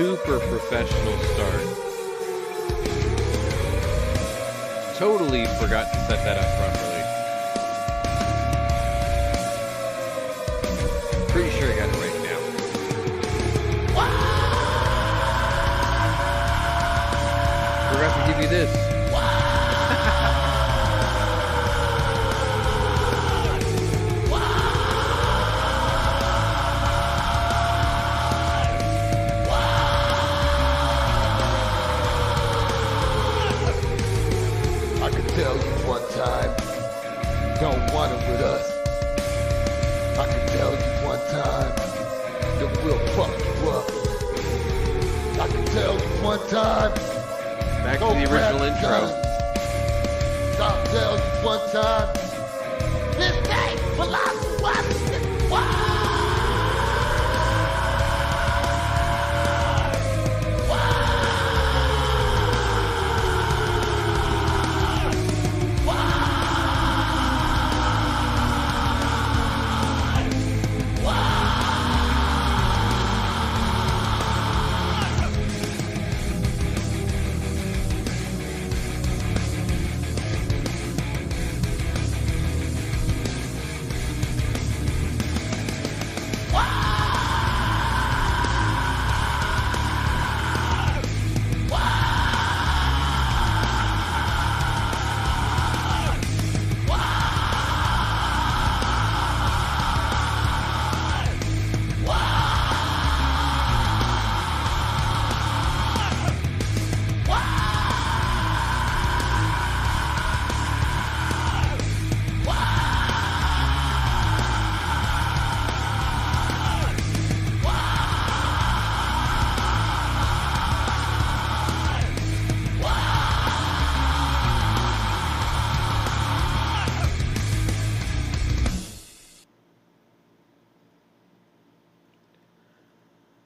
super professional start. Totally forgot to set that up properly. Pretty sure I got it right now. Forgot to give you this. Tell you one time, don't want it with us. I can tell you one time, that we'll fuck you up. I can tell you one time, back to the original intro. I'll tell you one time, this ain't philosophy.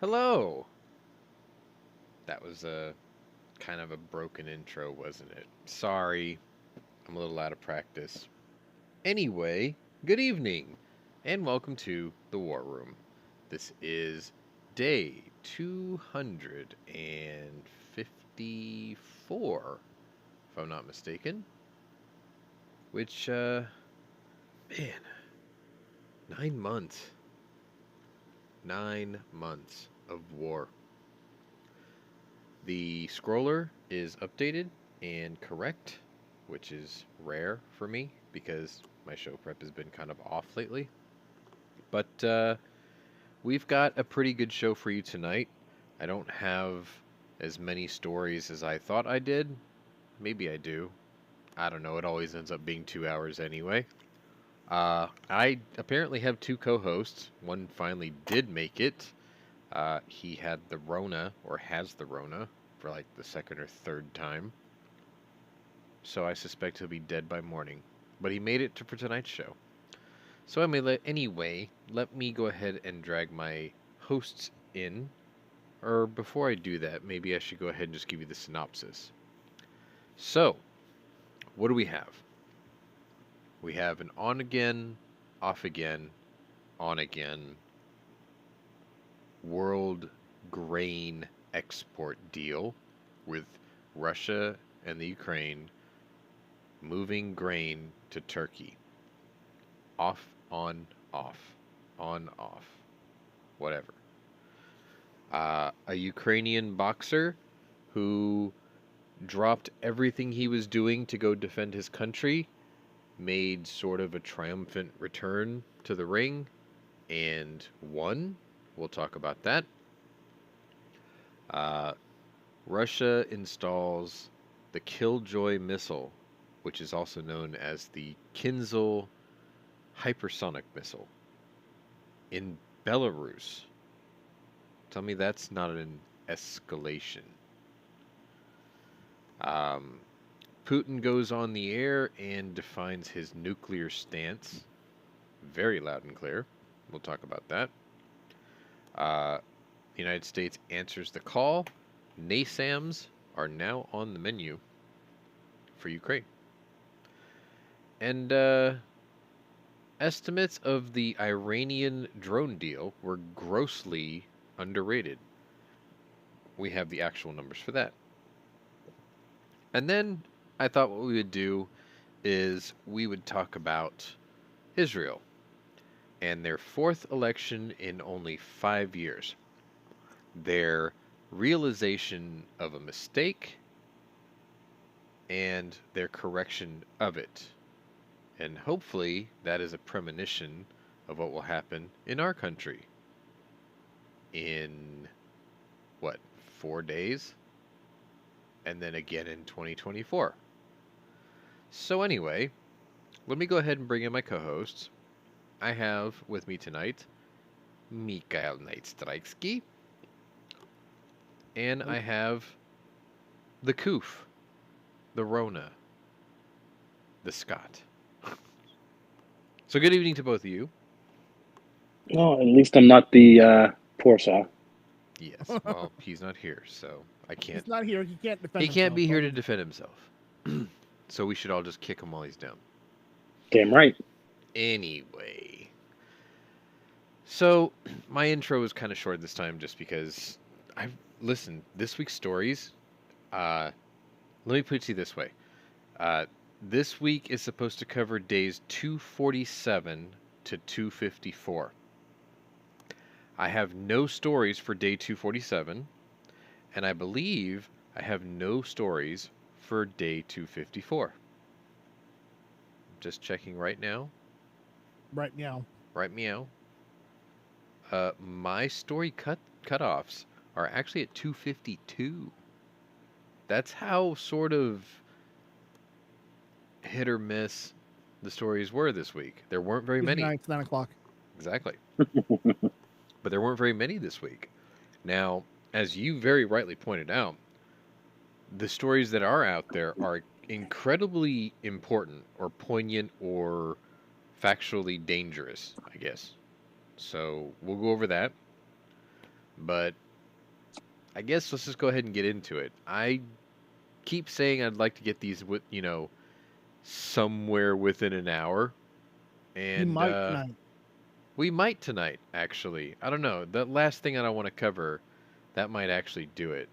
Hello! That was a kind of a broken intro, wasn't it? Sorry, I'm a little out of practice. Anyway, good evening, and welcome to the War Room. This is day 254, if I'm not mistaken. Which, man, 9 months. 9 months of war. The scroller is updated and correct, which is rare for me because my show prep has been kind of off lately. But we've got a pretty good show for you tonight. I don't have as many stories as I thought I did. Maybe I do. I don't know. It always ends up being 2 hours anyway. I apparently have 2 co-hosts. One finally did make it. He had the Rona, or has the Rona, for like the second or third time. So I suspect he'll be dead by morning. But he made it for tonight's show. So anyway, let me go ahead and drag my hosts in. Or before I do that, maybe I should go ahead and just give you the synopsis. So, what do we have? We have an on-again, off-again, on-again world grain export deal with Russia and the Ukraine moving grain to Turkey. Off, on, off. On, off. Whatever. A Ukrainian boxer who dropped everything he was doing to go defend his country made sort of a triumphant return to the ring and won. We'll talk about that. Russia installs the Killjoy missile, which is also known as the Kinzhal hypersonic missile, in Belarus. Tell me that's not an escalation. Putin goes on the air and defines his nuclear stance. Very loud and clear. We'll talk about that. The United States answers the call. NASAMS are now on the menu for Ukraine. And estimates of the Iranian drone deal were grossly underrated. we have the actual numbers for that. And then I thought what we would do is we would talk about Israel and their fourth election in only 5 years. Their realization of a mistake and their correction of it. And hopefully that is a premonition of what will happen in our country in, what, 4 days? And then again in 2024. So anyway, let me go ahead and bring in my co-hosts. I have with me tonight Mikael Neitstrikski, and I have the Koof, the Rona, the Scott. So good evening to both of you. Well, at least I'm not the poor saw. Yes, well, he's not here, so I can't. He's not here. He can't defend He himself. can't be here to defend himself. So we should all just kick him while he's down. Damn right. Anyway. So my intro was kind of short this time just because listen, this week's stories, let me put it to you this way. This week is supposed to cover days 247 to 254. I have no stories for day 247, and I believe I have no stories for day 254. Just checking right now. Right now. Right meow. My story cutoffs are actually at 252. That's how sort of hit or miss the stories were this week. There weren't very many. It's 9 o'clock. Exactly. But there weren't very many this week. Now, as you very rightly pointed out, the stories that are out there are incredibly important or poignant or factually dangerous, I guess. So we'll go over that. But I guess let's just go ahead and get into it. I keep saying I'd like to get these with, somewhere within an hour. And You might tonight. we might tonight, actually. I don't know. The last thing that I want to cover, that might actually do it.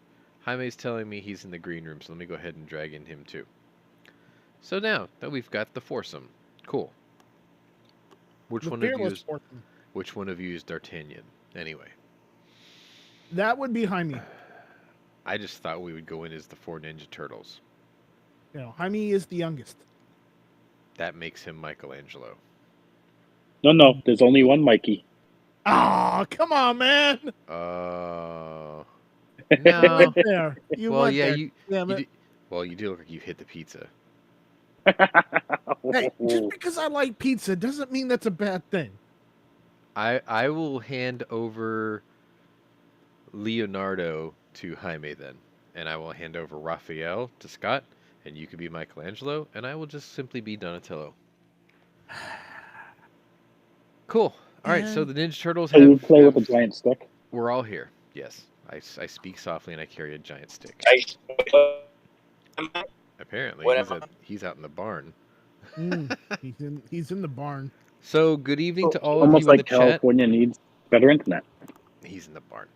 Jaime's telling me he's in the green room, so let me go ahead and drag in him too. So now that we've got the foursome, cool. Which one of you is D'Artagnan? Anyway. That would be Jaime. I just thought we would go in as the 4 Ninja Turtles. Jaime is the youngest. That makes him Michelangelo. No, there's only one Mikey. Oh, come on, man. No. You went there. Well, yeah, there. you do look like you hit the pizza. Hey, just because I like pizza doesn't mean that's a bad thing. I will hand over Leonardo to Jaime then, and I will hand over Raphael to Scott, and you could be Michelangelo, and I will just simply be Donatello. Cool. All right, so the Ninja Turtles you play with a giant stick? We're all here. Yes, I speak softly and I carry a giant stick. Apparently, he's out in the barn. He's in the barn. So, good evening to all of you in the chat. California needs better internet. He's in the barn.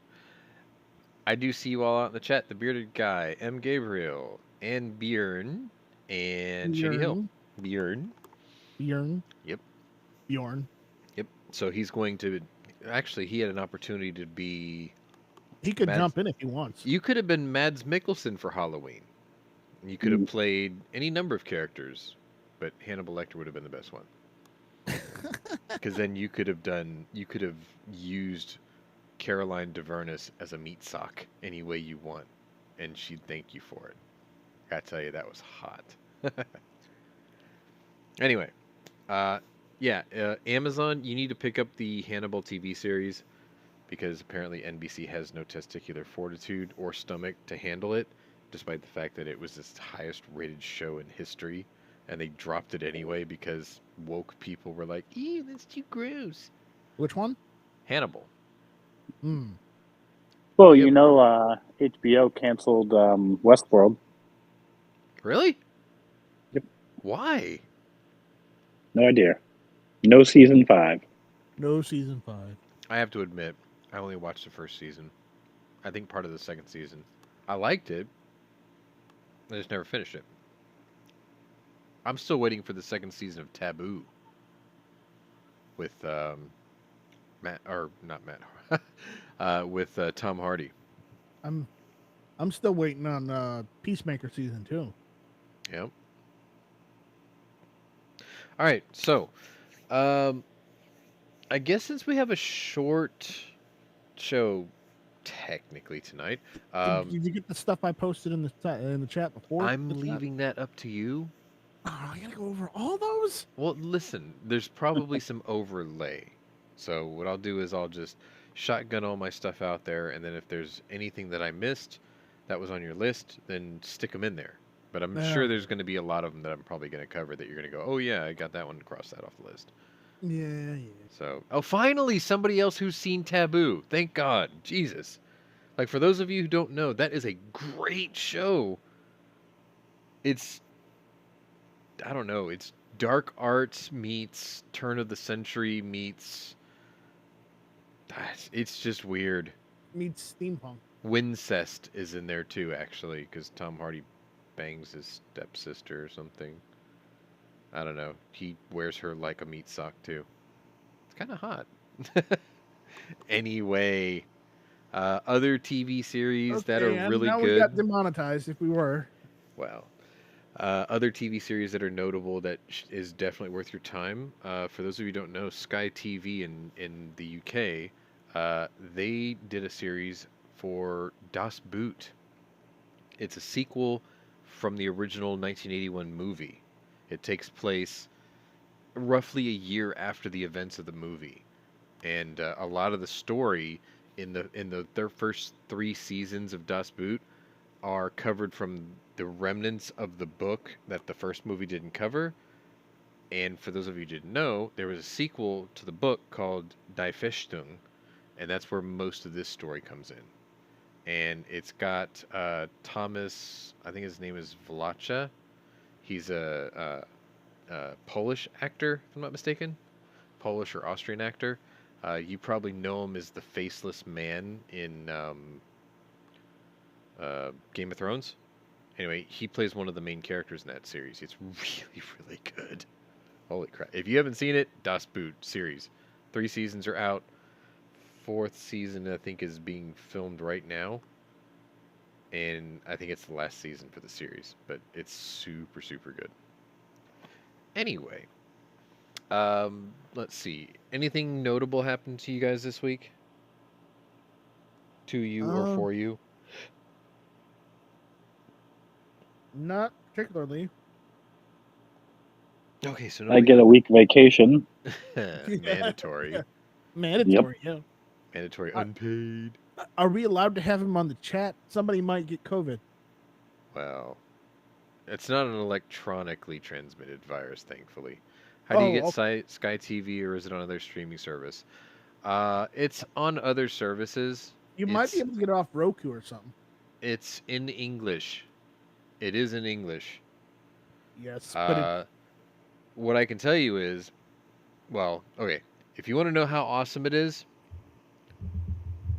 I do see you all out in the chat. The bearded guy, M. Gabriel, and Bjorn, and Shady Hill. Bjorn. Yep. Bjorn. Yep. So he's going to... Actually, he had an opportunity to be... He could jump in if he wants. You could have been Mads Mikkelsen for Halloween. You could have played any number of characters, but Hannibal Lecter would have been the best one. Because then you could have used Caroline DeVernus as a meat sock any way you want, and she'd thank you for it. I tell you, that was hot. Anyway, Amazon, you need to pick up the Hannibal TV series because apparently NBC has no testicular fortitude or stomach to handle it, despite the fact that it was the highest rated show in history, and they dropped it anyway because woke people were like, ew, that's too gross. Which one? Hannibal. Well, HBO canceled Westworld. Really? Yep. Why? No idea. No season 5. No season 5. I have to admit, I only watched the first season. I think part of the second season. I liked it. I just never finished it. I'm still waiting for the second season of Taboo with Matt, or not Matt, with Tom Hardy. I'm still waiting on Peacemaker season 2. Yep. All right, so I guess since we have a short show technically tonight, Did you get the stuff I posted in the chat before? I'm the chat? leaving that up to you. Oh, I gotta go over all those. Well, listen, there's probably some overlay. So what I'll do is I'll just shotgun all my stuff out there, and then if there's anything that I missed that was on your list, then stick them in there. But I'm sure there's going to be a lot of them that I'm probably going to cover that you're going to go, oh yeah, I got that one, cross that off the list. Yeah. So, oh, finally, somebody else who's seen Taboo. Thank God. Jesus. Like, for those of you who don't know, that is a great show. It's, I don't know, it's dark arts meets turn of the century meets, it's just weird. Meets steampunk. Wincest is in there too, actually, because Tom Hardy bangs his stepsister or something. I don't know. He wears her like a meat sock too. It's kind of hot. Anyway, other TV series that are really now good. We got demonetized if we were. Wow. Other TV series that are notable that is definitely worth your time. For those of you who don't know, Sky TV in the UK, they did a series for Das Boot. It's a sequel from the original 1981 movie. It takes place roughly a year after the events of the movie, and a lot of the story in their first 3 seasons of Das Boot are covered from the remnants of the book that the first movie didn't cover. And for those of you who didn't know, there was a sequel to the book called Die Festung, and that's where most of this story comes in. And it's got Thomas, I think his name is Vlacha. He's a Polish actor, if I'm not mistaken. Polish or Austrian actor. You probably know him as the faceless man in Game of Thrones. Anyway, he plays one of the main characters in that series. It's really, really good. Holy crap. If you haven't seen it, Das Boot series. 3 seasons are out. 4th season, I think, is being filmed right now. And I think it's the last season for the series. But it's super, super good. Anyway. Let's see. Anything notable happened to you guys this week? To you or for you? Not particularly. Okay, so I get a week vacation. Mandatory. Mandatory, yeah. Mandatory unpaid. Are we allowed to have him on the chat? Somebody might get COVID. Well, it's not an electronically transmitted virus, thankfully. How do you get Sky TV, or is it on another streaming service? It's on other services. You might be able to get it off Roku or something. It's in English. It is in English. Yes. But what I can tell you is, well, okay, if you want to know how awesome it is,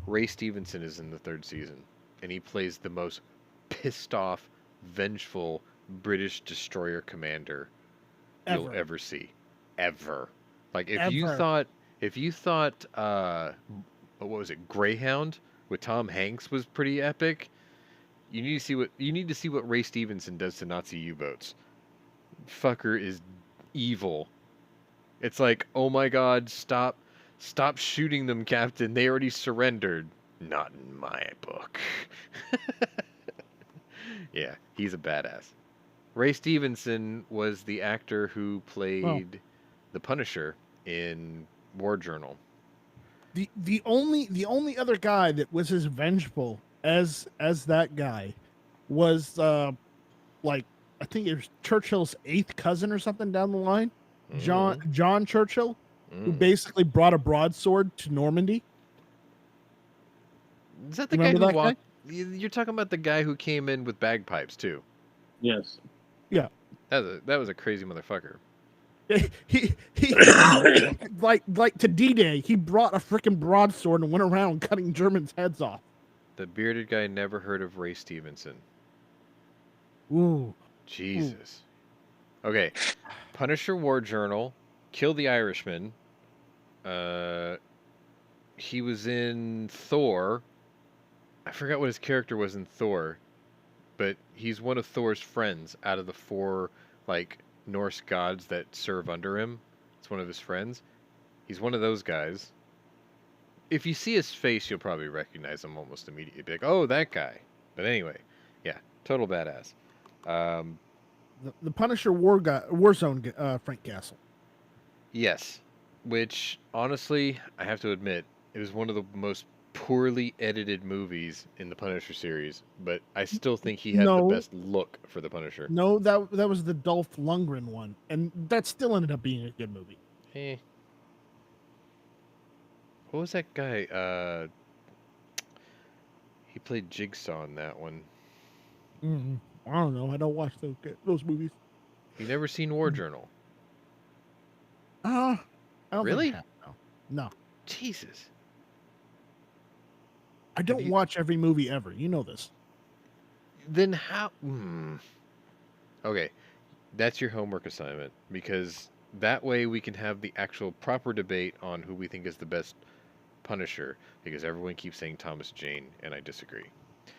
Ray Stevenson is in the 3rd season, and he plays the most pissed off, vengeful British destroyer commander you'll ever see. Ever. Like, if you thought what was it, Greyhound with Tom Hanks was pretty epic, you need to see what Ray Stevenson does to Nazi U-boats. Fucker is evil. It's like, oh my God, stop shooting them, Captain. They already surrendered. Not in my book. Yeah, he's a badass. Ray Stevenson was the actor who played the Punisher in War Journal. The only other guy that was as vengeful as that guy was like, I think it was Churchill's 8th cousin or something down the line. Mm-hmm. John Churchill, who basically brought a broadsword to Normandy. Is that the guy who walked? You're talking about the guy who came in with bagpipes too. Yes. Yeah. That was a crazy motherfucker. He like to D-Day, he brought a freaking broadsword and went around cutting Germans' heads off. The bearded guy never heard of Ray Stevenson. Ooh. Jesus. Okay. Punisher War Journal. Kill the Irishman. He was in Thor. I forgot what his character was in Thor, but he's one of Thor's friends out of the 4 like Norse gods that serve under him. It's one of his friends. He's one of those guys. If you see his face, you'll probably recognize him almost immediately. Be like, "Oh, that guy." But anyway, yeah, total badass. The Punisher Warzone Frank Castle. Yes, which honestly, I have to admit, it was one of the most poorly edited movies in the Punisher series, but I still think he had the No. best look for the Punisher. No, that was the Dolph Lundgren one, and that still ended up being a good movie. Eh. What was that guy? He played Jigsaw in that one. I don't know. I don't watch those movies. You never seen War Journal? I don't Really? think I have, no. Jesus. I don't watch every movie ever. You know this. Then how? Okay, that's your homework assignment, because that way we can have the actual proper debate on who we think is the best Punisher, because everyone keeps saying Thomas Jane, and I disagree.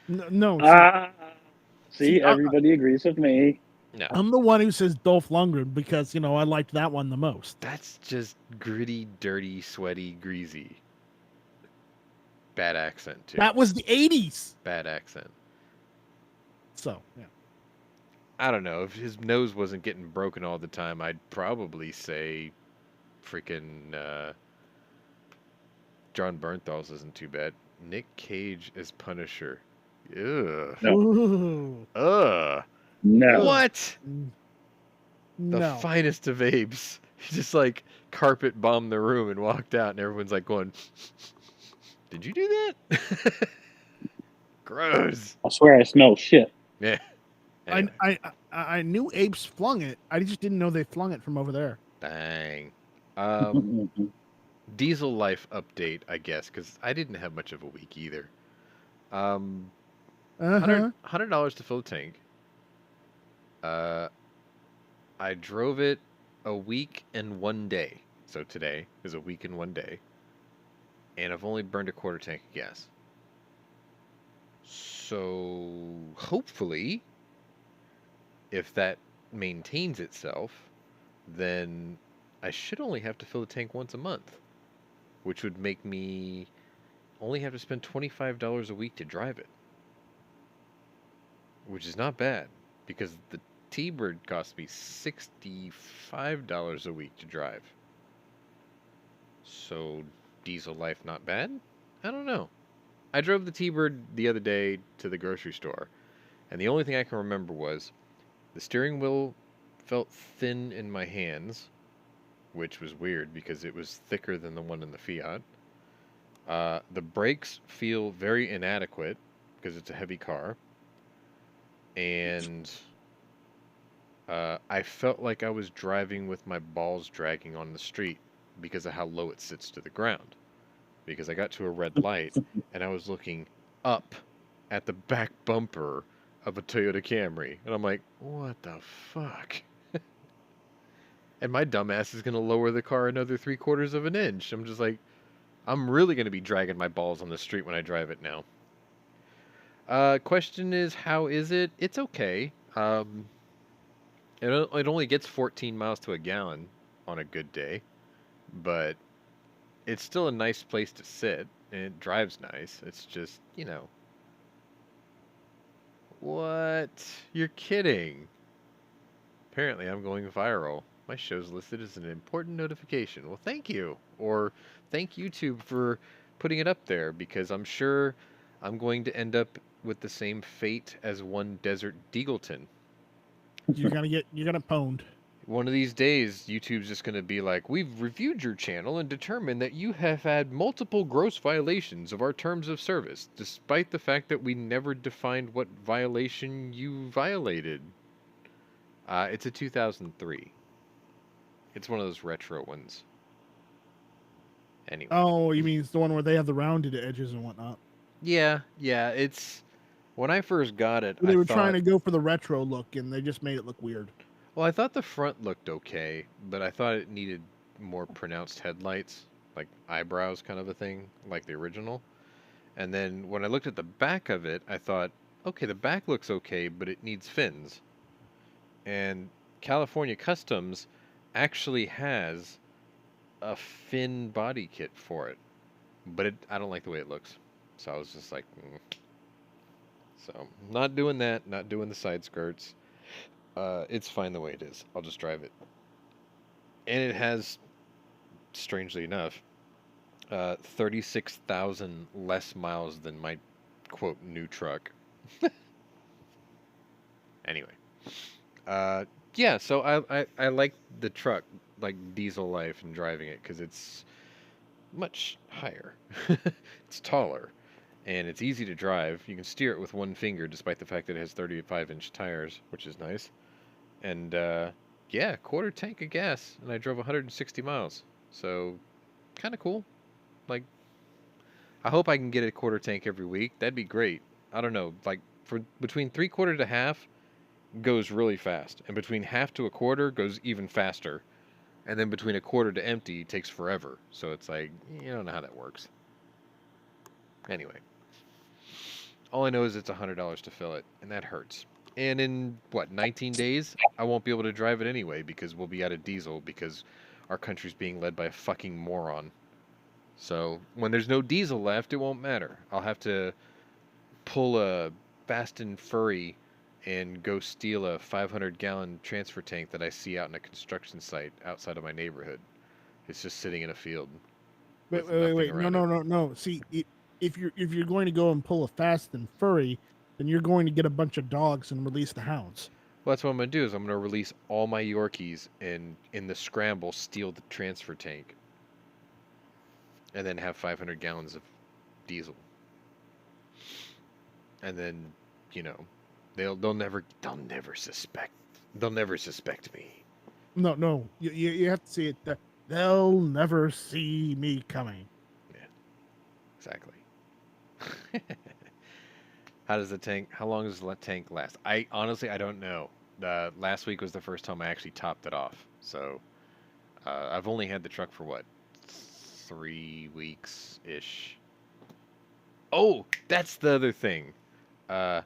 No. See, everybody agrees with me. No. I'm the one who says Dolph Lundgren because, I liked that one the most. That's just gritty, dirty, sweaty, greasy. Bad accent, too. That was the 80s. Bad accent. So, yeah. I don't know. If his nose wasn't getting broken all the time, I'd probably say freaking John Bernthal's isn't too bad. Nick Cage as Punisher. Ugh. No. Ugh. No. What? The No. finest of apes. He just like carpet bombed the room and walked out, and everyone's like going, "Did you do that?" Gross. I swear I smell shit. Yeah. Anyway. I knew apes flung it. I just didn't know they flung it from over there. Dang. Diesel life update, I guess, because I didn't have much of a week either. $100 to fill a tank. I drove it a week and 1 day. So today is a week and 1 day. And I've only burned a quarter tank of gas. So hopefully, if that maintains itself, then I should only have to fill the tank once a month, which would make me only have to spend $25 a week to drive it, which is not bad, because the T-Bird cost me $65 a week to drive. So diesel life not bad? I don't know. I drove the T-Bird the other day to the grocery store, and the only thing I can remember was the steering wheel felt thin in my hands, which was weird because it was thicker than the one in the Fiat. The brakes feel very inadequate because it's a heavy car. And I felt like I was driving with my balls dragging on the street because of how low it sits to the ground. Because I got to a red light and I was looking up at the back bumper of a Toyota Camry. And I'm like, what the fuck? And my dumbass is going to lower the car another 3/4 of an inch. I'm just like, I'm really going to be dragging my balls on the street when I drive it now. Question is, how is it? It's okay. It only gets 14 miles to a gallon on a good day. But it's still a nice place to sit. And it drives nice. It's just, What? You're kidding. Apparently I'm going viral. My show's listed as an important notification. Well, thank you. Or thank YouTube for putting it up there, because I'm sure I'm going to end up with the same fate as one Desert Deagleton. You're gonna pwned. One of these days, YouTube's just going to be like, we've reviewed your channel and determined that you have had multiple gross violations of our terms of service, despite the fact that we never defined what violation you violated. It's a 2003. It's one of those retro ones. Anyway. Oh, you mean it's the one where they have the rounded edges and whatnot? Yeah, yeah. It's when I first got it, They I were trying thought, to go for the retro look, and they just made it look weird. well, I thought the front looked okay, but I thought it needed more pronounced headlights, like eyebrows kind of a thing, like the original. And then when I looked at the back of it, I thought, okay, the back looks okay, but it needs fins. And California Customs actually has a fin body kit for it, but I don't like the way it looks. So I was just like, so not doing that, not doing the side skirts. It's fine the way it is. I'll just drive it. And it has, strangely enough, 36,000 less miles than my quote new truck. Anyway, uh, yeah. So I like the truck, like diesel life and driving it because it's much higher. It's taller and it's easy to drive. You can steer it with one finger, despite the fact that it has 35-inch tires, which is nice. And yeah, quarter tank of gas, and I drove 160 miles. So kind of cool. Like, I hope I can get a quarter tank every week. That'd be great. I don't know, like for between three-quarter to half goes really fast, and between half to a quarter goes even faster, and then between a quarter to empty takes forever. So it's like, you don't know how that works. Anyway, all I know is it's $100 to fill it, and that hurts. And in what, 19 days, I won't be able to drive it anyway because we'll be out of diesel because our country's being led by a fucking moron. So when there's no diesel left, it won't matter. I'll have to pull a Fast and Furry and go steal a 500-gallon transfer tank that I see out in a construction site outside of my neighborhood. It's just sitting in a field. Wait, with wait, wait, nothing wait. No, around no, it. no, no. See, if you're going to go and pull a Fast and Furry, then you're going to get a bunch of dogs and release the hounds. Well, that's what I'm going to do is I'm going to release all my Yorkies and in the scramble steal the transfer tank. And then have 500 gallons of diesel. And then, you know, they'll never suspect. They'll never suspect me. No, no. You have to see it. They'll never see me coming. Yeah. Exactly. How long does the tank last? I honestly, I don't know. Last week was the first time I actually topped it off. So, I've only had the truck for what? 3 weeks ish. Oh, that's the other thing. I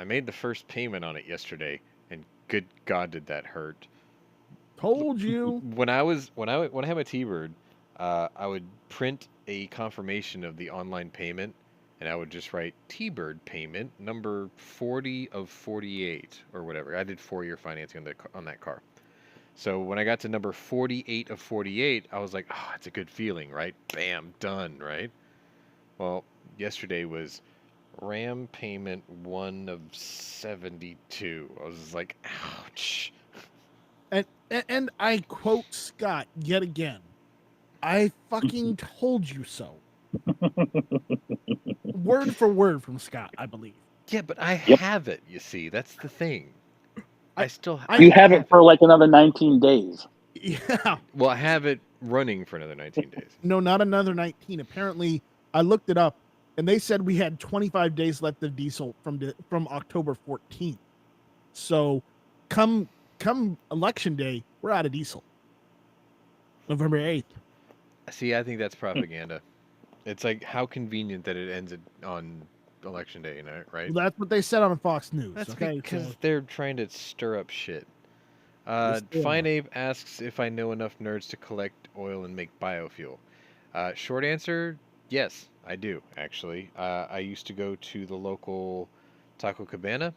made the first payment on it yesterday, and good God, did that hurt. Told you. When I had my T-Bird, I would print a confirmation of the online payment, and I would just write T-Bird payment number 40 of 48 or whatever. I did 4-year financing on that car. So when I got to number 48 of 48, I was like, oh, it's a good feeling, right? Bam, done, right? Well, yesterday was RAM payment 1 of 72. I was just like, ouch. And I quote Scott yet again. I fucking told you so. Word for word from Scott, I believe. Yeah, but I Yep. have it, you see. That's the thing. I still You have it for like another 19 days. Yeah. Well, I have it running for another 19 days. No, not another 19. Apparently, I looked it up, and they said we had 25 days left of diesel from October 14th. So, come election day, we're out of diesel. November 8th. See, I think that's propaganda. It's like how convenient that it ends on election day, right? Well, that's what they said on Fox News. That's okay, because so they're trying to stir up shit. Yes, they Fine are. Abe asks if I know enough nerds to collect oil and make biofuel. Short answer, yes, I do, actually. I used to go to the local Taco Cabana,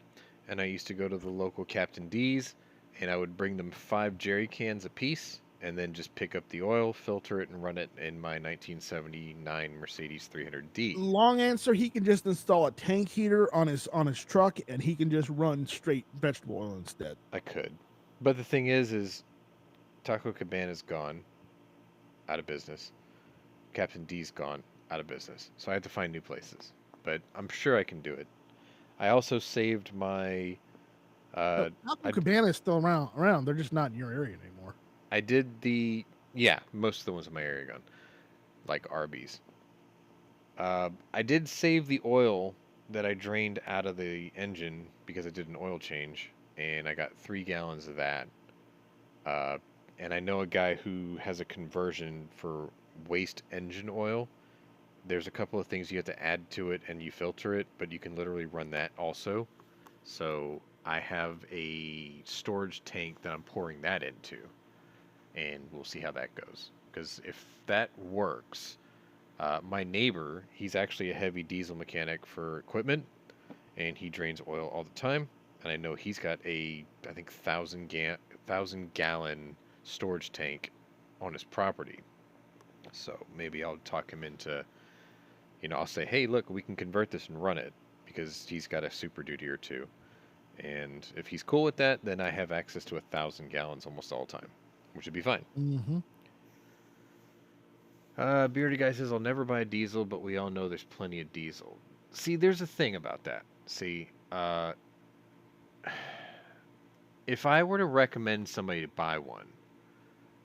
and I used to go to the local Captain D's, and I would bring them 5 jerry cans apiece, and then just pick up the oil, filter it, and run it in my 1979 Mercedes 300D. Long answer, he can just install a tank heater on his truck, and he can just run straight vegetable oil instead. I could. But the thing is Taco Cabana's gone, out of business. Captain D's gone, out of business. So I had to find new places. But I'm sure I can do it. I also saved my... Taco Cabana is still around. They're just not in your area anymore. I did the... Yeah, most of the ones in my area gone. Like Arby's. I did save the oil that I drained out of the engine because I did an oil change, and I got 3 gallons of that. Uh, and I know a guy who has a conversion for waste engine oil. There's a couple of things you have to add to it, and you filter it, but you can literally run that also. So I have a storage tank that I'm pouring that into, and we'll see how that goes. Because if that works, my neighbor, he's actually a heavy diesel mechanic for equipment, and he drains oil all the time. And I know he's got a, I think, 1,000 gallon storage tank on his property. So maybe I'll talk him into, I'll say, hey, look, we can convert this and run it because he's got a Super Duty or two. And if he's cool with that, then I have access to 1,000 gallons almost all the time, which would be fine. Mm-hmm. Beardy Guy says, I'll never buy a diesel, but we all know there's plenty of diesel. See, there's a thing about that. See, if I were to recommend somebody to buy one,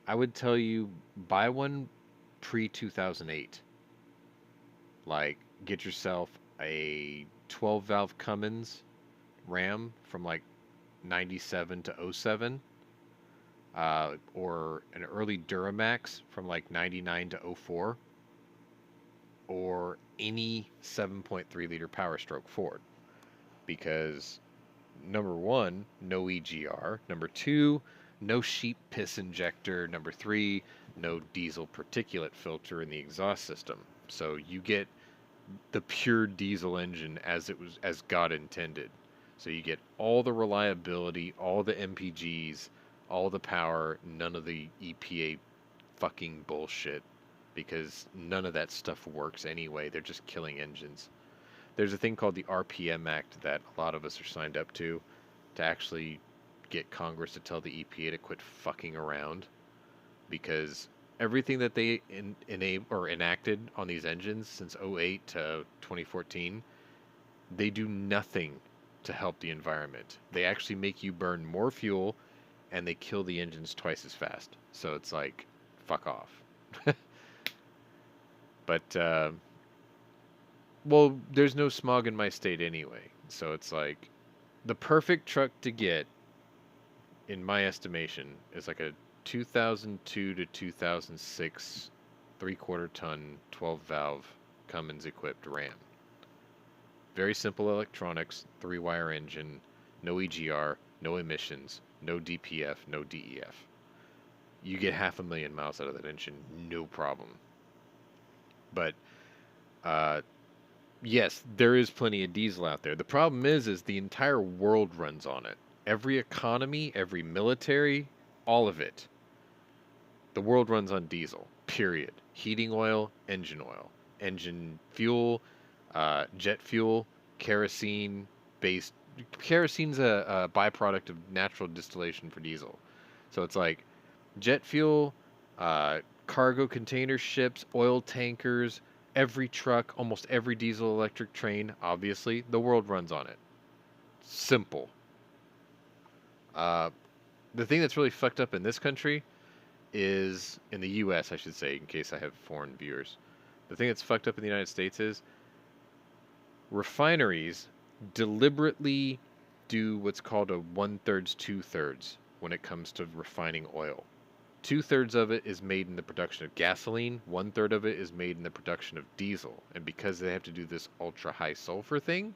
I would tell you buy one pre-2008. Like, get yourself a 12-valve Cummins Ram from like 97 to 07. Or an early Duramax from like 99 to 04, or any 7.3 liter Power Stroke Ford. Because number one, no EGR. Number two, no sheep piss injector. Number three, no diesel particulate filter in the exhaust system. So you get the pure diesel engine as God intended. So you get all the reliability, all the MPGs, all the power, none of the EPA fucking bullshit, because none of that stuff works anyway. They're just killing engines. There's a thing called the RPM Act that a lot of us are signed up to actually get Congress to tell the EPA to quit fucking around, because everything that they enacted on these engines since 08 to 2014, they do nothing to help the environment. They actually make you burn more fuel, and they kill the engines twice as fast. So it's like, fuck off. But, well, there's no smog in my state anyway. So it's like, the perfect truck to get, in my estimation, is like a 2002 to 2006 3/4 ton 12-valve Cummins equipped Ram. Very simple electronics, 3-wire engine, no EGR, no emissions, no DPF, no DEF. You get 500,000 miles out of that engine, no problem. But, yes, there is plenty of diesel out there. The problem is the entire world runs on it. Every economy, every military, all of it. The world runs on diesel, period. Heating oil, engine fuel, jet fuel, kerosene-based. Kerosene's a byproduct of natural distillation for diesel. So it's like jet fuel, cargo container ships, oil tankers, every truck, almost every diesel electric train, obviously, the world runs on it. Simple. The thing that's really fucked up in this country is, in the U.S., I should say, in case I have foreign viewers. The thing that's fucked up in the United States is refineries deliberately do what's called a 1/3, 2/3 when it comes to refining oil. 2/3 of it is made in the production of gasoline, 1/3 of it is made in the production of diesel. And because they have to do this ultra high sulfur thing,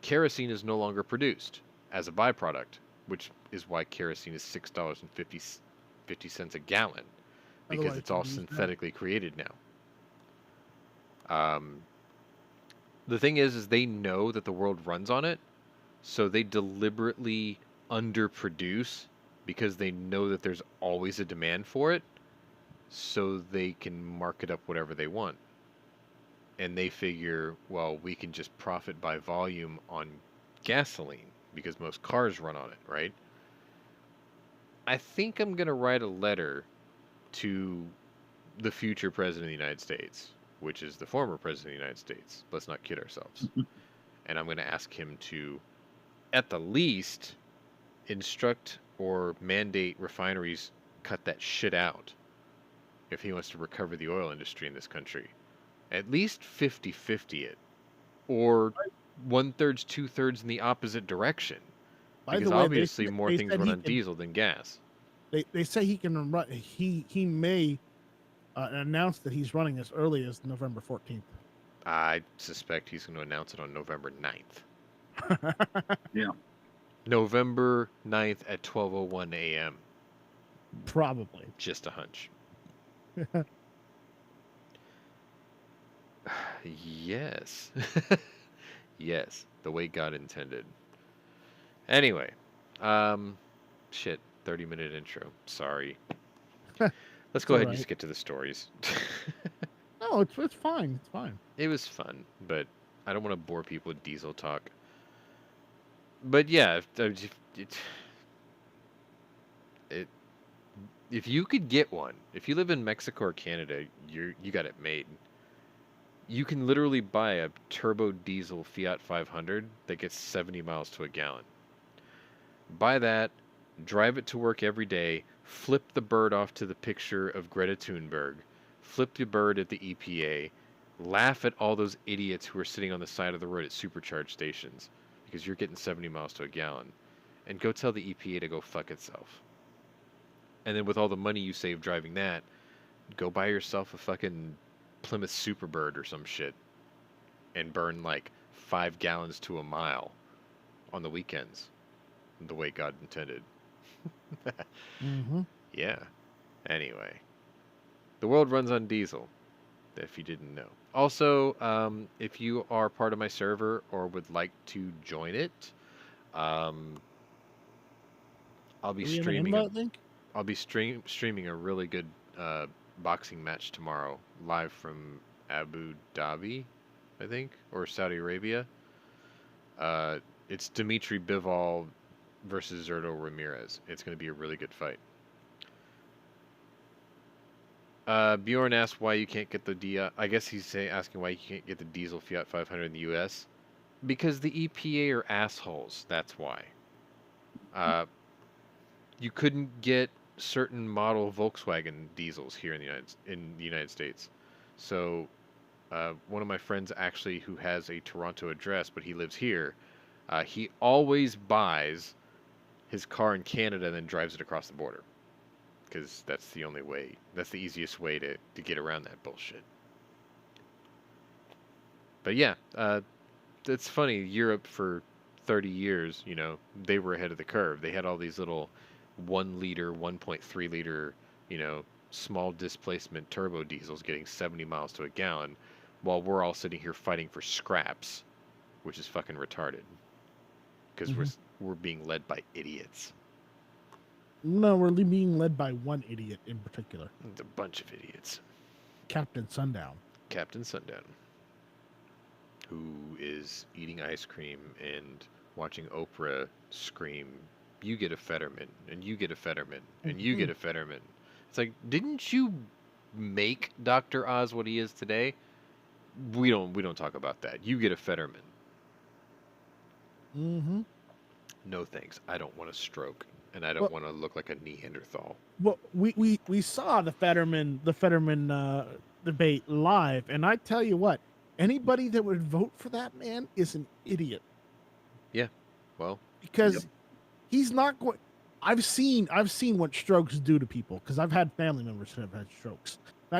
kerosene is no longer produced as a byproduct, which is why kerosene is $6.50 a gallon, because Otherwise, it's all it's used now. synthetically created now. The thing is they know that the world runs on it, so they deliberately underproduce because they know that there's always a demand for it, so they can market up whatever they want. And they figure, well, we can just profit by volume on gasoline because most cars run on it, right? I think I'm going to write a letter to the future president of the United States, which is the former president of the United States. Let's not kid ourselves. And I'm going to ask him to, at the least, instruct or mandate refineries cut that shit out if he wants to recover the oil industry in this country. At least 50-50 it. Or 1/3, 2/3 in the opposite direction. By Because the way, obviously more they things said run he on can. diesel than gas. They say he can run. He may announce that he's running as early as November 14th. I suspect he's going to announce it on November 9th. Yeah. November 9th at 12:01 a.m. Probably. Just a hunch. Yes. Yes, the way God intended. Anyway, shit, 30-minute intro. Sorry. Let's go all ahead and right. just get to the stories. No, it's fine. It's fine. It was fun, but I don't want to bore people with diesel talk. But yeah, if you could get one, if you live in Mexico or Canada, you got it made. You can literally buy a turbo diesel Fiat 500 that gets 70 miles to a gallon. Buy that, drive it to work every day, flip the bird off to the picture of Greta Thunberg, flip the bird at the EPA, laugh at all those idiots who are sitting on the side of the road at supercharge stations because you're getting 70 miles to a gallon, and go tell the EPA to go fuck itself. And then with all the money you save driving that, go buy yourself a fucking Plymouth Superbird or some shit and burn like 5 gallons to a mile on the weekends, the way God intended. Mm-hmm. Yeah. Anyway, the world runs on diesel, if you didn't know. Also, if you are part of my server or would like to join it, I'll be Do we have an streaming. invite link? I'll be streaming a really good boxing match tomorrow, live from Abu Dhabi, I think, or Saudi Arabia. It's Dimitri Bivol versus Zerto Ramirez. It's going to be a really good fight. Bjorn asked why you can't get the I guess he's asking why you can't get the diesel Fiat 500 in the U.S. Because the EPA are assholes. That's why. You couldn't get certain model Volkswagen diesels here in the United States. So, one of my friends actually who has a Toronto address, but he lives here, he always buys his car in Canada and then drives it across the border. Because that's the only way, that's the easiest way to get around that bullshit. But yeah, it's funny, Europe for 30 years, they were ahead of the curve. They had all these little 1 liter, 1.3 liter, small displacement turbo diesels getting 70 miles to a gallon, while we're all sitting here fighting for scraps, which is fucking retarded. Because we're being led by idiots. No, we're being led by one idiot in particular. It's a bunch of idiots. Captain Sundown. Captain Sundown. Who is eating ice cream and watching Oprah scream, "You get a Fetterman, and you get a Fetterman, and you get a Fetterman." It's like, didn't you make Dr. Oz what he is today? We don't talk about that. You get a Fetterman. Mm-hmm. No thanks. I don't want a stroke, and I don't want to look like a Neanderthal. Well, we saw the Fetterman debate live, and I tell you what, anybody that would vote for that man is an idiot. Yeah, well, because he's not going. I've seen what strokes do to people because I've had family members that have had strokes. And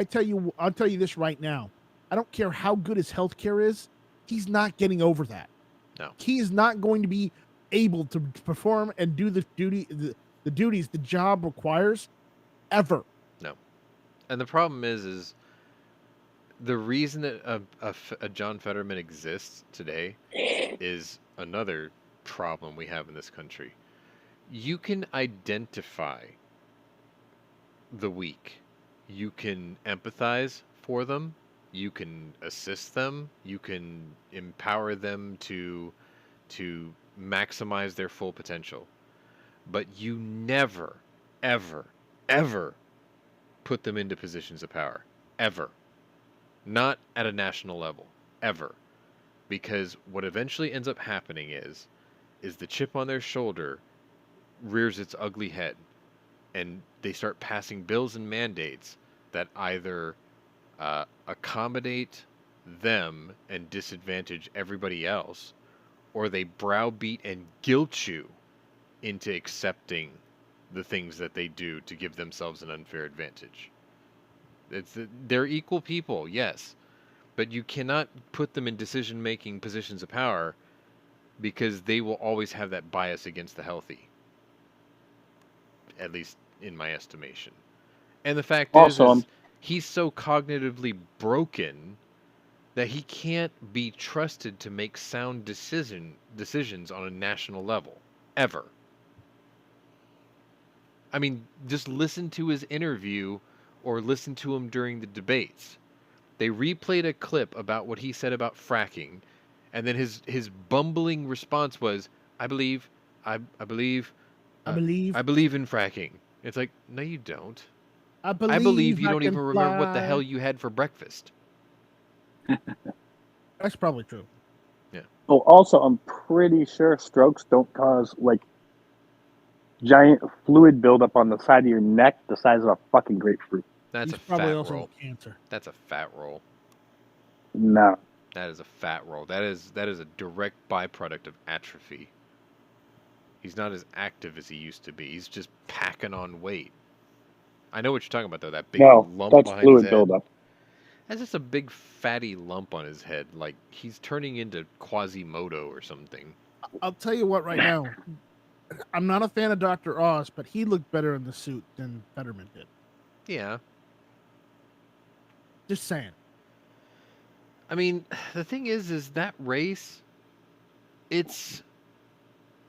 I'll tell you this right now. I don't care how good his healthcare is. He's not getting over that. No, he is not going to be able to perform and do the duties the job requires ever. No, and the problem is the reason that a John Fetterman exists today is another problem we have in this country. You can identify the weak. You can empathize for them. You can assist them. You can empower them to maximize their full potential. But you never, ever, ever put them into positions of power. Ever. Not at a national level. Ever. Because what eventually ends up happening is the chip on their shoulder rears its ugly head, and they start passing bills and mandates that either accommodate them and disadvantage everybody else, or they browbeat and guilt you into accepting the things that they do to give themselves an unfair advantage. They're equal people, yes, but you cannot put them in decision-making positions of power because they will always have that bias against the healthy, at least in my estimation. And the fact Also, is he's so cognitively broken that he can't be trusted to make sound decisions on a national level, ever. I mean, just listen to his interview or listen to him during the debates. They replayed a clip about what he said about fracking, and then his bumbling response was, "I believe, I believe, I believe. I believe in fracking." It's like, no, you don't. I I believe believe you I don't can even remember what the fly. hell you had for breakfast. That's probably true. oh, also, I'm pretty sure strokes don't cause like giant fluid buildup on the side of your neck, the size of a fucking grapefruit. That's He's a probably fat also roll. cancer. That's a fat roll. No. That is a fat roll. That is a direct byproduct of atrophy. He's not as active as he used to be. He's just packing on weight. I know what you're talking about, though. That big No, lump that's behind his fluid head. buildup. That's just a big fatty lump on his head. Like he's turning into Quasimodo or something. I'll tell you what right now. I'm not a fan of Dr. Oz, but he looked better in the suit than Fetterman did. Yeah. Just saying. I mean, the thing is that race, it's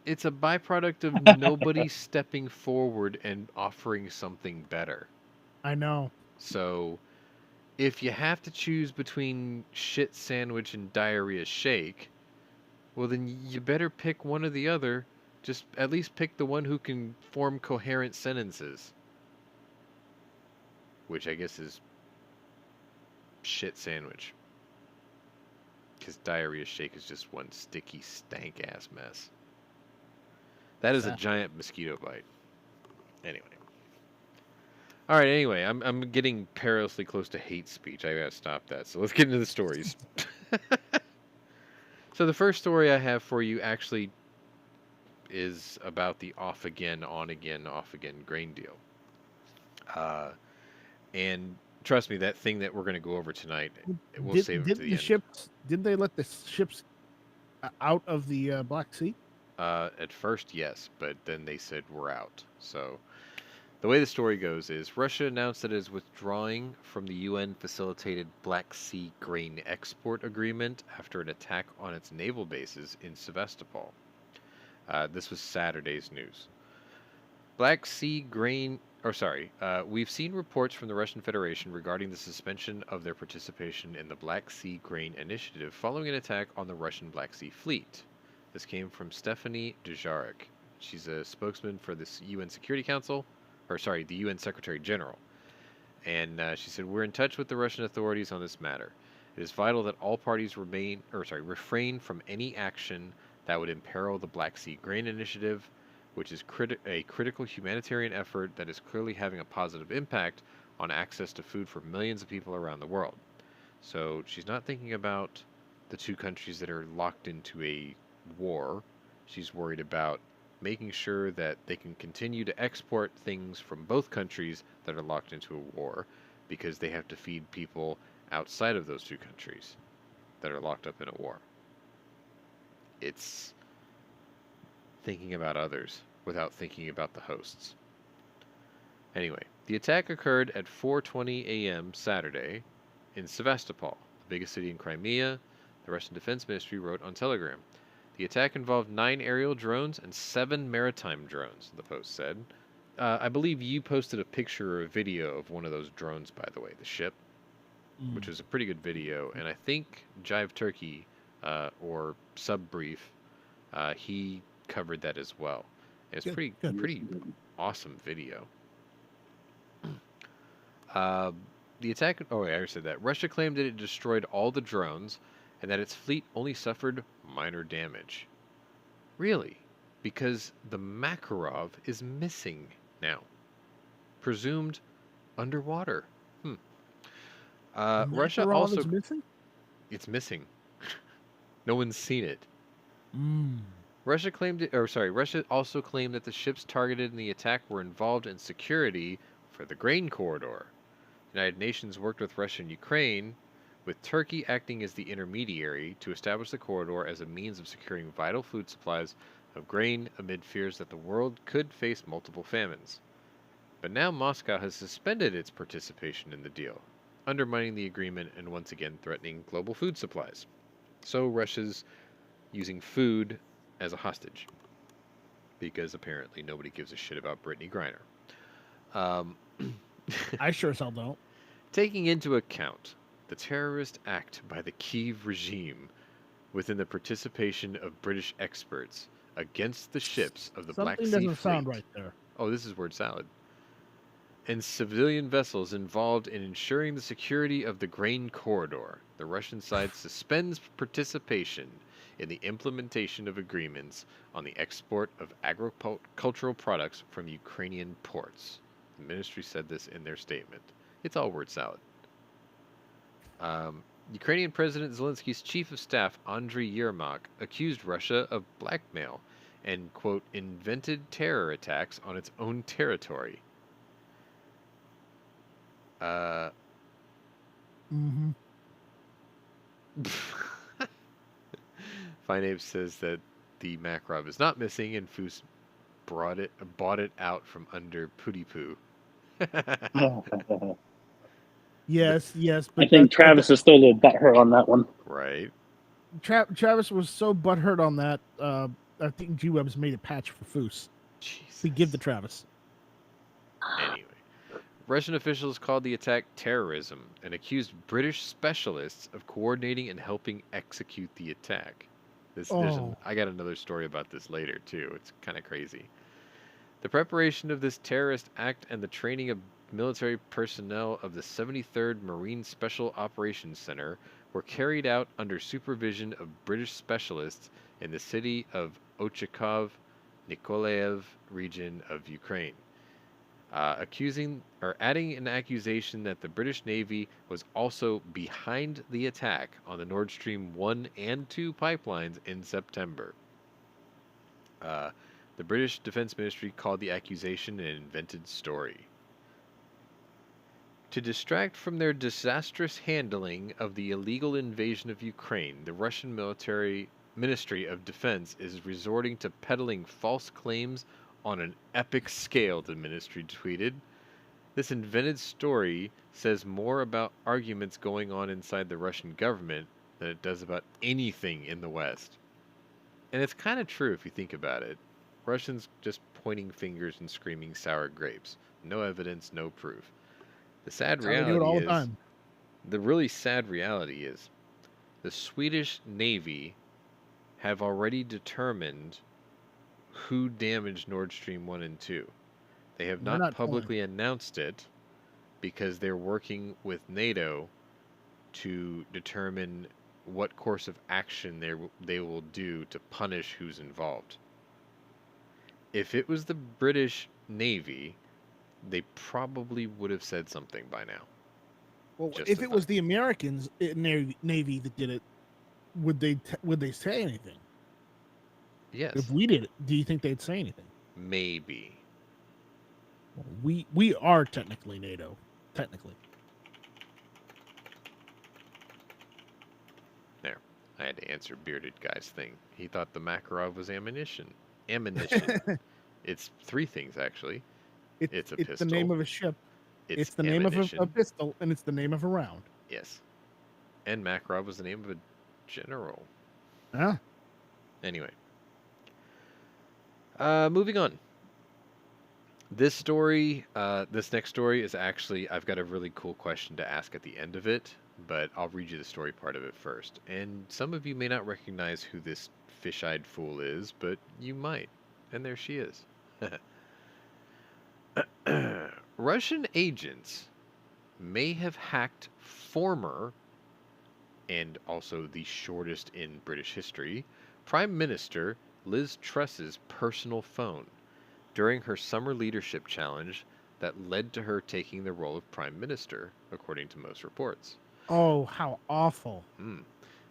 a byproduct of nobody stepping forward and offering something better. I know. So, if you have to choose between shit sandwich and diarrhea shake, well then you better pick one or the other. Just at least pick the one who can form coherent sentences. Which I guess is shit sandwich. Because diarrhea shake is just one sticky, stank-ass mess. That is a giant mosquito bite. Anyway. Alright, anyway, I'm getting perilously close to hate speech. I gotta stop that. So let's get into the stories. So the first story I have for you actually is about the off-again, on-again, off-again grain deal. And trust me, that thing that we're going to go over tonight, we'll save it to the end. Ships? Did they let the ships out of the Black Sea? At first, yes, but then they said we're out. So the way the story goes is Russia announced that it is withdrawing from the UN-facilitated Black Sea grain export agreement after an attack on its naval bases in Sevastopol. This was Saturday's news. Black Sea grain, we've seen reports from the Russian Federation regarding the suspension of their participation in the Black Sea Grain Initiative following an attack on the Russian Black Sea Fleet. This came from Stephanie Dujarric. She's a spokesman for the UN Security Council, the UN Secretary General. And she said, "We're in touch with the Russian authorities on this matter. It is vital that all parties refrain from any action that would imperil the Black Sea Grain Initiative, which is a critical humanitarian effort that is clearly having a positive impact on access to food for millions of people around the world." So she's not thinking about the two countries that are locked into a war. She's worried about making sure that they can continue to export things from both countries that are locked into a war, because they have to feed people outside of those two countries that are locked up in a war. It's thinking about others without thinking about the hosts. Anyway, the attack occurred at 4:20 a.m. Saturday in Sevastopol, the biggest city in Crimea, the Russian Defense Ministry wrote on Telegram. The attack involved 9 aerial drones and 7 maritime drones, the Post said. I believe you posted a picture or a video of one of those drones, by the way, the ship, which was a pretty good video. And I think Jive Turkey, or Subbrief, he covered that as well. It's pretty awesome video. The attack... Oh, I already said that. Russia claimed that it destroyed all the drones and that its fleet only suffered minor damage. Really? Because the Makarov is missing now. Presumed underwater. Russia also... is missing? It's missing. No one's seen it. Mm. Russia claimed it, or sorry, Russia also claimed that the ships targeted in the attack were involved in security for the grain corridor. The United Nations worked with Russia and Ukraine, with Turkey acting as the intermediary to establish the corridor as a means of securing vital food supplies of grain amid fears that the world could face multiple famines. But now Moscow has suspended its participation in the deal, undermining the agreement and once again threatening global food supplies. So Russia's using food as a hostage, because apparently nobody gives a shit about Brittany Griner. Um, I sure as hell don't. Taking into account the terrorist act by the Kiev regime within the participation of British experts against the ships of the Black Something Sea doesn't sound Fleet. right there. Oh, this is word salad. And civilian vessels involved in ensuring the security of the grain corridor. The Russian side suspends participation in the implementation of agreements on the export of agricultural products from Ukrainian ports. The ministry said this in their statement. It's all word salad. Ukrainian President Zelensky's chief of staff, Andriy Yermak, accused Russia of blackmail and, quote, invented terror attacks on its own territory. Mm-hmm. Fineape says that the Makarov is not missing, and Foos bought it out from under Pooty Poo. Yes, I but think Travis is still a little butthurt on that one. Right. Travis was so butthurt on that. I think G-Web's made a patch for Foos. Jesus. We give the Travis. Anyway, Russian officials called the attack terrorism and accused British specialists of coordinating and helping execute the attack. I got another story about this later too. It's kind of crazy. The preparation of this terrorist act and the training of military personnel of the 73rd Marine Special Operations Center were carried out under supervision of British specialists in the city of Ochakov, Nikolaev region of Ukraine. Adding an accusation that the British Navy was also behind the attack on the Nord Stream 1 and 2 pipelines in September. The British Defense Ministry called the accusation an invented story. To distract from their disastrous handling of the illegal invasion of Ukraine, the Russian Ministry of Defense is resorting to peddling false claims on an epic scale, the ministry tweeted. This invented story says more about arguments going on inside the Russian government than it does about anything in the West. And it's kind of true if you think about it. Russians just pointing fingers and screaming sour grapes. No evidence, no proof. The sad reality do it all is, the time. the really sad reality is, the Swedish Navy have already determined who damaged Nord Stream 1 and 2. They have not publicly announced it because they're working with NATO to determine what course of action they will do to punish who's involved. If it was the British Navy, they probably would have said something by now. Well, if it was the Americans Navy that did it, would they say anything? Yes. If we did it, do you think they'd say anything? Maybe. Well, we are technically NATO. Technically. There. I had to answer Bearded Guy's thing. He thought the Makarov was ammunition. Ammunition. It's three things, actually. It's a pistol. It's the name of a ship. It's the ammunition. name of a pistol, and it's the name of a round. Yes. And Makarov was the name of a general. Yeah. Anyway. Moving on. This next story is actually, I've got a really cool question to ask at the end of it, but I'll read you the story part of it first. And some of you may not recognize who this fish-eyed fool is, but you might. And there she is. Russian agents may have hacked former, and also the shortest in British history, Prime Minister Liz Truss's personal phone during her summer leadership challenge that led to her taking the role of Prime Minister, according to most reports. Oh, how awful.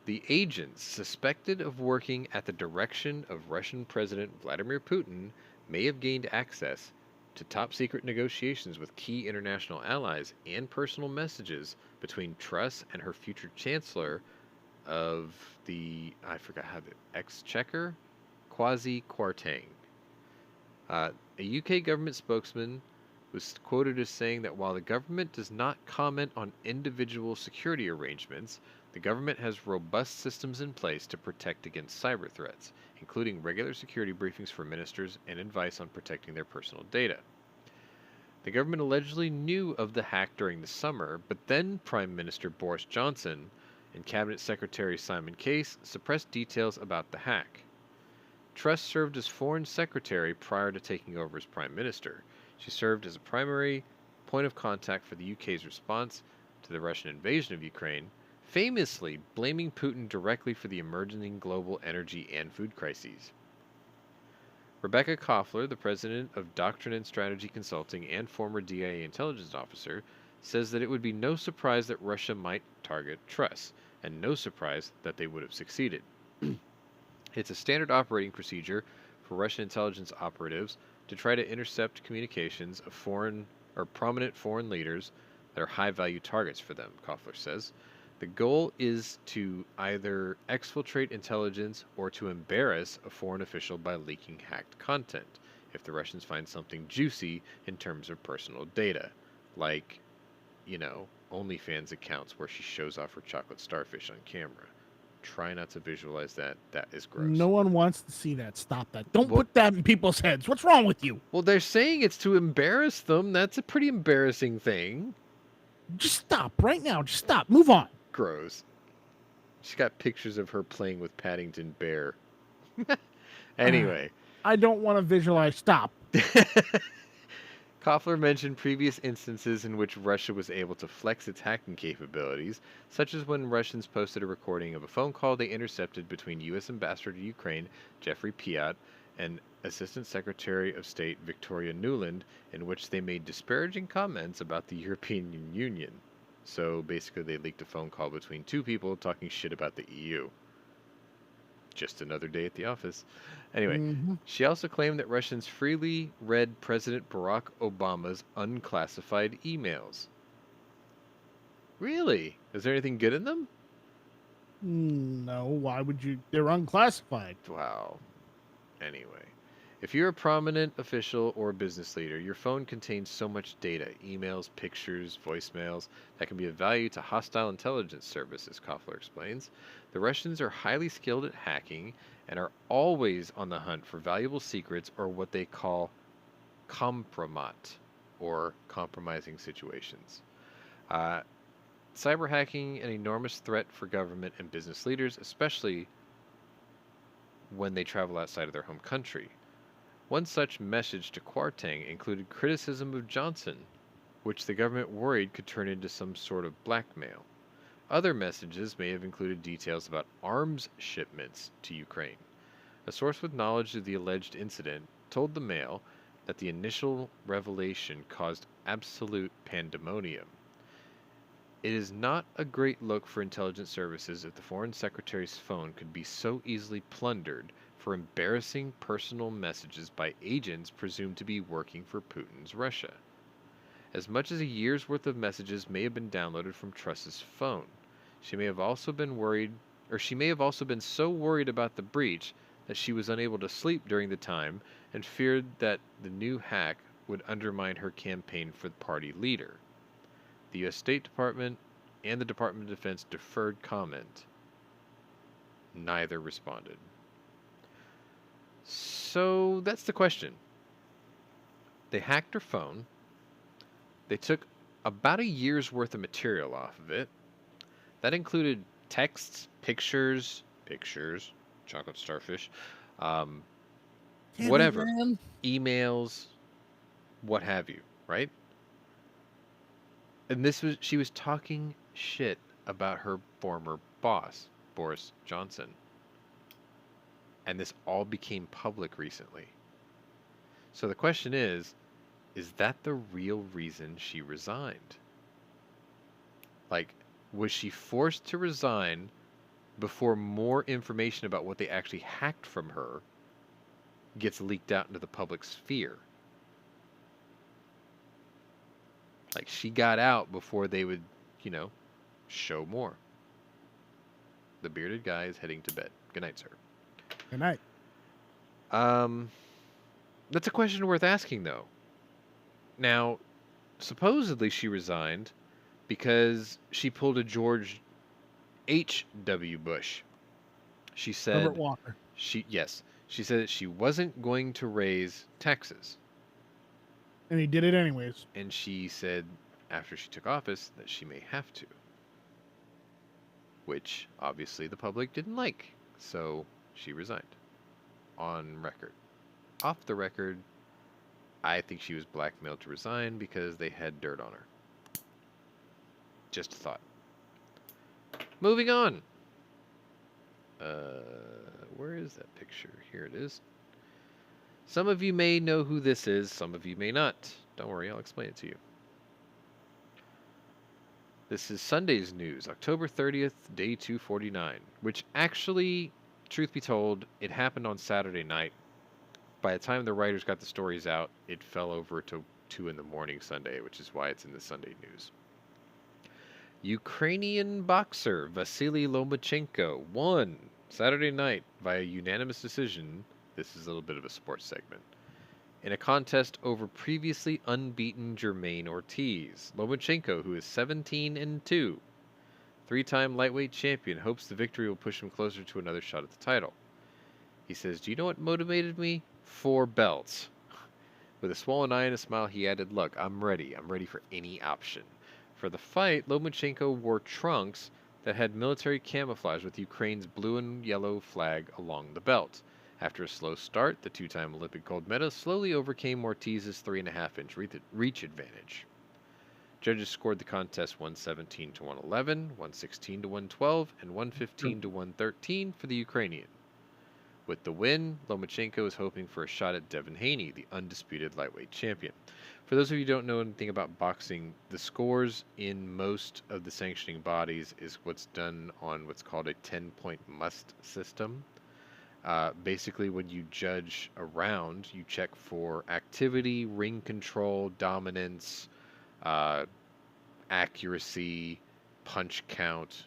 The agents suspected of working at the direction of Russian President Vladimir Putin may have gained access to top secret negotiations with key international allies and personal messages between Truss and her future chancellor of I forgot how the Exchequer, Kwasi Kwarteng. A UK government spokesman was quoted as saying that while the government does not comment on individual security arrangements, the government has robust systems in place to protect against cyber threats, including regular security briefings for ministers and advice on protecting their personal data. The government allegedly knew of the hack during the summer, but then Prime Minister Boris Johnson and Cabinet Secretary Simon Case suppressed details about the hack. Truss served as Foreign Secretary prior to taking over as Prime Minister. She served as a primary point of contact for the UK's response to the Russian invasion of Ukraine, famously blaming Putin directly for the emerging global energy and food crises. Rebecca Koffler, the president of Doctrine and Strategy Consulting and former DIA intelligence officer, says that it would be no surprise that Russia might target Truss, and no surprise that they would have succeeded. It's a standard operating procedure for Russian intelligence operatives to try to intercept communications of foreign or prominent foreign leaders that are high-value targets for them, Koffler says. The goal is to either exfiltrate intelligence or to embarrass a foreign official by leaking hacked content, if the Russians find something juicy in terms of personal data, like, OnlyFans accounts where she shows off her chocolate starfish on camera. Try not to visualize that. That is gross. No one wants to see that. Stop that. Don't Well- put that in people's heads. What's wrong with you? Well, they're saying it's to embarrass them. That's a pretty embarrassing thing. Just stop right now. Just stop. Move on. Gross. She's got pictures of her playing with Paddington Bear. Anyway. I don't want to visualize. Stop. Koffler mentioned previous instances in which Russia was able to flex its hacking capabilities, such as when Russians posted a recording of a phone call they intercepted between U.S. Ambassador to Ukraine, Jeffrey Piat, and Assistant Secretary of State Victoria Nuland, in which they made disparaging comments about the European Union. So basically they leaked a phone call between two people talking shit about the EU. Just another day at the office. Anyway, She also claimed that Russians freely read President Barack Obama's unclassified emails. Really? Is there anything good in them? No, why would you? They're unclassified. Wow. Anyway, if you're a prominent official or business leader, your phone contains so much data, emails, pictures, voicemails, that can be of value to hostile intelligence services, Koffler explains. The Russians are highly skilled at hacking and are always on the hunt for valuable secrets or what they call kompromat, or compromising situations. Cyber hacking, an enormous threat for government and business leaders, especially when they travel outside of their home country. One such message to Kwarteng included criticism of Johnson, which the government worried could turn into some sort of blackmail. Other messages may have included details about arms shipments to Ukraine. A source with knowledge of the alleged incident told the Mail that the initial revelation caused absolute pandemonium. It is not a great look for intelligence services if the Foreign Secretary's phone could be so easily plundered for embarrassing personal messages by agents presumed to be working for Putin's Russia. As much as a year's worth of messages may have been downloaded from Truss's phone. She may have also been so worried about the breach that she was unable to sleep during the time and feared that the new hack would undermine her campaign for the party leader. The U.S. State Department and the Department of Defense deferred comment. Neither responded. So that's the question. They hacked her phone. They took about a year's worth of material off of it. That included texts, pictures, chocolate starfish, whatever, emails, what have you, right? And she was talking shit about her former boss, Boris Johnson. And this all became public recently. So the question is that the real reason she resigned? Like, was she forced to resign before more information about what they actually hacked from her gets leaked out into the public sphere. Like, she got out before they would, show more. The bearded guy is heading to bed. Good night, sir. Good night. That's a question worth asking, though. Now, supposedly she resigned because she pulled a George H.W. Bush. She said Herbert Walker. she said that she wasn't going to raise taxes. And he did it anyways. And she said after she took office that she may have to. Which obviously the public didn't like. So she resigned. On record. Off the record, I think she was blackmailed to resign because they had dirt on her. Just a thought. Moving on. Where is that picture? Here it is. Some of you may know who this is, some of you may not. Don't worry, I'll explain it to you. This is Sunday's news, October 30th, day 249, which actually, truth be told, it happened on Saturday night. By the time the writers got the stories out, it fell over to 2 in the morning Sunday, which is why it's in the Sunday news. Ukrainian boxer Vasily Lomachenko won Saturday night via unanimous decision. This is a little bit of a sports segment. In a contest over previously unbeaten Jermaine Ortiz. Lomachenko, who is 17-2, three-time lightweight champion, hopes the victory will push him closer to another shot at the title. He says, "Do you know what motivated me? 4 belts." With a swollen eye and a smile, he added, "Look, I'm ready. I'm ready for any option." For the fight, Lomachenko wore trunks that had military camouflage with Ukraine's blue and yellow flag along the belt. After a slow start, the two-time Olympic gold medalist slowly overcame Ortiz's 3.5-inch reach advantage. Judges scored the contest 117-111, 116-112, and 115-113 for the Ukrainian. With the win, Lomachenko is hoping for a shot at Devin Haney, the undisputed lightweight champion. For those of you who don't know anything about boxing, the scores in most of the sanctioning bodies is what's done on what's called a 10-point must system. Basically, when you judge a round, you check for activity, ring control, dominance, accuracy, punch count,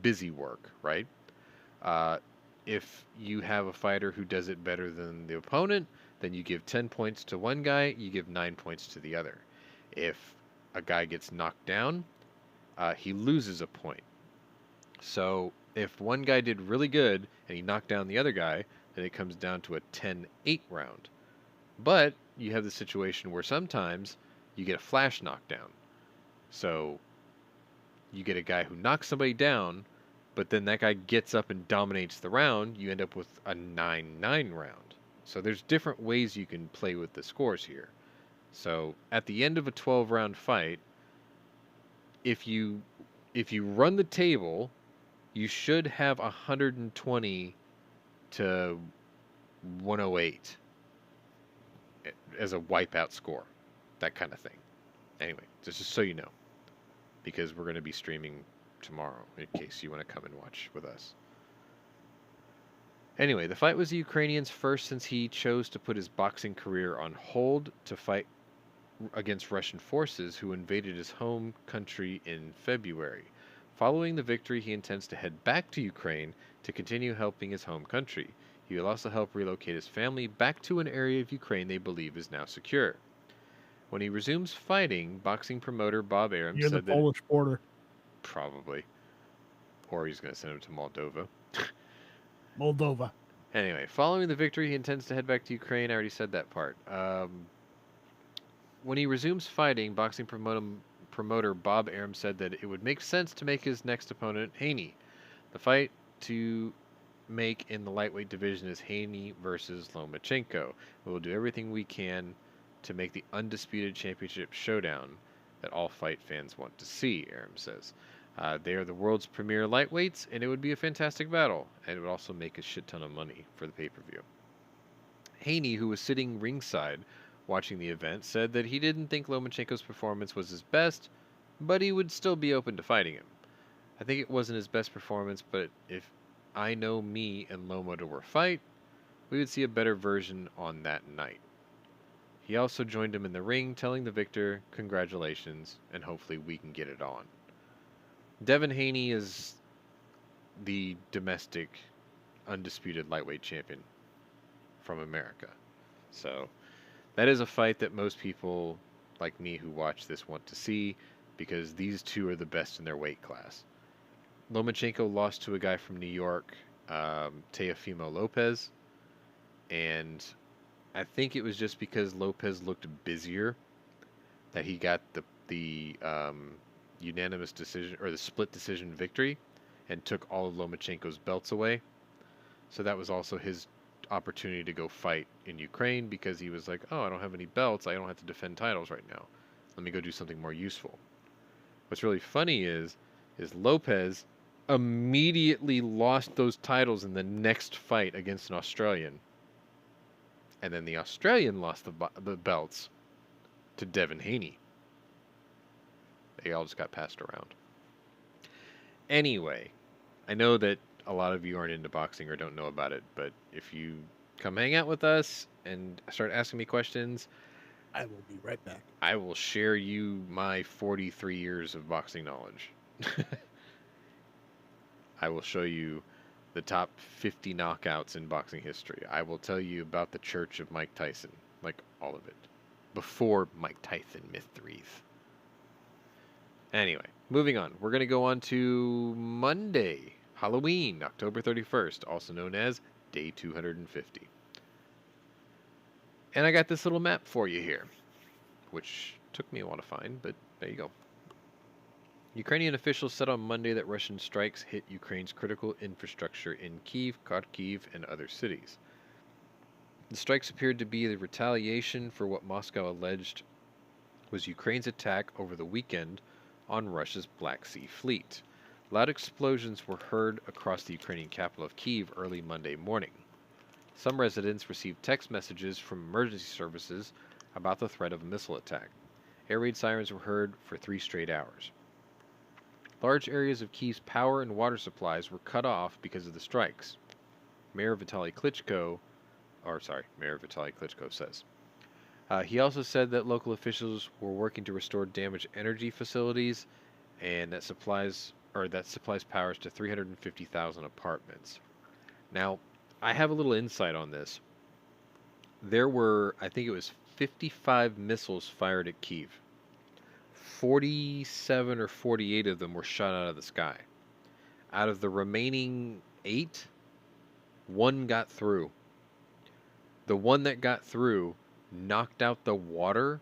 busy work, right? If you have a fighter who does it better than the opponent, then you give 10 points to one guy, you give 9 points to the other. If a guy gets knocked down, he loses a point. So if one guy did really good and he knocked down the other guy, then it comes down to a 10-8 round. But you have the situation where sometimes you get a flash knockdown. So you get a guy who knocks somebody down, but then that guy gets up and dominates the round, you end up with a 9-9 round. So there's different ways you can play with the scores here. So at the end of a 12-round fight, if you run the table, you should have 120 to 108 as a wipeout score. That kind of thing. Anyway, just so you know. Because we're going to be streaming tomorrow, in case you want to come and watch with us. Anyway, the fight was the Ukrainian's first since he chose to put his boxing career on hold to fight against Russian forces who invaded his home country in February. Following the victory, he intends to head back to Ukraine to continue helping his home country. He will also help relocate his family back to an area of Ukraine they believe is now secure. When he resumes fighting, boxing promoter Bob Arum Near said the Polish border. Probably. Or he's going to send him to Moldova. Moldova. Anyway, following the victory, he intends to head back to Ukraine. I already said that part. When he resumes fighting, boxing promoter Bob Arum said that it would make sense to make his next opponent Haney. The fight to make in the lightweight division is Haney versus Lomachenko. We will do everything we can to make the undisputed championship showdown that all fight fans want to see, Arum says. They are the world's premier lightweights, and it would be a fantastic battle, and it would also make a shit ton of money for the pay-per-view. Haney, who was sitting ringside watching the event, said that he didn't think Lomachenko's performance was his best, but he would still be open to fighting him. I think it wasn't his best performance, but if I know me and Lomoda were fight, we would see a better version on that night. He also joined him in the ring, telling the victor, congratulations, and hopefully we can get it on. Devin Haney is the domestic, undisputed lightweight champion from America. So that is a fight that most people like me who watch this want to see because these two are the best in their weight class. Lomachenko lost to a guy from New York, Teofimo Lopez, and I think it was just because Lopez looked busier that he got the unanimous decision or the split decision victory and took all of Lomachenko's belts away. So that was also his opportunity to go fight in Ukraine because he was like, oh, I don't have any belts. I don't have to defend titles right now. Let me go do something more useful. What's really funny is Lopez immediately lost those titles in the next fight against an Australian. And then the Australian lost the belts to Devin Haney. They all just got passed around. Anyway, I know that a lot of you aren't into boxing or don't know about it, but if you come hang out with us and start asking me questions, I will be right back. I will share you my 43 years of boxing knowledge. I will show you the top 50 knockouts in boxing history. I will tell you about the church of Mike Tyson, like all of it, before Mike Tyson missed threes. Anyway, moving on. We're going to go on to Monday, Halloween, October 31st, also known as Day 250. And I got this little map for you here, which took me a while to find, but there you go. Ukrainian officials said on Monday that Russian strikes hit Ukraine's critical infrastructure in Kyiv, Kharkiv, and other cities. The strikes appeared to be the retaliation for what Moscow alleged was Ukraine's attack over the weekend on Russia's Black Sea Fleet. Loud explosions were heard across the Ukrainian capital of Kyiv early Monday morning. Some residents received text messages from emergency services about the threat of a missile attack. Air raid sirens were heard for 3 straight hours. Large areas of Kyiv's power and water supplies were cut off because of the strikes. Mayor Vitaly Klitschko says. He also said that local officials were working to restore damaged energy facilities and that supplies powers to 350,000 apartments. Now, I have a little insight on this. There were, I think it was 55 missiles fired at Kyiv. 47 or 48 of them were shot out of the sky. Out of the remaining 8, 1 got through. The one that got through knocked out the water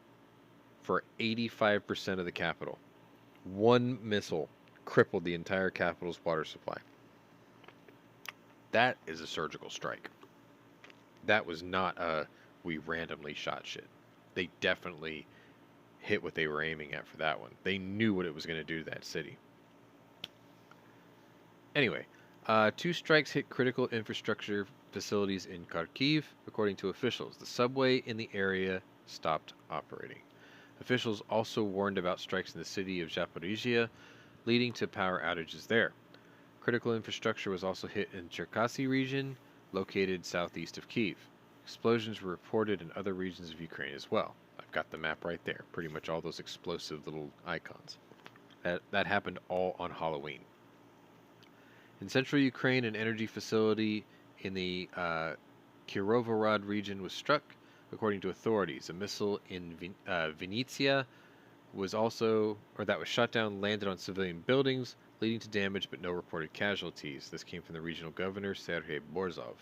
for 85% of the capital. One missile crippled the entire capital's water supply. That is a surgical strike. That was not a we randomly shot shit. They definitely hit what they were aiming at for that one. They knew what it was going to do to that city. Anyway, 2 strikes hit critical infrastructure facilities in Kharkiv, according to officials. The subway in the area stopped operating. Officials also warned about strikes in the city of Zaporizhia, leading to power outages there. Critical infrastructure was also hit in Cherkasy region, located southeast of Kyiv. Explosions were reported in other regions of Ukraine as well. I've got the map right there. Pretty much all those explosive little icons. That happened all on Halloween. In central Ukraine, an energy facility in the Kirovorod region was struck, according to authorities. A missile in Vinnytsia was shot down, landed on civilian buildings, leading to damage but no reported casualties. This came from the regional governor, Sergei Borzov.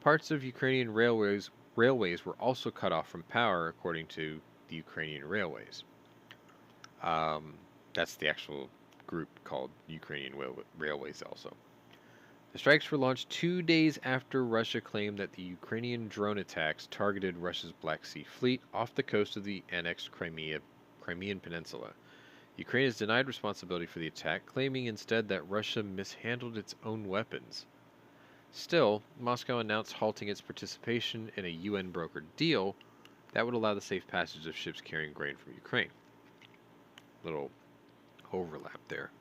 Parts of Ukrainian railways were also cut off from power, according to the Ukrainian Railways. That's the actual group called Ukrainian Railways also. The strikes were launched 2 days after Russia claimed that the Ukrainian drone attacks targeted Russia's Black Sea Fleet off the coast of the annexed Crimean Peninsula. Ukraine has denied responsibility for the attack, claiming instead that Russia mishandled its own weapons. Still, Moscow announced halting its participation in a UN-brokered deal that would allow the safe passage of ships carrying grain from Ukraine. Little overlap there.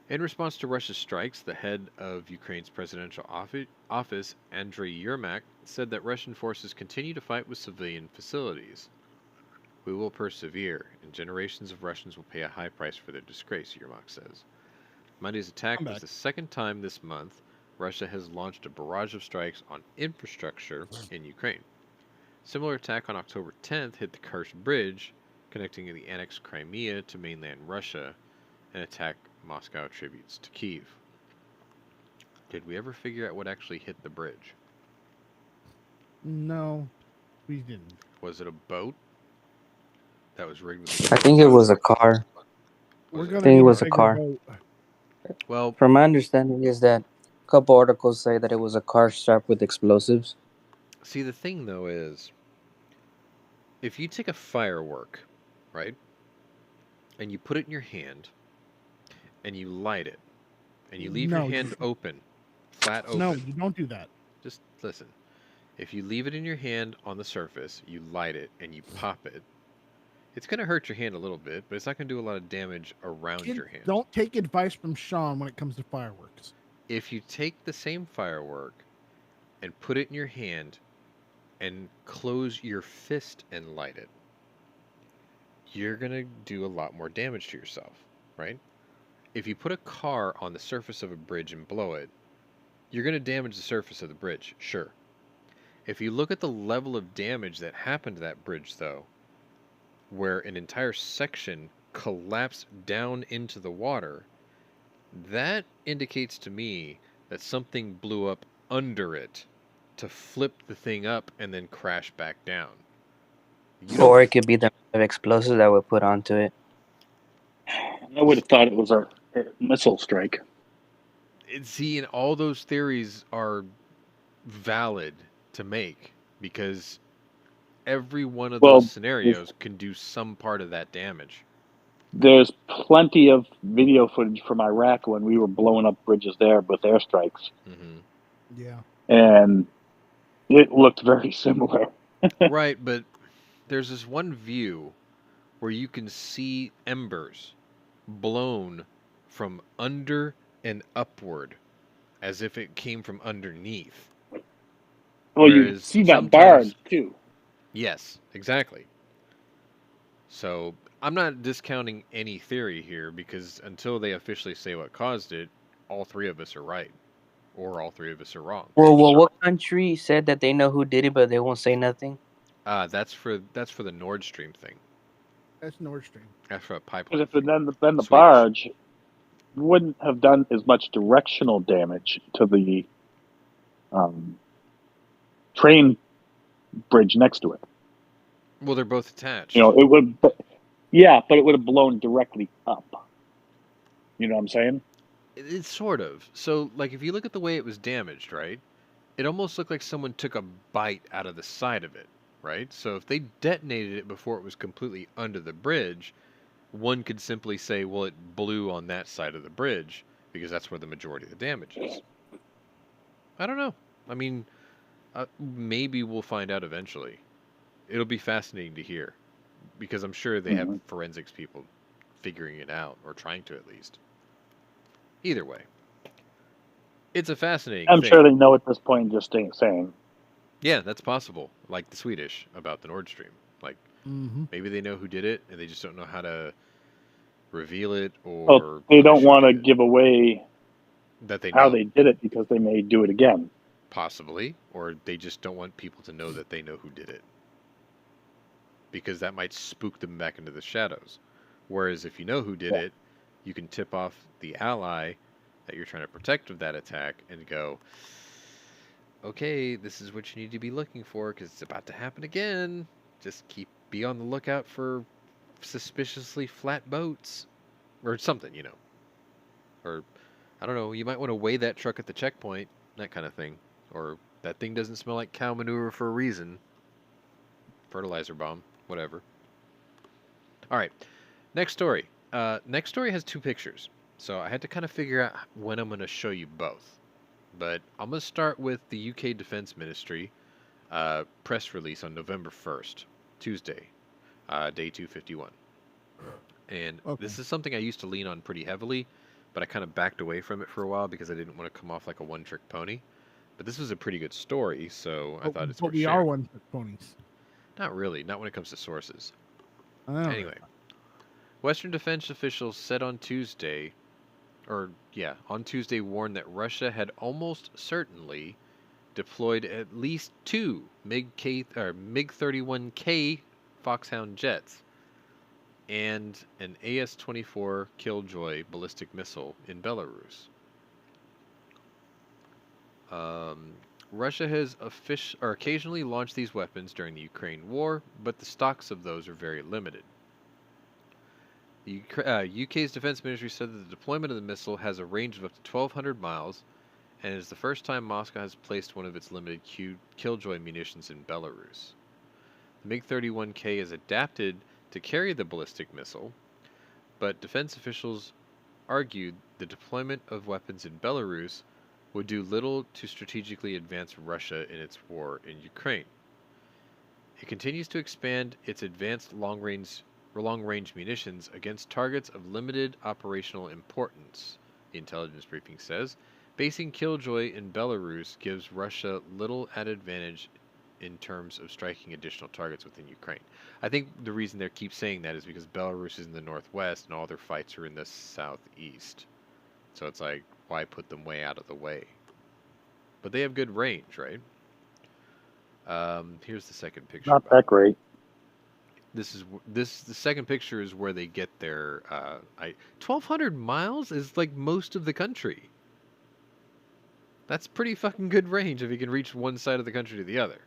In response to Russia's strikes, the head of Ukraine's presidential office, Andriy Yermak, said that Russian forces continue to fight with civilian facilities. We will persevere, and generations of Russians will pay a high price for their disgrace, Yermak says. Monday's attack was the second time this month Russia has launched a barrage of strikes on infrastructure in Ukraine. Similar attack on October 10th hit the Kerch Bridge, connecting the annexed Crimea to mainland Russia, and attack Moscow attributes to Kyiv. Did we ever figure out what actually hit the bridge? No, we didn't. Was it a boat that was rigged with? I think it was a car. Was We're it gonna a think it need was a a bigger car. boat. Well, From my understanding is that a couple articles say that it was a car strapped with explosives. see, the thing though is, if you take a firework, right, and you put it in your hand, and you light it, and you leave your No, hand open, flat open. No, you don't do that. Just listen. If you leave it in your hand on the surface, you light it, and you pop it, it's going to hurt your hand a little bit, but it's not going to do a lot of damage around Kid, your hand. don't take advice from Sean when it comes to fireworks. If you take the same firework and put it in your hand and close your fist and light it, you're going to do a lot more damage to yourself, right? If you put a car on the surface of a bridge and blow it, you're going to damage the surface of the bridge, sure. If you look at the level of damage that happened to that bridge, though, where an entire section collapsed down into the water, that indicates to me that something blew up under it to flip the thing up and then crash back down. Or it could be the explosives that were put onto it. I would have thought it was a missile strike. See, and all those theories are valid to make because every one of those scenarios can do some part of that damage. There's plenty of video footage from Iraq when we were blowing up bridges there with airstrikes. Mm-hmm. Yeah. And it looked very similar. Right, but there's this one view where you can see embers blown from under and upward as if it came from underneath. Well, you see that barge, too. Yes, exactly. So, I'm not discounting any theory here because until they officially say what caused it, all three of us are right. Or all three of us are wrong. Well, what country said that they know who did it, but they won't say nothing? That's for the Nord Stream thing. That's Nord Stream. That's for a pipeline. Because if then the barge wouldn't have done as much directional damage to the train bridge next to it. Well, they're both attached. You know, it would. Yeah, but it would have blown directly up. You know what I'm saying? It's sort of. So, like, if you look at the way it was damaged, right? It almost looked like someone took a bite out of the side of it, right? So if they detonated it before it was completely under the bridge, one could simply say, well, it blew on that side of the bridge because that's where the majority of the damage is. I don't know. I mean, maybe we'll find out eventually. It'll be fascinating to hear because I'm sure they have forensics people figuring it out or trying to at least. Either way, it's a fascinating I'm thing. sure they know at this point, just saying. Yeah, that's possible. Like the Swedish about the Nord Stream. Like, maybe they know who did it, and they just don't know how to reveal it, or they don't want to give away that they how know. they did it because they may do it again. Possibly, or they just don't want people to know that they know who did it, because that might spook them back into the shadows. Whereas if you know who did it, you can tip off the ally that you're trying to protect of that attack and go, okay, this is what you need to be looking for because it's about to happen again. Just be on the lookout for suspiciously flat boats or something, you know. Or, I don't know, you might want to weigh that truck at the checkpoint, that kind of thing. Or that thing doesn't smell like cow manure for a reason. Fertilizer bomb, whatever. All right, next story. Next story has two pictures. So I had to kind of figure out when I'm going to show you both. But I'm going to start with the UK Defense Ministry press release on November 1st, Tuesday, day 251. And this is something I used to lean on pretty heavily, but I kind of backed away from it for a while because I didn't want to come off like a one-trick pony. But this was a pretty good story, so I thought it's But worth we sharing. are one-trick ponies. Not really, not when it comes to sources. Oh, Anyway, Western defense officials said on Tuesday warned that Russia had almost certainly deployed at least 2 MiG-31K Foxhound jets and an AS-24 Killjoy ballistic missile in Belarus. Russia has occasionally launched these weapons during the Ukraine war, but the stocks of those are very limited. The UK's defense ministry said that the deployment of the missile has a range of up to 1,200 miles, and it is the first time Moscow has placed one of its limited Killjoy munitions in Belarus. The MiG-31K is adapted to carry the ballistic missile, but defense officials argued the deployment of weapons in Belarus would do little to strategically advance Russia in its war in Ukraine. It continues to expand its advanced long-range munitions against targets of limited operational importance, the intelligence briefing says. Basing Killjoy in Belarus gives Russia little added advantage in terms of striking additional targets within Ukraine. I think the reason they keep saying that is because Belarus is in the northwest and all their fights are in the southeast. So it's like, why put them way out of the way? But they have good range, right? Here's the second picture. Not that great. The second picture is where they get their 1,200 miles is like most of the country. That's pretty fucking good range if you can reach one side of the country to the other.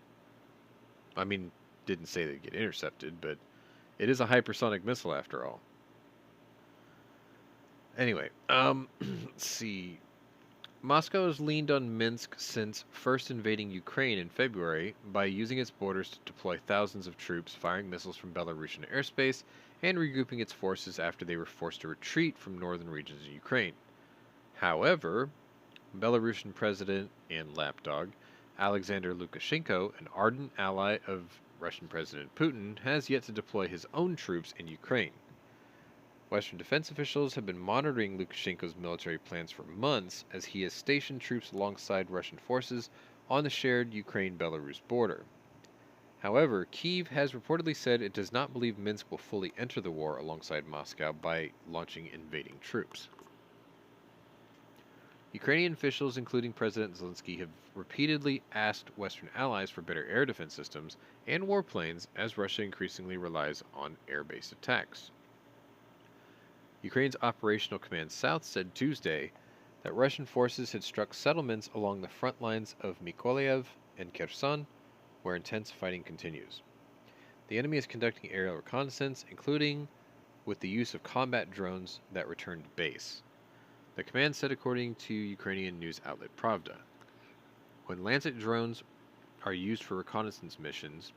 I mean, didn't say they'd get intercepted, but it is a hypersonic missile after all. Anyway, let's see. Moscow has leaned on Minsk since first invading Ukraine in February by using its borders to deploy thousands of troops, firing missiles from Belarusian airspace, and regrouping its forces after they were forced to retreat from northern regions of Ukraine. However, Belarusian President and lapdog Alexander Lukashenko, an ardent ally of Russian President Putin, has yet to deploy his own troops in Ukraine. Western defense officials have been monitoring Lukashenko's military plans for months as he has stationed troops alongside Russian forces on the shared Ukraine-Belarus border. However, Kyiv has reportedly said it does not believe Minsk will fully enter the war alongside Moscow by launching invading troops. Ukrainian officials, including President Zelensky, have repeatedly asked Western allies for better air defense systems and warplanes as Russia increasingly relies on air-based attacks. Ukraine's Operational Command South said Tuesday that Russian forces had struck settlements along the front lines of Mykolaiv and Kherson, where intense fighting continues. The enemy is conducting aerial reconnaissance, including with the use of combat drones that return to base. The command said, according to Ukrainian news outlet Pravda. When Lancet drones are used for reconnaissance missions,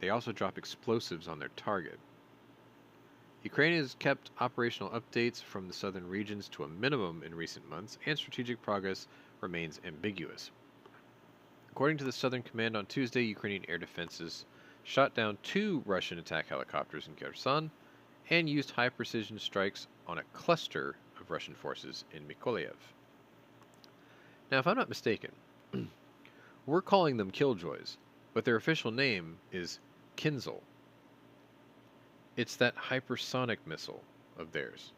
they also drop explosives on their target. Ukraine has kept operational updates from the southern regions to a minimum in recent months, and strategic progress remains ambiguous. According to the Southern Command on Tuesday, Ukrainian air defenses shot down 2 Russian attack helicopters in Kherson and used high-precision strikes on a cluster of Russian forces in Mykolaiv. Now, if I'm not mistaken, we're calling them Killjoys, but their official name is Kinzhal. It's that hypersonic missile of theirs.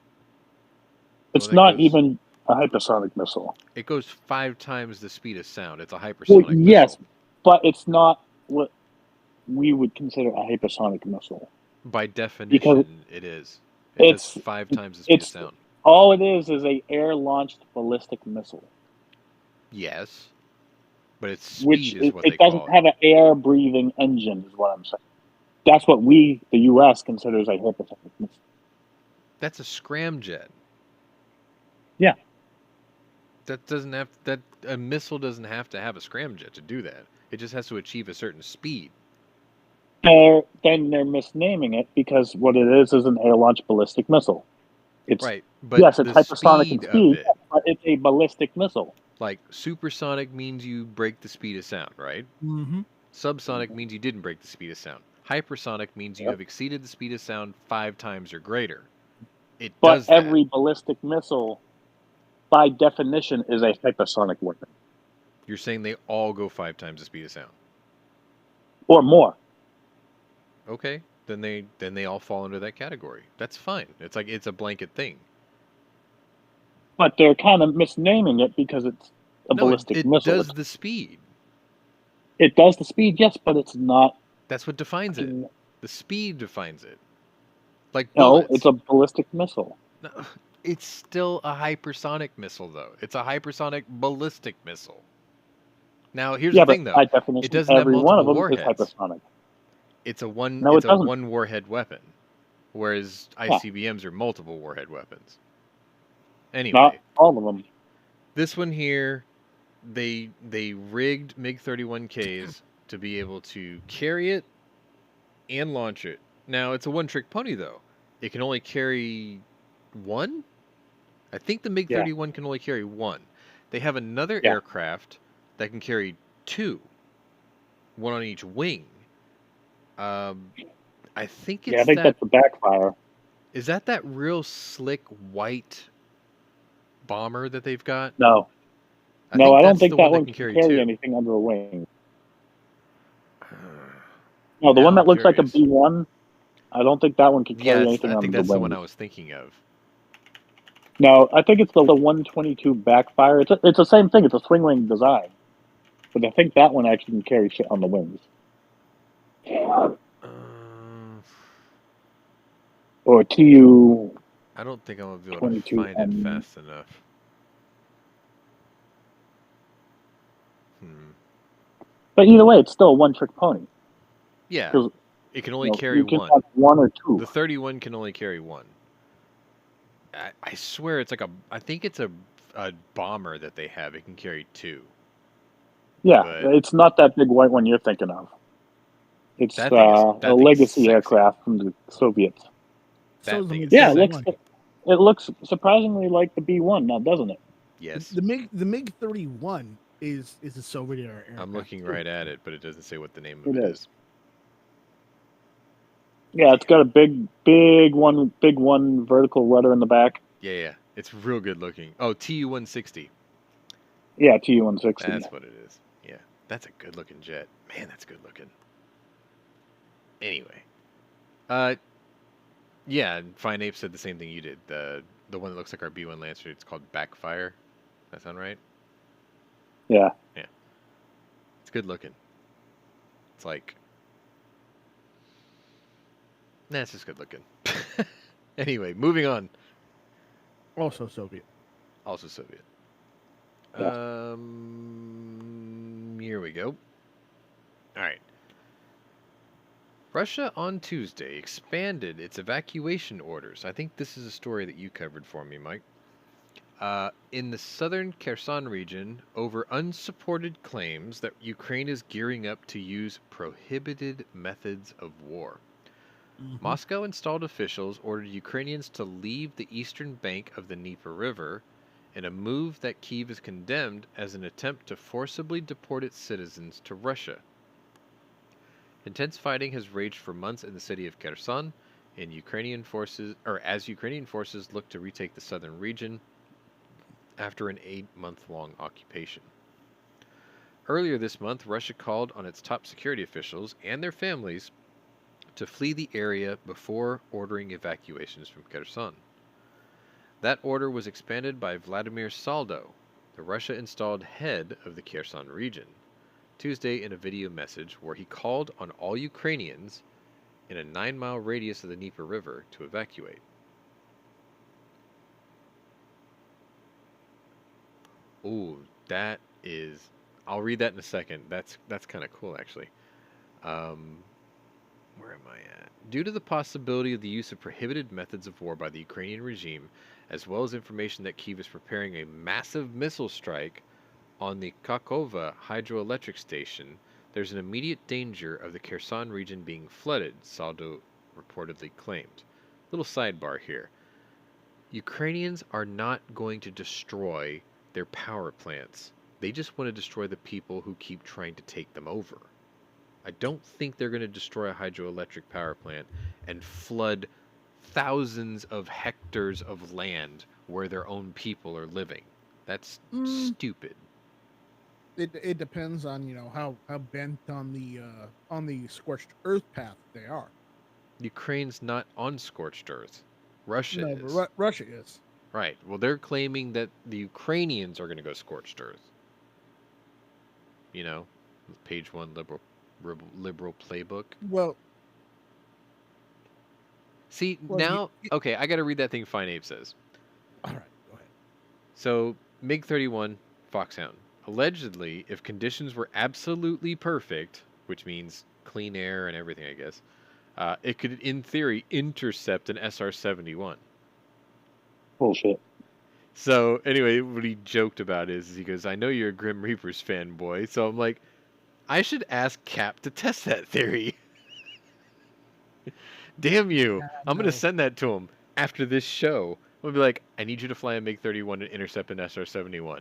It's not even a hypersonic missile. It goes 5 times the speed of sound. It's a hypersonic missile. Yes, but it's not what we would consider a hypersonic missile. By definition, it is. It's 5 times the speed of sound. All it is a air-launched ballistic missile. Yes, but its speed is what they call it. It doesn't have an air-breathing engine, is what I'm saying. That's what we, the U.S., considers a hypersonic missile. That's a scramjet. Yeah. A missile doesn't have to have a scramjet to do that. It just has to achieve a certain speed. Then they're misnaming it because what it is an air-launched ballistic missile. Right, but yes, it's hypersonic in speed, but it's a ballistic missile. Like supersonic means you break the speed of sound, right? Mm-hmm. Subsonic means you didn't break the speed of sound. Hypersonic means you have exceeded the speed of sound 5 times or greater. But every ballistic missile by definition, is a hypersonic weapon. You're saying they all go 5 times the speed of sound. Or more. Okay, then they all fall under that category. That's fine. It's like it's a blanket thing. But they're kind of misnaming it because it's a ballistic it missile. does the speed. It does the speed, yes, but it's not. That's what defines it. The speed defines it. Like No, bullets. it's a ballistic missile. No, it's still a hypersonic missile, though. It's a hypersonic ballistic missile. Now, here's the thing, though. By definition, it doesn't have every multiple one of them warheads. is hypersonic. It's a one. No, it's it a doesn't. one warhead weapon, whereas ICBMs are multiple warhead weapons. Anyway, not all of them. This one here, they rigged MiG-31Ks to be able to carry it and launch it. Now, it's a one-trick pony, though. It can only carry one? I think the MiG-31 can only carry one. They have another aircraft that can carry 2. One on each wing. I think it's I think that's a backfire. Is that real slick white bomber that they've got? No. I don't think that one can carry anything under a wing. No, the one that looks like a B-1, I don't think that one can carry anything under the wing. I think that's the one I was thinking of. No, I think it's the 122 backfire. It's the same thing. It's a swing wing design. But I think that one actually can carry shit on the wings. Or TU. I don't think I'm going to be able to find it fast enough. But either way, it's still a one-trick pony. Yeah, it can only carry one. You can have one or two. The 31 can only carry one. I swear it's like I think it's a bomber that they have. It can carry 2. Yeah, it's not that big white one you're thinking of. It's a legacy aircraft from the Soviets. It looks surprisingly like the B-1 now, doesn't it? Yes. The MiG-31 is a Soviet aircraft. I'm looking right at it, but it doesn't say what the name of it is. Yeah, it's got a big one vertical rudder in the back. Yeah. It's real good looking. Oh, TU-160. Yeah, TU-160. That's what it is. Yeah, that's a good looking jet. Man, that's good looking. Anyway. Yeah, Fine Ape said the same thing you did. The one that looks like our B-1 Lancer, it's called Backfire. That sound right? Yeah. Yeah. It's good looking. It's like... Nah, it's just good looking. Anyway, moving on. Also Soviet. Also Soviet. Yeah. Here we go. All right. Russia on Tuesday expanded its evacuation orders. I think this is a story that you covered for me, Mike. In the southern Kherson region, over unsupported claims that Ukraine is gearing up to use prohibited methods of war. Moscow installed officials ordered Ukrainians to leave the eastern bank of the Dnieper River in a move that Kyiv has condemned as an attempt to forcibly deport its citizens to Russia. Intense fighting has raged for months in the city of Kherson as Ukrainian forces look to retake the southern region after an 8-month-long occupation. Earlier this month, Russia called on its top security officials and their families to flee the area before ordering evacuations from Kherson. That order was expanded by Vladimir Saldo, the Russia-installed head of the Kherson region, Tuesday in a video message where he called on all Ukrainians in a 9-mile radius of the Dnieper River to evacuate. Ooh, that is... I'll read that in a second. That's kind of cool, actually. Where am I at? Due to the possibility of the use of prohibited methods of war by the Ukrainian regime, as well as information that Kyiv is preparing a massive missile strike on the Kakhovka hydroelectric station, there's an immediate danger of the Kherson region being flooded, Saldo reportedly claimed. Little sidebar here. Ukrainians are not going to destroy their power plants. They just want to destroy the people who keep trying to take them over. I don't think they're going to destroy a hydroelectric power plant and flood thousands of hectares of land where their own people are living. That's stupid. It depends on how bent on the scorched earth path they are. Ukraine's not on scorched earth. Russia is. But Russia is. Right. Well, they're claiming that the Ukrainians are going to go scorched earth. Page 1 liberal playbook. Well. See, now, okay, I got to read that thing Fine Ape says. All right, go ahead. So, MiG-31 Foxhound. Allegedly, if conditions were absolutely perfect, which means clean air and everything, I guess, it could, in theory, intercept an SR-71. Bullshit. So, anyway, what he joked about is he goes, I know you're a Grim Reapers fanboy, so I'm like, I should ask Cap to test that theory. Damn you. I'm going to send that to him after this show. I'm going to be like, I need you to fly a MiG-31 and intercept an SR-71.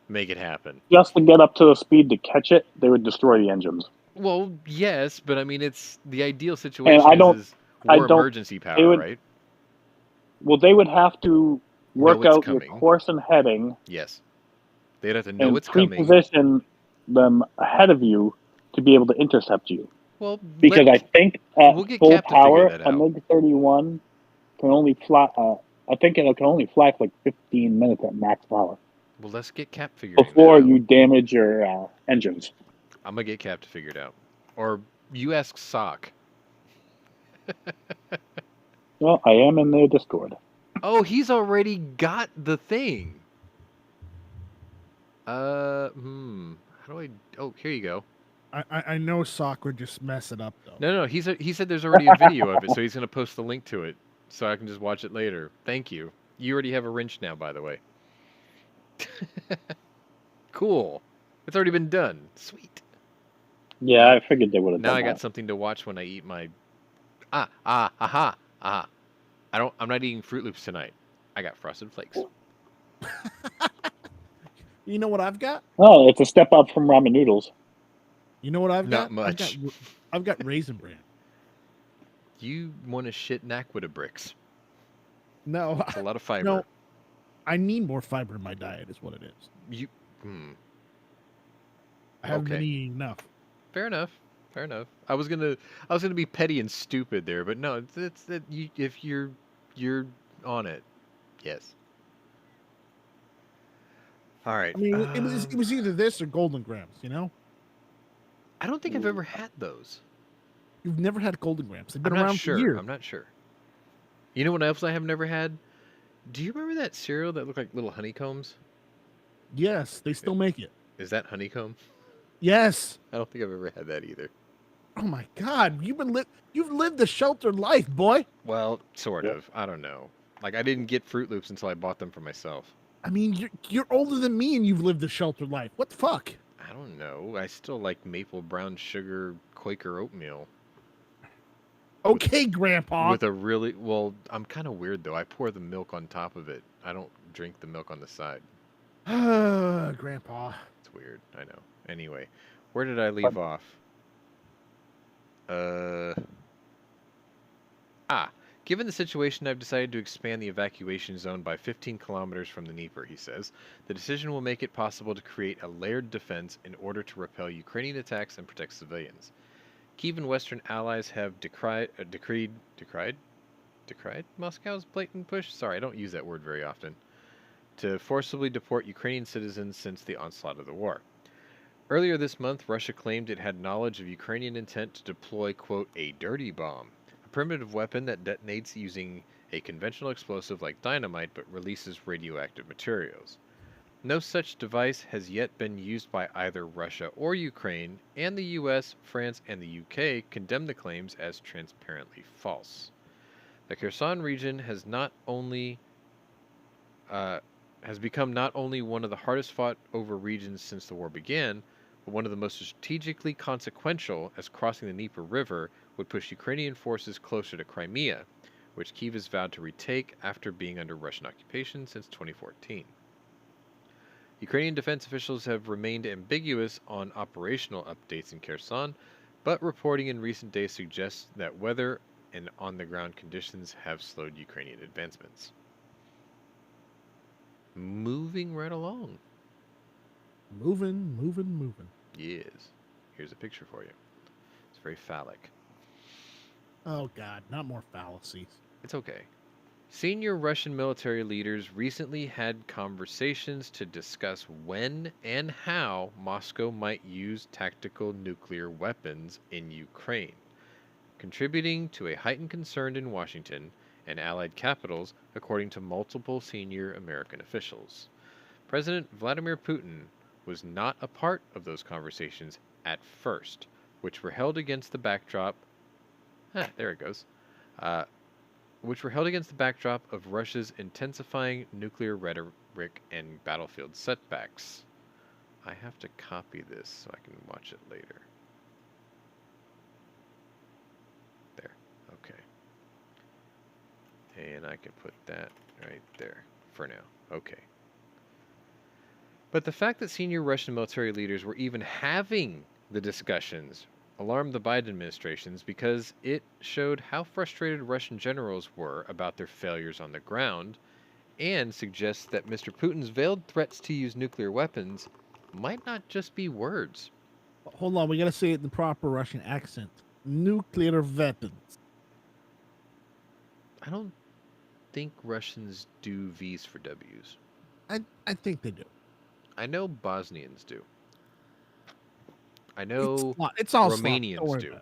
Make it happen. Just to get up to the speed to catch it, they would destroy the engines. Well, yes, but I mean, it's the ideal situation is war emergency power, right? Well, they would have to work out your course and heading. Yes. They'd have to know it's coming. And pre-position them ahead of you to be able to intercept you. Well, because I think at full power, a MiG-31 can only fly. I think it can only fly for like 15 minutes at max power. Well, let's get Cap figured out. Before you damage your engines. I'm going to get Cap to figure it out. Or you ask Sock. Well, I am in their Discord. Oh, he's already got the thing. How do I... Oh, here you go. I know Sock would just mess it up, though. No, he said there's already a video of it, so he's going to post the link to it, so I can just watch it later. Thank you. You already have a wrench now, by the way. Cool. It's already been done. Sweet. Yeah, I figured they would have done that. Now I got that. something to watch when I eat my... I'm not eating Fruit Loops tonight. I got Frosted Flakes. You know what I've got? Oh, it's a step up from ramen noodles. You know what I've got? Not much. I've got Raisin Bran. You want to shit Naquita bricks. No. It's a lot of fiber. No, I need more fiber in my diet is what it is. I haven't been eating enough. Fair enough. I was gonna be petty and stupid there, but no, it's that if you're on it, yes. All right. I mean, it was either this or Golden Grams, I don't think I've ever had those. You've never had Golden Grams? They've been around for years. I'm not sure. You know what else I have never had? Do you remember that cereal that looked like little honeycombs? Yes, they still make it. Is that honeycomb? Yes. I don't think I've ever had that either. Oh my God, you've lived a sheltered life, boy. Well, sort of. I don't know. Like I didn't get Fruit Loops until I bought them for myself. I mean, you're older than me, and you've lived a sheltered life. What the fuck? I don't know. I still like maple brown sugar Quaker oatmeal. Okay, Grandpa. With a really I'm kind of weird though. I pour the milk on top of it. I don't drink the milk on the side. Grandpa. It's weird. I know. Anyway, where did I leave off? Given the situation, I've decided to expand the evacuation zone by 15 kilometers from the Dnieper, he says. The decision will make it possible to create a layered defense in order to repel Ukrainian attacks and protect civilians. Kyiv and Western allies have decried Moscow's blatant push? Sorry, I don't use that word very often. To forcibly deport Ukrainian citizens since the onslaught of the war. Earlier this month, Russia claimed it had knowledge of Ukrainian intent to deploy, quote, a dirty bomb, a primitive weapon that detonates using a conventional explosive like dynamite but releases radioactive materials. No such device has yet been used by either Russia or Ukraine, and the US, France, and the UK condemn the claims as transparently false. The Kherson region has become not only one of the hardest fought over regions since the war began, but one of the most strategically consequential, as crossing the Dnieper River would push Ukrainian forces closer to Crimea, which Kyiv has vowed to retake after being under Russian occupation since 2014. Ukrainian defense officials have remained ambiguous on operational updates in Kherson, but reporting in recent days suggests that weather and on-the-ground conditions have slowed Ukrainian advancements. moving right along. Moving. Yes. Here's a picture for you. It's very phallic. Oh, God, not more fallacies. It's okay. Senior Russian military leaders recently had conversations to discuss when and how Moscow might use tactical nuclear weapons in Ukraine, contributing to a heightened concern in Washington and allied capitals, according to multiple senior American officials. President Vladimir Putin was not a part of those conversations at first, which were held against the backdrop. There it goes. Which were held against the backdrop of Russia's intensifying nuclear rhetoric and battlefield setbacks. I have to copy this so I can watch it later. There. Okay. And I can put that right there for now. Okay. But the fact that senior Russian military leaders were even having the discussions alarmed the Biden administrations because it showed how frustrated Russian generals were about their failures on the ground and suggests that Mr. Putin's veiled threats to use nuclear weapons might not just be words. Hold on, we gotta say it in the proper Russian accent. Nuclear weapons. I don't think Russians do V's for W's. I think they do. I know Bosnians do. I know it's all Romanians do.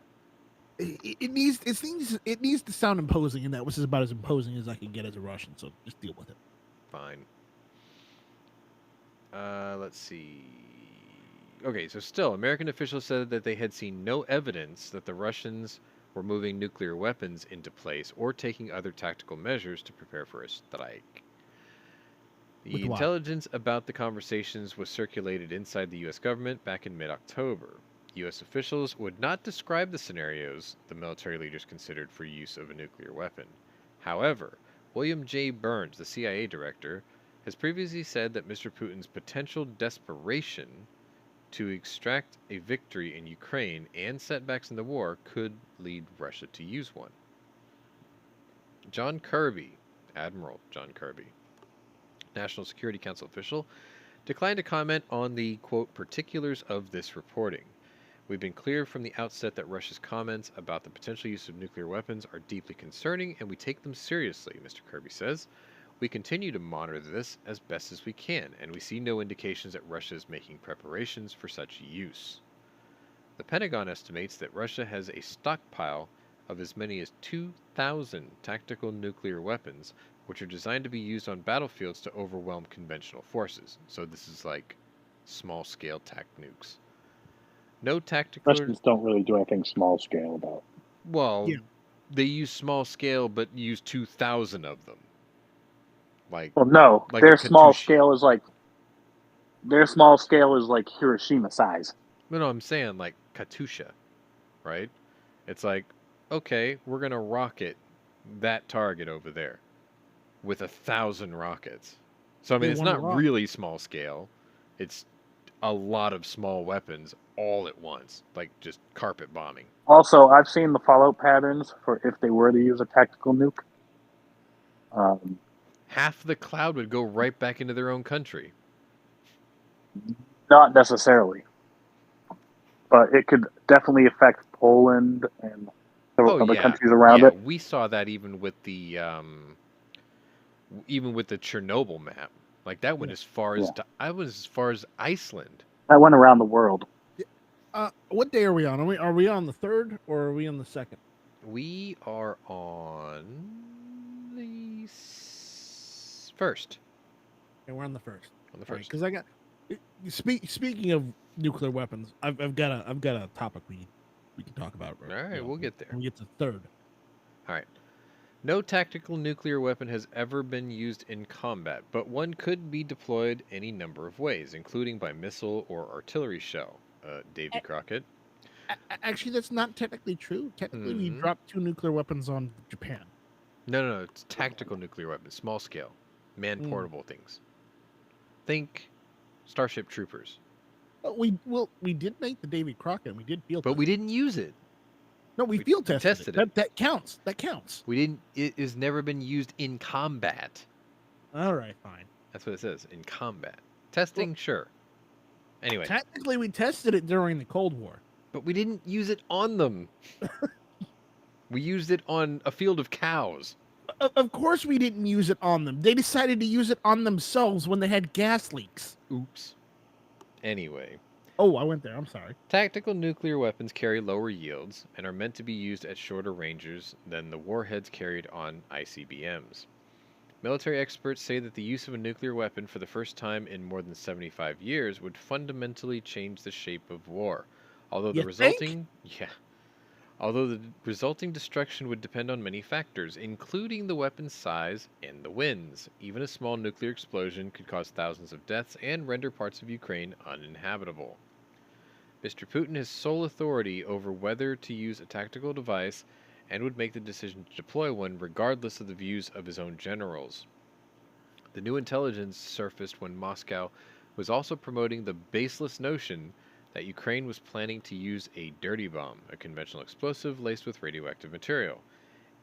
It needs to sound imposing, and that was about as imposing as I can get as a Russian. So just deal with it. Fine. Let's see. Okay, so still, American officials said that they had seen no evidence that the Russians were moving nuclear weapons into place or taking other tactical measures to prepare for a strike. The intelligence about the conversations was circulated inside the U.S. government back in mid-October. U.S. officials would not describe the scenarios the military leaders considered for use of a nuclear weapon. However, William J. Burns, the CIA director, has previously said that Mr. Putin's potential desperation to extract a victory in Ukraine and setbacks in the war could lead Russia to use one. John Kirby, Admiral John Kirby, National Security Council official, declined to comment on the, quote, particulars of this reporting. We've been clear from the outset that Russia's comments about the potential use of nuclear weapons are deeply concerning, and we take them seriously, Mr. Kirby says. We continue to monitor this as best as we can, and we see no indications that Russia is making preparations for such use. The Pentagon estimates that Russia has a stockpile of as many as 2,000 tactical nuclear weapons, which are designed to be used on battlefields to overwhelm conventional forces. So this is like small-scale tac nukes. No tactical... Russians don't really do anything small-scale about. Well, they use small-scale, but use 2,000 of them. Like, well, no, like their small scale is like Hiroshima size. No, I'm saying like Katyusha, right? It's like, okay, we're gonna rocket that target over there with 1,000 rockets. So I mean, it's not really small scale. It's a lot of small weapons all at once, like just carpet bombing. Also, I've seen the fallout patterns for if they were to use a tactical nuke. Half the cloud would go right back into their own country. Not necessarily. But it could definitely affect Poland and other countries around it. We saw that even with the Chernobyl map. Like that went as far as as far as Iceland. That went around the world. What day are we on? Are we on the 3rd or are we on the 2nd? We are on the 1st. Okay, we're on the 1st. On the 1st. Because I got speaking of nuclear weapons, I've got a topic we can talk about. Right? All right, we'll get there. We'll get to the 3rd. All right. No tactical nuclear weapon has ever been used in combat, but one could be deployed any number of ways, including by missile or artillery shell. Davy Crockett. Actually, that's not technically true. Technically, we dropped 2 nuclear weapons on Japan. No, it's tactical nuclear weapons, small scale, man-portable things. Think Starship Troopers. We did make the Davy Crockett. We did field, but we didn't use it. No, we field tested it. That counts. That counts. We didn't. It has never been used in combat. All right, fine. That's what it says, in combat. Testing, well, sure. Anyway. Technically, we tested it during the Cold War. But we didn't use it on them. We used it on a field of cows. Of course we didn't use it on them. They decided to use it on themselves when they had gas leaks. Oops. Anyway. Oh, I went there. I'm sorry. Tactical nuclear weapons carry lower yields and are meant to be used at shorter ranges than the warheads carried on ICBMs. Military experts say that the use of a nuclear weapon for the first time in more than 75 years would fundamentally change the shape of war. Although the resulting destruction would depend on many factors, including the weapon's size and the winds. Even a small nuclear explosion could cause thousands of deaths and render parts of Ukraine uninhabitable. Mr. Putin has sole authority over whether to use a tactical device and would make the decision to deploy one regardless of the views of his own generals. The new intelligence surfaced when Moscow was also promoting the baseless notion that Ukraine was planning to use a dirty bomb, a conventional explosive laced with radioactive material.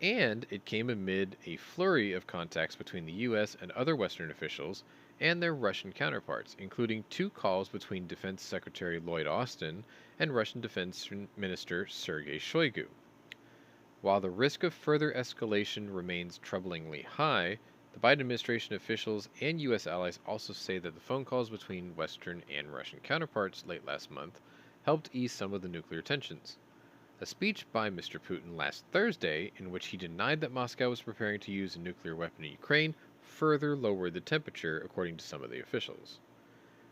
And it came amid a flurry of contacts between the U.S. and other Western officials and their Russian counterparts, including 2 calls between Defense Secretary Lloyd Austin and Russian Defense Minister Sergei Shoigu. While the risk of further escalation remains troublingly high, the Biden administration officials and U.S. allies also say that the phone calls between Western and Russian counterparts late last month helped ease some of the nuclear tensions. A speech by Mr. Putin last Thursday, in which he denied that Moscow was preparing to use a nuclear weapon in Ukraine, further lowered the temperature, according to some of the officials.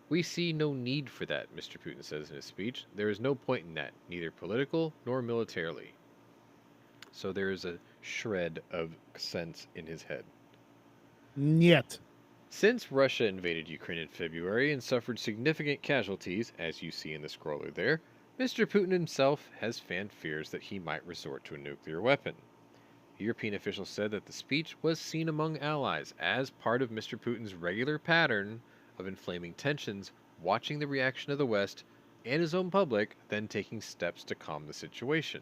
"We see no need for that," Mr. Putin says in his speech. "There is no point in that, neither political nor militarily." So there is a shred of sense in his head. Yet. Since Russia invaded Ukraine in February and suffered significant casualties, as you see in the scroller there, Mr. Putin himself has fanned fears that he might resort to a nuclear weapon. European officials said that the speech was seen among allies as part of Mr. Putin's regular pattern of inflaming tensions, watching the reaction of the West and his own public, then taking steps to calm the situation.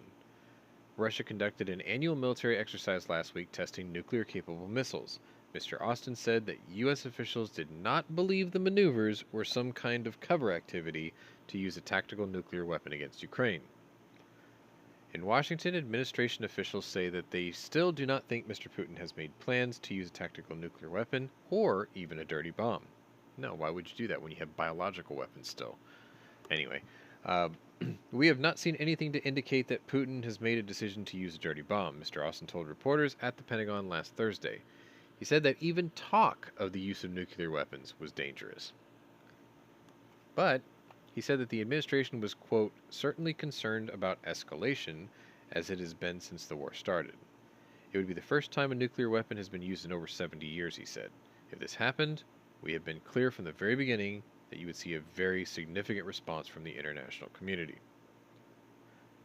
Russia conducted an annual military exercise last week testing nuclear-capable missiles. Mr. Austin said that U.S. officials did not believe the maneuvers were some kind of cover activity to use a tactical nuclear weapon against Ukraine. In Washington, administration officials say that they still do not think Mr. Putin has made plans to use a tactical nuclear weapon or even a dirty bomb. No, why would you do that when you have biological weapons still? Anyway, we have not seen anything to indicate that Putin has made a decision to use a dirty bomb, Mr. Austin told reporters at the Pentagon last Thursday. He said that even talk of the use of nuclear weapons was dangerous. But he said that the administration was, quote, certainly concerned about escalation, as it has been since the war started. It would be the first time a nuclear weapon has been used in over 70 years, he said. If this happened, we have been clear from the very beginning that you would see a very significant response from the international community.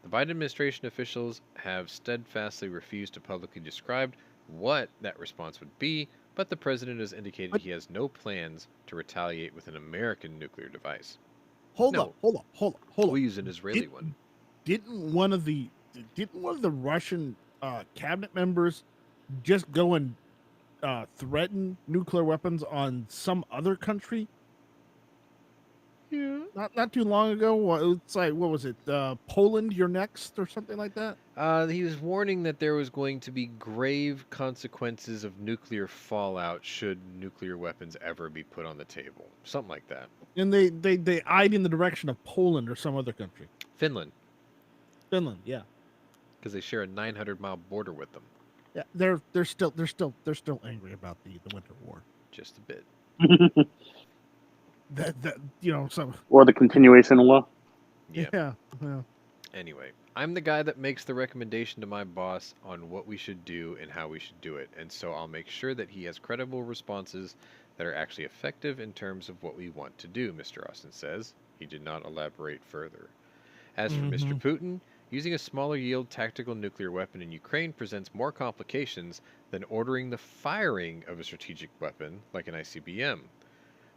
The Biden administration officials have steadfastly refused to publicly describe what that response would be, but the president has indicated he has no plans to retaliate with an American nuclear device. Hold up. We'll use an Israeli one. Didn't one of the Russian cabinet members just go and threaten nuclear weapons on some other country? Yeah. Not too long ago. It's like, what was it? Poland, you're next, or something like that? He was warning that there was going to be grave consequences of nuclear fallout should nuclear weapons ever be put on the table. Something like that. And they eyed in the direction of Poland or some other country. Finland, yeah. Because they share a 900-mile border with them. Yeah, they're still angry about the Winter War. Just a bit. that some or the continuation law. Yeah. Anyway, I'm the guy that makes the recommendation to my boss on what we should do and how we should do it, and so I'll make sure that he has credible responses that are actually effective in terms of what we want to do, Mr. Austin says. He did not elaborate further. As for Mr. Putin, using a smaller yield tactical nuclear weapon in Ukraine presents more complications than ordering the firing of a strategic weapon like an ICBM.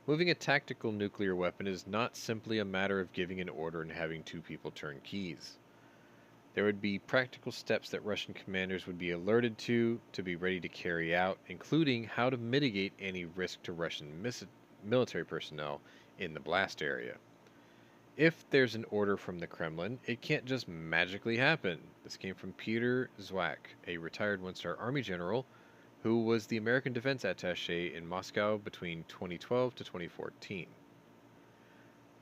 Moving a tactical nuclear weapon is not simply a matter of giving an order and having 2 people turn keys. There would be practical steps that Russian commanders would be alerted to be ready to carry out, including how to mitigate any risk to Russian military personnel in the blast area. If there's an order from the Kremlin, it can't just magically happen. This came from Peter Zwack, a retired one-star Army general who was the American Defense Attaché in Moscow between 2012 to 2014.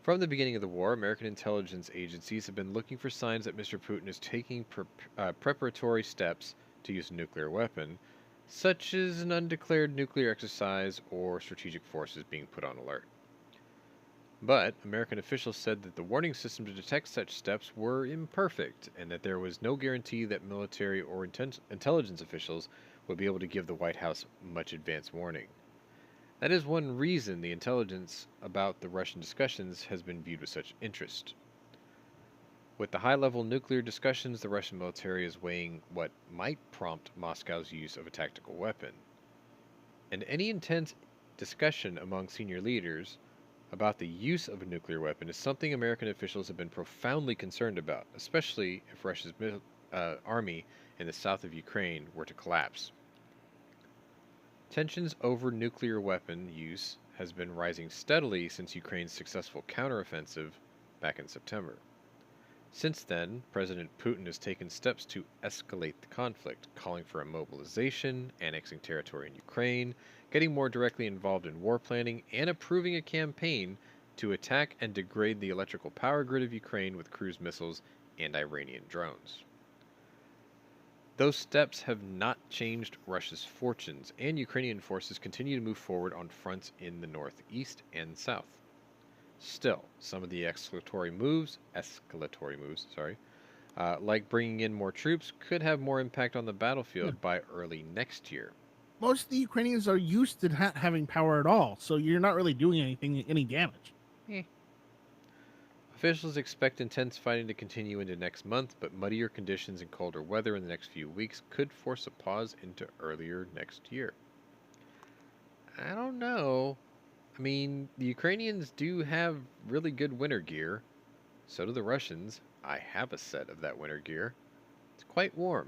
From the beginning of the war, American intelligence agencies have been looking for signs that Mr. Putin is taking preparatory steps to use a nuclear weapon, such as an undeclared nuclear exercise or strategic forces being put on alert. But American officials said that the warning system to detect such steps were imperfect, and that there was no guarantee that military or intelligence officials would be able to give the White House much advance warning. That is one reason the intelligence about the Russian discussions has been viewed with such interest. With the high-level nuclear discussions, the Russian military is weighing what might prompt Moscow's use of a tactical weapon. And any intense discussion among senior leaders about the use of a nuclear weapon is something American officials have been profoundly concerned about, especially if Russia's army in the south of Ukraine were to collapse. Tensions over nuclear weapon use has been rising steadily since Ukraine's successful counteroffensive back in September. Since then, President Putin has taken steps to escalate the conflict, calling for a mobilization, annexing territory in Ukraine, getting more directly involved in war planning, and approving a campaign to attack and degrade the electrical power grid of Ukraine with cruise missiles and Iranian drones. Those steps have not changed Russia's fortunes, and Ukrainian forces continue to move forward on fronts in the northeast and south. Still, some of the escalatory moves, like bringing in more troops, could have more impact on the battlefield by early next year. Most of the Ukrainians are used to having power at all, so you're not really doing any damage. Officials expect intense fighting to continue into next month, but muddier conditions and colder weather in the next few weeks could force a pause into earlier next year. I don't know. I mean, the Ukrainians do have really good winter gear. So do the Russians. I have a set of that winter gear. It's quite warm.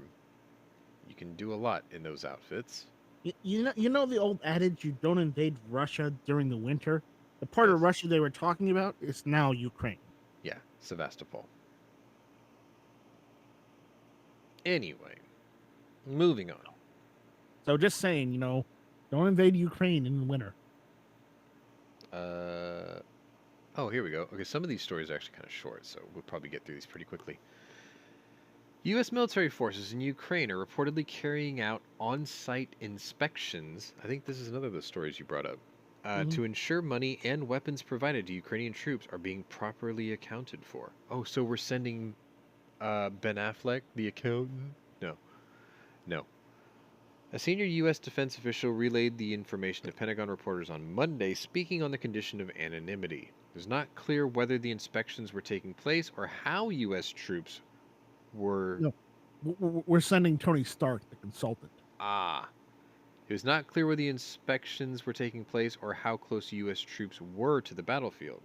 You can do a lot in those outfits. You know the old adage, you don't invade Russia during the winter? The part of Russia they were talking about is now Ukraine. Yeah, Sevastopol. Anyway, moving on. So just saying, don't invade Ukraine in the winter. Oh, here we go. Okay, some of these stories are actually kind of short, so we'll probably get through these pretty quickly. U.S. military forces in Ukraine are reportedly carrying out on-site inspections. I think this is another of the stories you brought up. To ensure money and weapons provided to Ukrainian troops are being properly accounted for. Oh, so we're sending Ben Affleck, the accountant? No. A senior U.S. defense official relayed the information to Pentagon reporters on Monday, speaking on the condition of anonymity. It is not clear whether the inspections were taking place or how U.S. troops were... No, we're sending Tony Stark, the consultant. It was not clear where the inspections were taking place or how close U.S. troops were to the battlefield.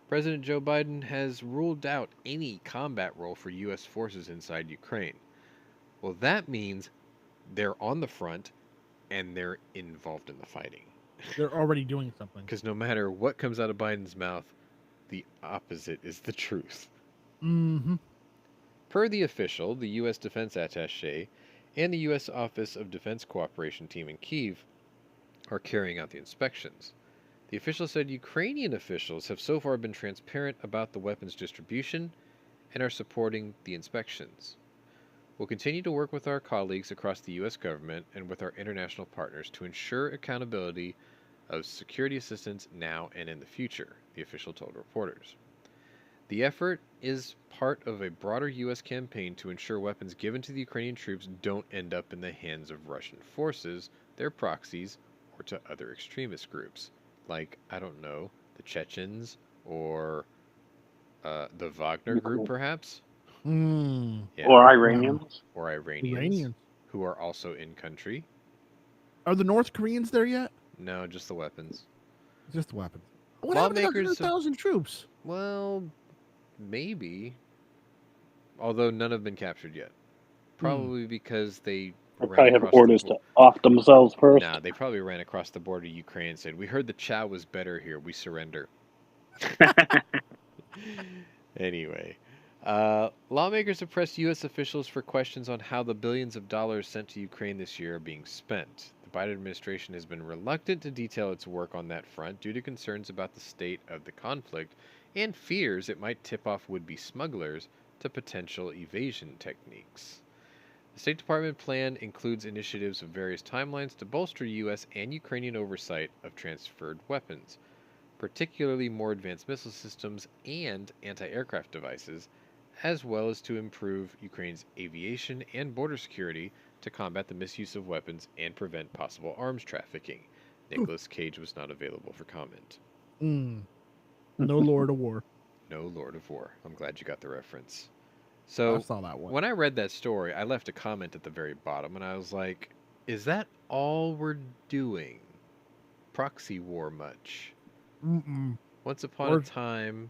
President Joe Biden has ruled out any combat role for U.S. forces inside Ukraine. Well, that means they're on the front and they're involved in the fighting. They're already doing something. Because no matter what comes out of Biden's mouth, the opposite is the truth. Mm-hmm. Per the official, the U.S. Defense Attaché and the U.S. Office of Defense Cooperation team in Kyiv are carrying out the inspections. The official said Ukrainian officials have so far been transparent about the weapons distribution and are supporting the inspections. We'll continue to work with our colleagues across the U.S. government and with our international partners to ensure accountability of security assistance now and in the future, the official told reporters. The effort is part of a broader U.S. campaign to ensure weapons given to the Ukrainian troops don't end up in the hands of Russian forces, their proxies, or to other extremist groups, like, I don't know, the Chechens or the Wagner group, perhaps? Yeah. Or Iranians. Or Iranians, who are also in country. Are the North Koreans there yet? No, just the weapons. Just the weapons. What happened to 100,000 troops? Well, maybe. although none have been captured yet. Probably because they probably have orders to off themselves first. Nah, they probably ran across the border to Ukraine and said, "We heard the chow was better here. We surrender." Anyway, lawmakers have pressed U.S. officials for questions on how the billions of dollars sent to Ukraine this year are being spent. The Biden administration has been reluctant to detail its work on that front due to concerns about the state of the conflict and fears it might tip off would-be smugglers to potential evasion techniques. The State Department plan includes initiatives of various timelines to bolster U.S. and Ukrainian oversight of transferred weapons, particularly more advanced missile systems and anti-aircraft devices, as well as to improve Ukraine's aviation and border security to combat the misuse of weapons and prevent possible arms trafficking. Nicolas Cage was not available for comment. No Lord of War. No Lord of War. I'm glad you got the reference. So, I saw that one. When I read that story, I left a comment at the very bottom, and I was like, is that all we're doing? Proxy war much? Once upon a time,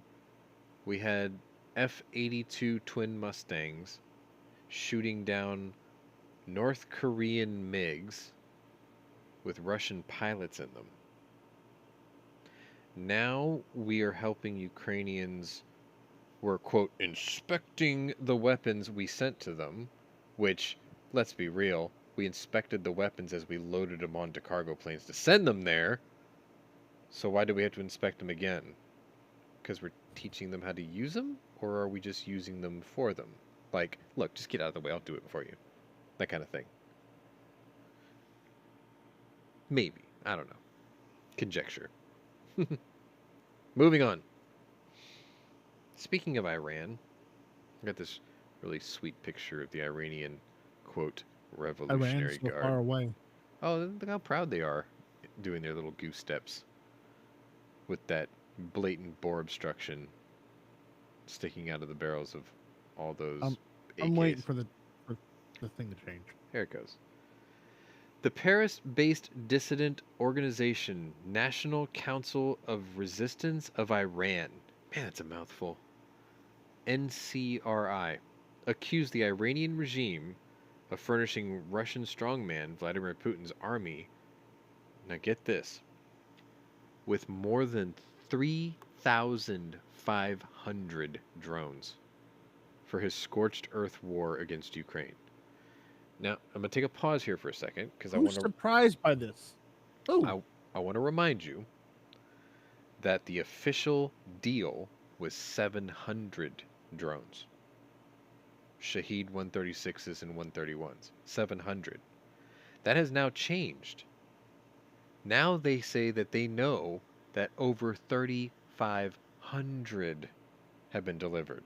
we had F-82 twin Mustangs shooting down North Korean MiGs with Russian pilots in them. Now we are helping Ukrainians. We're, quote, inspecting the weapons we sent to them, which, let's be real, we inspected the weapons as we loaded them onto cargo planes to send them there. So why do we have to inspect them again? Because we're teaching them how to use them? Or are we just using them for them? Like, look, just get out of the way, I'll do it for you. That kind of thing. Maybe. I don't know. Conjecture. Moving on. Speaking of Iran, I got this really sweet picture of the Iranian, quote, Revolutionary Iran's so Guard. far away. Oh, look how proud they are doing their little goose steps with that blatant bore obstruction sticking out of the barrels of all those AKs. I'm waiting for the thing to change. Here it goes. The Paris-based dissident organization National Council of Resistance of Iran, man, that's a mouthful, NCRI, accused the Iranian regime of furnishing Russian strongman Vladimir Putin's army, now get this, with more than 3,500 drones for his scorched earth war against Ukraine. Now, I'm going to take a pause here for a second because I want to... surprised by this. I want to remind you that the official deal was 700 drones. Shahed 136s and 131s. 700. That has now changed. Now they say that they know that over 3,500 have been delivered.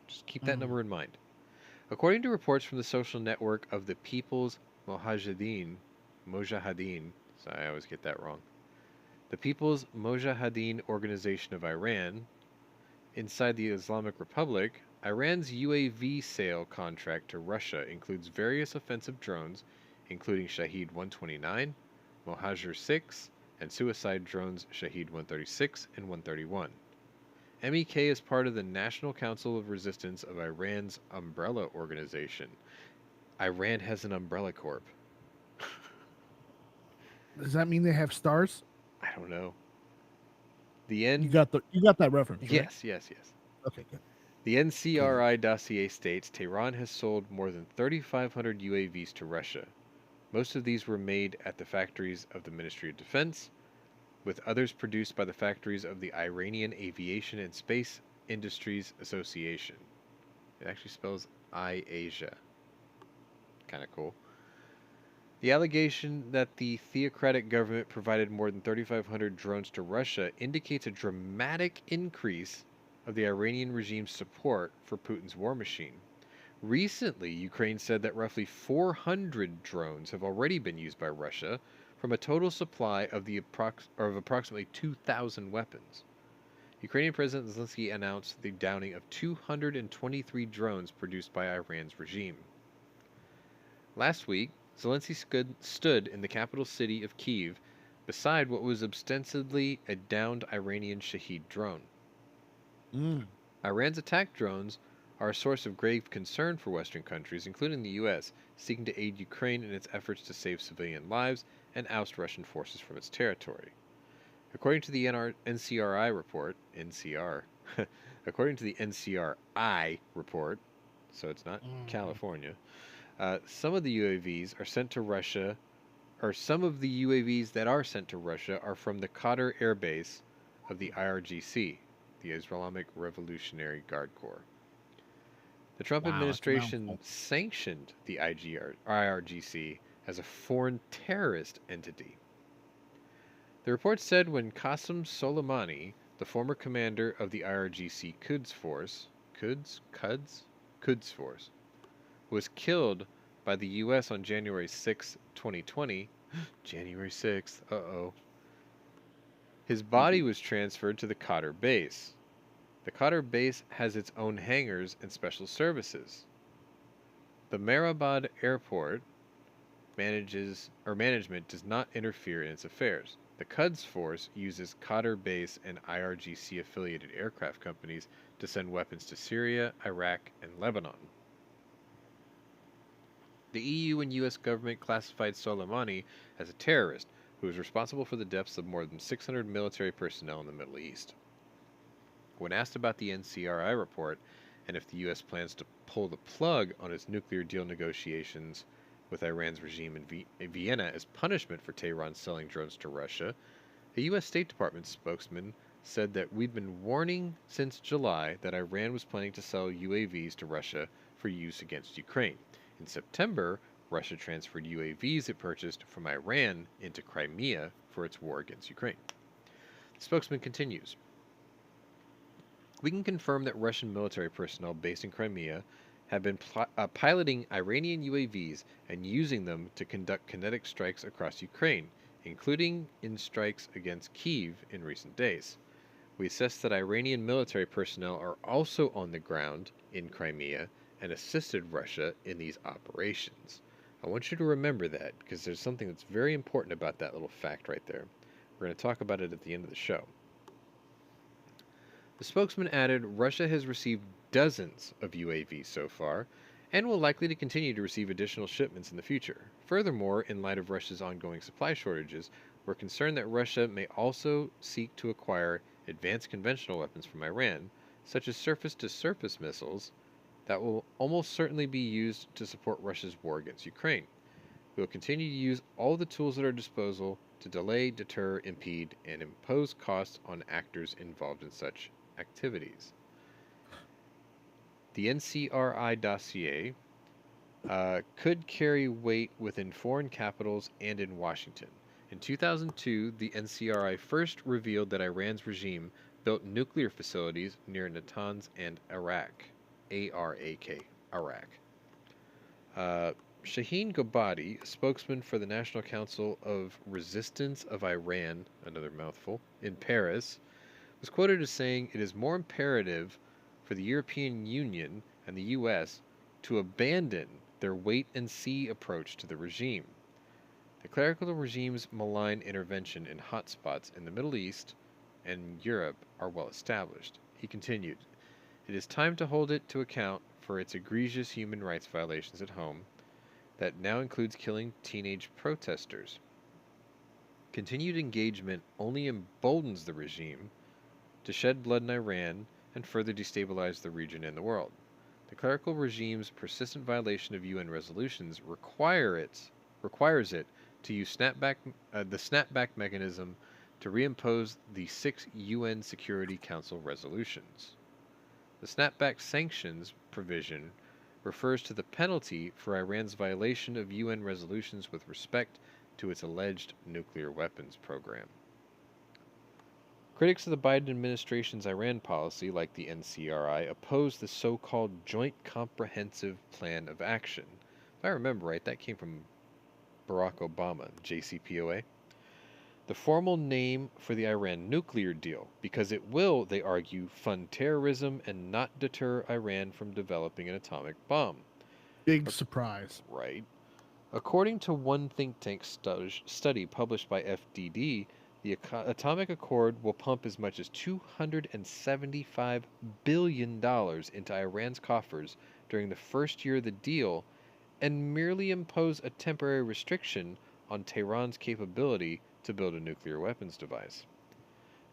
Just keep that number in mind. According to reports from the social network of the People's Mojahedin, so I always get that wrong. The People's Mojahedin Organization of Iran, inside the Islamic Republic, Iran's UAV sale contract to Russia includes various offensive drones, including Shahed 129, Mohajer 6, and suicide drones Shahed 136 and 131. MEK is part of the National Council of Resistance of Iran's umbrella organization. Iran has an umbrella corp. Does that mean they have stars? I don't know. You got that reference, right? Yes. Okay, good. The NCRI dossier states Tehran has sold more than 3,500 UAVs to Russia. Most of these were made at the factories of the Ministry of Defense, with others produced by the factories of the Iranian Aviation and Space Industries Association. It actually spells I-Asia. Kind of cool. The allegation that the theocratic government provided more than 3,500 drones to Russia indicates a dramatic increase of the Iranian regime's support for Putin's war machine. Recently, Ukraine said that roughly 400 drones have already been used by Russia from a total supply of approximately 2,000 weapons. Ukrainian President Zelensky announced the downing of 223 drones produced by Iran's regime. Last week, Zelensky stood in the capital city of Kyiv beside what was ostensibly a downed Iranian Shahed drone. Iran's attack drones are a source of grave concern for Western countries, including the U.S., seeking to aid Ukraine in its efforts to save civilian lives and oust Russian forces from its territory. According to the NCRI report, according to the NCRI report, so it's not California, some of the UAVs are sent to Russia, or some of the UAVs that are sent to Russia are from the Qatar Air Base of the IRGC, the Islamic Revolutionary Guard Corps. The Trump administration sanctioned the IRGC as a foreign terrorist entity. The report said when Qasem Soleimani, the former commander of the IRGC Quds Force, was killed by the U.S. on January 6, 2020, January 6th, his body was transferred to the Qatar base. The Qatar base has its own hangars and special services. The Mehrabad Airport management does not interfere in its affairs. The Quds Force uses Qatar base and IRGC affiliated aircraft companies to send weapons to Syria, Iraq, and Lebanon. The EU and US government classified Soleimani as a terrorist who is responsible for the deaths of more than 600 military personnel in the Middle East. When asked about the NCRI report and if the U.S. plans to pull the plug on its nuclear deal negotiations with Iran's regime in Vienna as punishment for Tehran selling drones to Russia, a U.S. State Department spokesman said that we'd been warning since July that Iran was planning to sell UAVs to Russia for use against Ukraine. In September, Russia transferred UAVs it purchased from Iran into Crimea for its war against Ukraine. The spokesman continues, "We can confirm that Russian military personnel based in Crimea have been piloting Iranian UAVs and using them to conduct kinetic strikes across Ukraine, including in strikes against Kyiv in recent days. We assess that Iranian military personnel are also on the ground in Crimea and assisted Russia in these operations." I want you to remember that because there's something that's very important about that little fact right there. We're going to talk about it at the end of the show. The spokesman added, Russia has received dozens of UAVs so far, and will likely to continue to receive additional shipments in the future. Furthermore, in light of Russia's ongoing supply shortages, we're concerned that Russia may also seek to acquire advanced conventional weapons from Iran, such as surface-to-surface missiles, that will almost certainly be used to support Russia's war against Ukraine. We will continue to use all the tools at our disposal to delay, deter, impede, and impose costs on actors involved in such activities. The NCRI dossier could carry weight within foreign capitals and in Washington. In 2002, the NCRI first revealed that Iran's regime built nuclear facilities near Natanz and Iraq. Iraq. Shaheen Gobadi, a spokesman for the National Council of Resistance of Iran, another mouthful, in Paris, was quoted as saying, "It is more imperative for the European Union and the U.S. to abandon their wait-and-see approach to the regime. The clerical regime's malign intervention in hotspots in the Middle East and Europe are well established." He continued, "It is time to hold it to account for its egregious human rights violations at home that now includes killing teenage protesters. Continued engagement only emboldens the regime to shed blood in Iran and further destabilize the region and the world. The clerical regime's persistent violation of UN resolutions requires it to use the snapback mechanism to reimpose the 6 UN Security Council resolutions. The snapback sanctions provision refers to the penalty for Iran's violation of UN resolutions with respect to its alleged nuclear weapons program." Critics of the Biden administration's Iran policy, like the NCRI, oppose the so-called Joint Comprehensive Plan of Action. If I remember right, that came from Barack Obama, JCPOA. The formal name for the Iran nuclear deal, because it will, they argue, fund terrorism and not deter Iran from developing an atomic bomb. Big surprise. Right. According to one think tank study published by FDD, The atomic accord will pump as much as $275 billion into Iran's coffers during the first year of the deal and merely impose a temporary restriction on Tehran's capability to build a nuclear weapons device.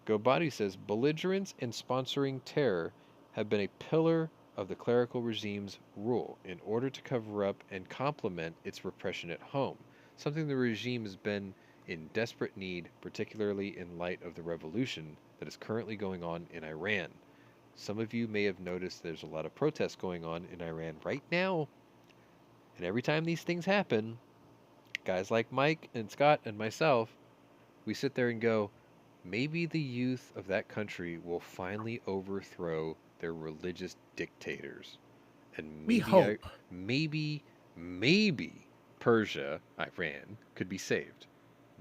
Gobadi says belligerence and sponsoring terror have been a pillar of the clerical regime's rule in order to cover up and complement its repression at home, something the regime has been in desperate need, particularly in light of the revolution that is currently going on in Iran. Some of you may have noticed there's a lot of protests going on in Iran right now. And every time these things happen, guys like Mike and Scott and myself, we sit there and go, maybe the youth of that country will finally overthrow their religious dictators. And we hope. Maybe Persia, Iran, could be saved.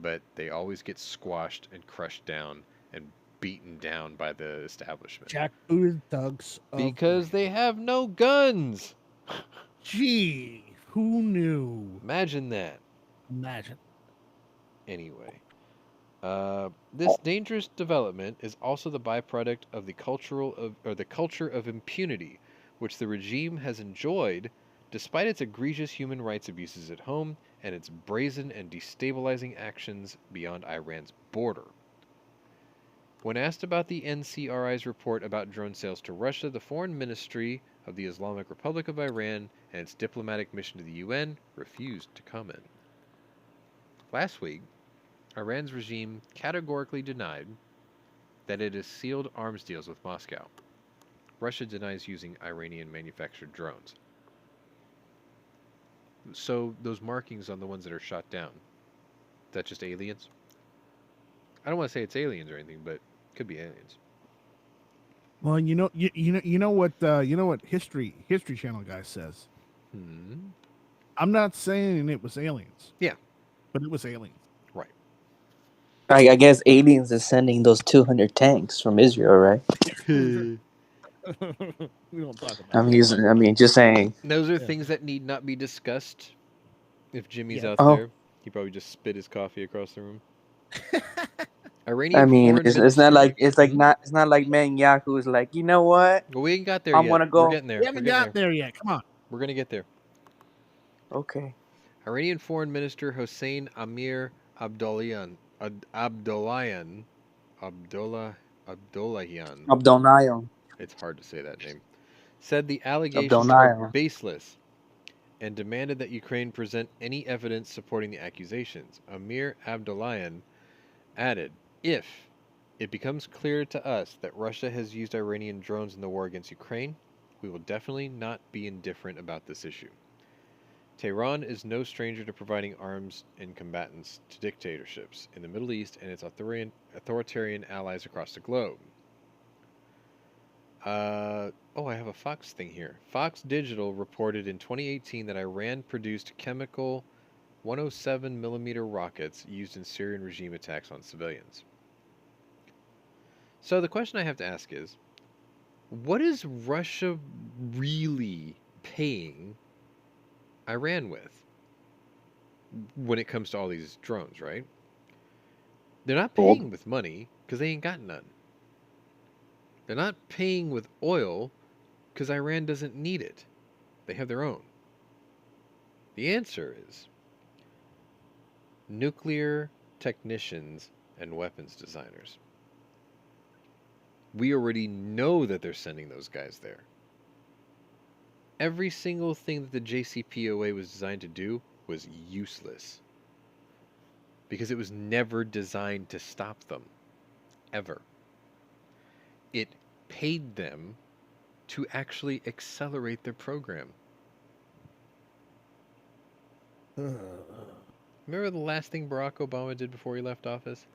But they always get squashed and crushed down and beaten down by the establishment. Jackbooted thugs. Because they have no guns. Gee, who knew? Imagine that. Imagine. Anyway, this dangerous development is also the byproduct of the culture of impunity, which the regime has enjoyed despite its egregious human rights abuses at home and its brazen and destabilizing actions beyond Iran's border. When asked about the NCRI's report about drone sales to Russia, the Foreign Ministry of the Islamic Republic of Iran and its diplomatic mission to the UN refused to comment. Last week, Iran's regime categorically denied that it has sealed arms deals with Moscow. Russia denies using Iranian-manufactured drones. So those markings on the ones that are shot down, is that just aliens? I don't want to say it's aliens or anything, but it could be aliens. Well, you know what History Channel guy says. I'm not saying it was aliens. Yeah, but it was aliens. Right. I guess aliens is sending those 200 tanks from Israel, right? We don't talk about I mean, just saying. Those are things that need not be discussed. If Jimmy's out there, he probably just spit his coffee across the room. Iranian it's not like Netanyahu is like, you know what? Well, we ain't got there I'm yet. gonna go. We're getting there. We haven't got there yet. Come on. We're gonna get there. Okay. Iranian Foreign Minister Hossein Amir Abdollahian it's hard to say that name, said the allegations are baseless and demanded that Ukraine present any evidence supporting the accusations. Amir Abdollahian added, if it becomes clear to us that Russia has used Iranian drones in the war against Ukraine, we will definitely not be indifferent about this issue. Tehran is no stranger to providing arms and combatants to dictatorships in the Middle East and its authoritarian allies across the globe. I have a Fox thing here. Fox Digital reported in 2018 that Iran produced chemical 107mm rockets used in Syrian regime attacks on civilians. So the question I have to ask is, what is Russia really paying Iran with when it comes to all these drones, right? They're not paying with money because they ain't got none. They're not paying with oil because Iran doesn't need it. They have their own. The answer is nuclear technicians and weapons designers. We already know that they're sending those guys there. Every single thing that the JCPOA was designed to do was useless. Because it was never designed to stop them. Ever. It paid them to actually accelerate their program. Remember the last thing Barack Obama did before he left office?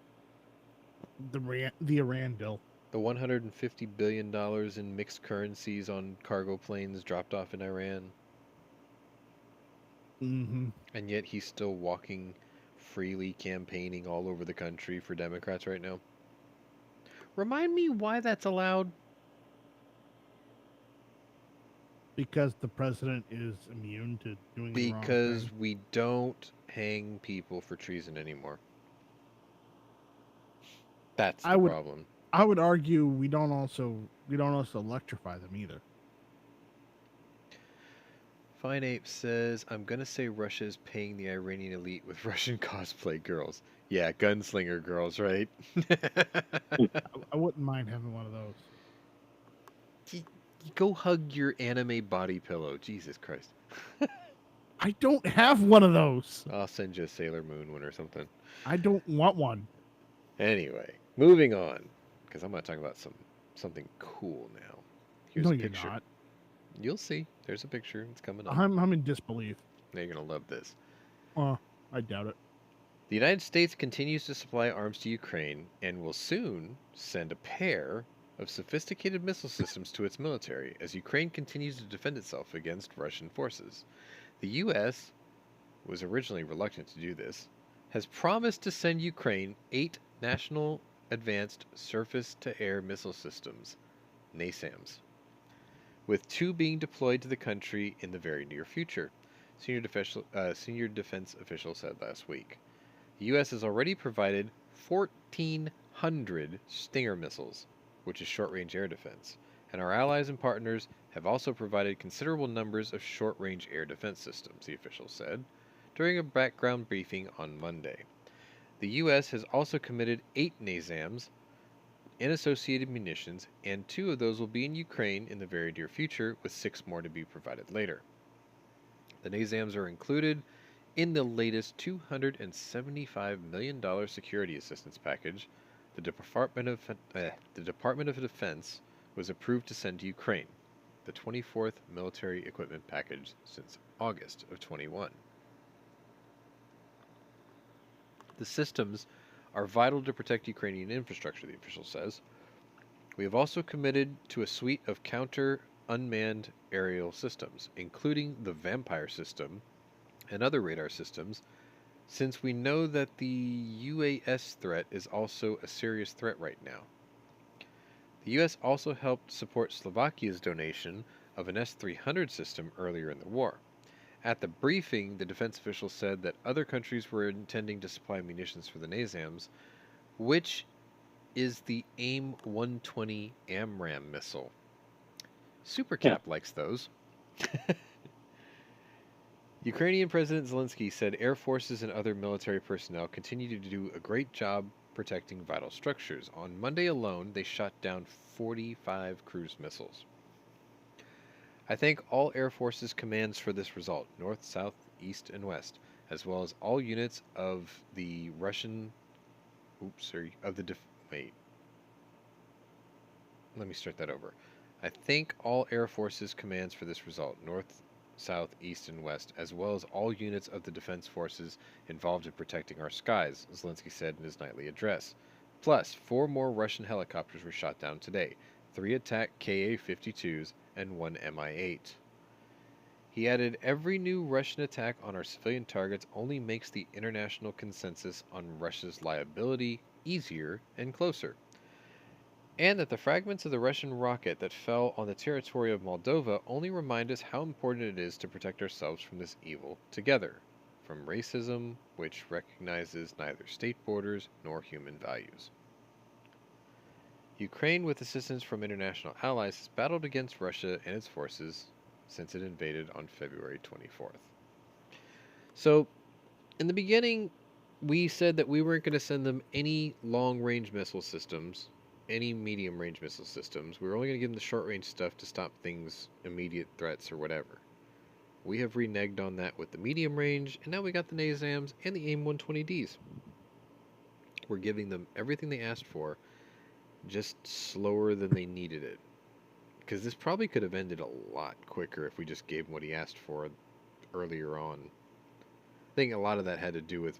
The Iran deal. The $150 billion in mixed currencies on cargo planes dropped off in Iran. Mm-hmm. And yet he's still walking freely, campaigning all over the country for Democrats right now. Remind me why that's allowed? Because the president is immune to doing the wrong thing. Because we don't hang people for treason anymore. That's the problem. I would argue we don't also electrify them either. Fine Ape says, I'm gonna say Russia is paying the Iranian elite with Russian cosplay girls. Yeah, gunslinger girls, right? I wouldn't mind having one of those. Go hug your anime body pillow. Jesus Christ. I don't have one of those. I'll send you a Sailor Moon one or something. I don't want one. Anyway, moving on, because I'm going to talk about something cool now. Here's no, a picture. You're not. You'll see. There's a picture. It's coming up. I'm in disbelief. Now you're going to love this. I doubt it. The United States continues to supply arms to Ukraine and will soon send a pair of sophisticated missile systems to its military as Ukraine continues to defend itself against Russian forces. The U.S. was originally reluctant to do this, has promised to send Ukraine 8 National Advanced Surface-to-Air Missile Systems, NASAMS, with 2 being deployed to the country in the very near future, senior defense official said last week. The U.S. has already provided 1,400 Stinger missiles, which is short-range air defense, and our allies and partners have also provided considerable numbers of short-range air defense systems, the official said, during a background briefing on Monday. The U.S. has also committed 8 NASAMS and associated munitions, and 2 of those will be in Ukraine in the very near future, with 6 more to be provided later. The NASAMS are included in the latest $275 million security assistance package the Department of Defense was approved to send to Ukraine, the 24th military equipment package since August of 21. The systems are vital to protect Ukrainian infrastructure, the official says. We have also committed to a suite of counter-unmanned aerial systems, including the Vampire system and other radar systems, since we know that the UAS threat is also a serious threat right now. The U.S. also helped support Slovakia's donation of an S-300 system earlier in the war. At the briefing, the defense official said that other countries were intending to supply munitions for the NASAMS, which is the AIM-120 AMRAAM missile. Supercap likes those. Ukrainian President Zelensky said air forces and other military personnel continue to do a great job protecting vital structures. On Monday alone, they shot down 45 cruise missiles. I thank all Air Forces commands for this result, north, south, east, and west, as well as all units of the Russian... Wait. Let me start that over. I thank all Air Forces commands for this result, north, south, east, and west, as well as all units of the defense forces involved in protecting our skies, Zelensky said in his nightly address. Plus, 4 more Russian helicopters were shot down today, 3 attack Ka-52s and 1 Mi-8. He added, every new Russian attack on our civilian targets only makes the international consensus on Russia's liability easier and closer. And that the fragments of the Russian rocket that fell on the territory of Moldova only remind us how important it is to protect ourselves from this evil together, from racism, which recognizes neither state borders nor human values. Ukraine, with assistance from international allies, has battled against Russia and its forces since it invaded on February 24th. So, in the beginning, we said that we weren't going to send them any long-range missile systems, any medium-range missile systems. We were only going to give them the short-range stuff to stop things, immediate threats or whatever. We have reneged on that with the medium range, and now we got the NASAMS and the AIM-120Ds. We're giving them everything they asked for, just slower than they needed it. Because this probably could have ended a lot quicker if we just gave him what he asked for earlier on. I think a lot of that had to do with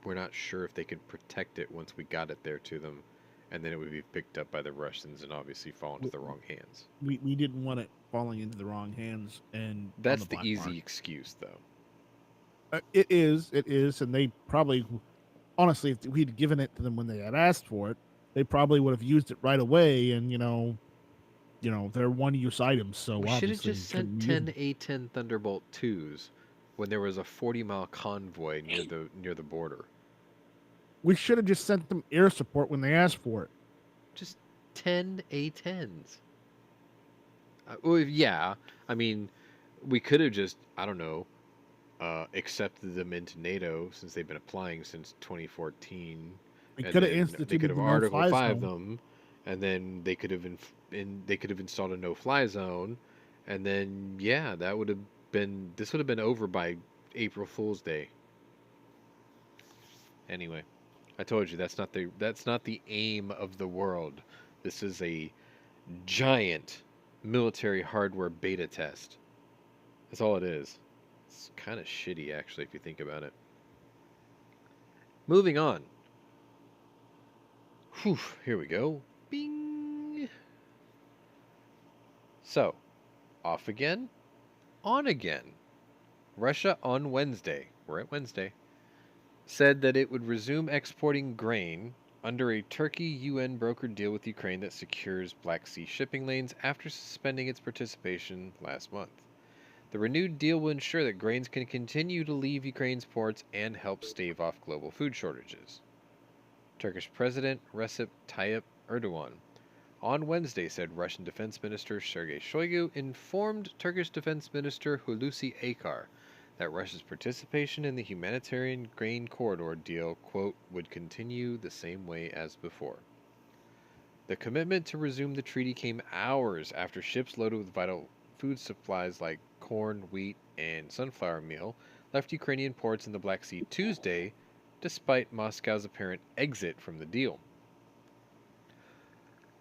we're not sure if they could protect it once we got it there to them, and then it would be picked up by the Russians and obviously fall into the wrong hands. We didn't want it falling into the wrong hands, and that's the easy excuse, though. It is, and they probably, honestly, if we'd given it to them when they had asked for it, they probably would have used it right away, and they're one-use items. So we should have just sent 10 A-10 Thunderbolt 2s when there was a 40-mile convoy near the border. We should have just sent them air support when they asked for it. Just 10 A-10s. Well, yeah. I mean, we could have just, I don't know, accepted them into NATO since they've been applying since 2014. We And could have then they could instituted have the Article no-fly 5 zone. them, and then they could have they could have installed a no-fly zone, and then yeah, that would have been this would have been over by April Fool's Day. Anyway, I told you that's not the aim of the world. This is a giant military hardware beta test. That's all it is. It's kind of shitty actually if you think about it. Moving on. Whew, here we go. Bing. So, off again, on again. Russia on Wednesday, we're at Wednesday, said that it would resume exporting grain under a Turkey UN brokered deal with Ukraine that secures Black Sea shipping lanes after suspending its participation last month. The renewed deal will ensure that grains can continue to leave Ukraine's ports and help stave off global food shortages. Turkish President Recep Tayyip Erdogan on Wednesday said Russian Defense Minister Sergei Shoigu informed Turkish Defense Minister Hulusi Akar that Russia's participation in the humanitarian grain corridor deal, quote, would continue the same way as before. The commitment to resume the treaty came hours after ships loaded with vital food supplies like corn, wheat, and sunflower meal left Ukrainian ports in the Black Sea Tuesday, despite Moscow's apparent exit from the deal.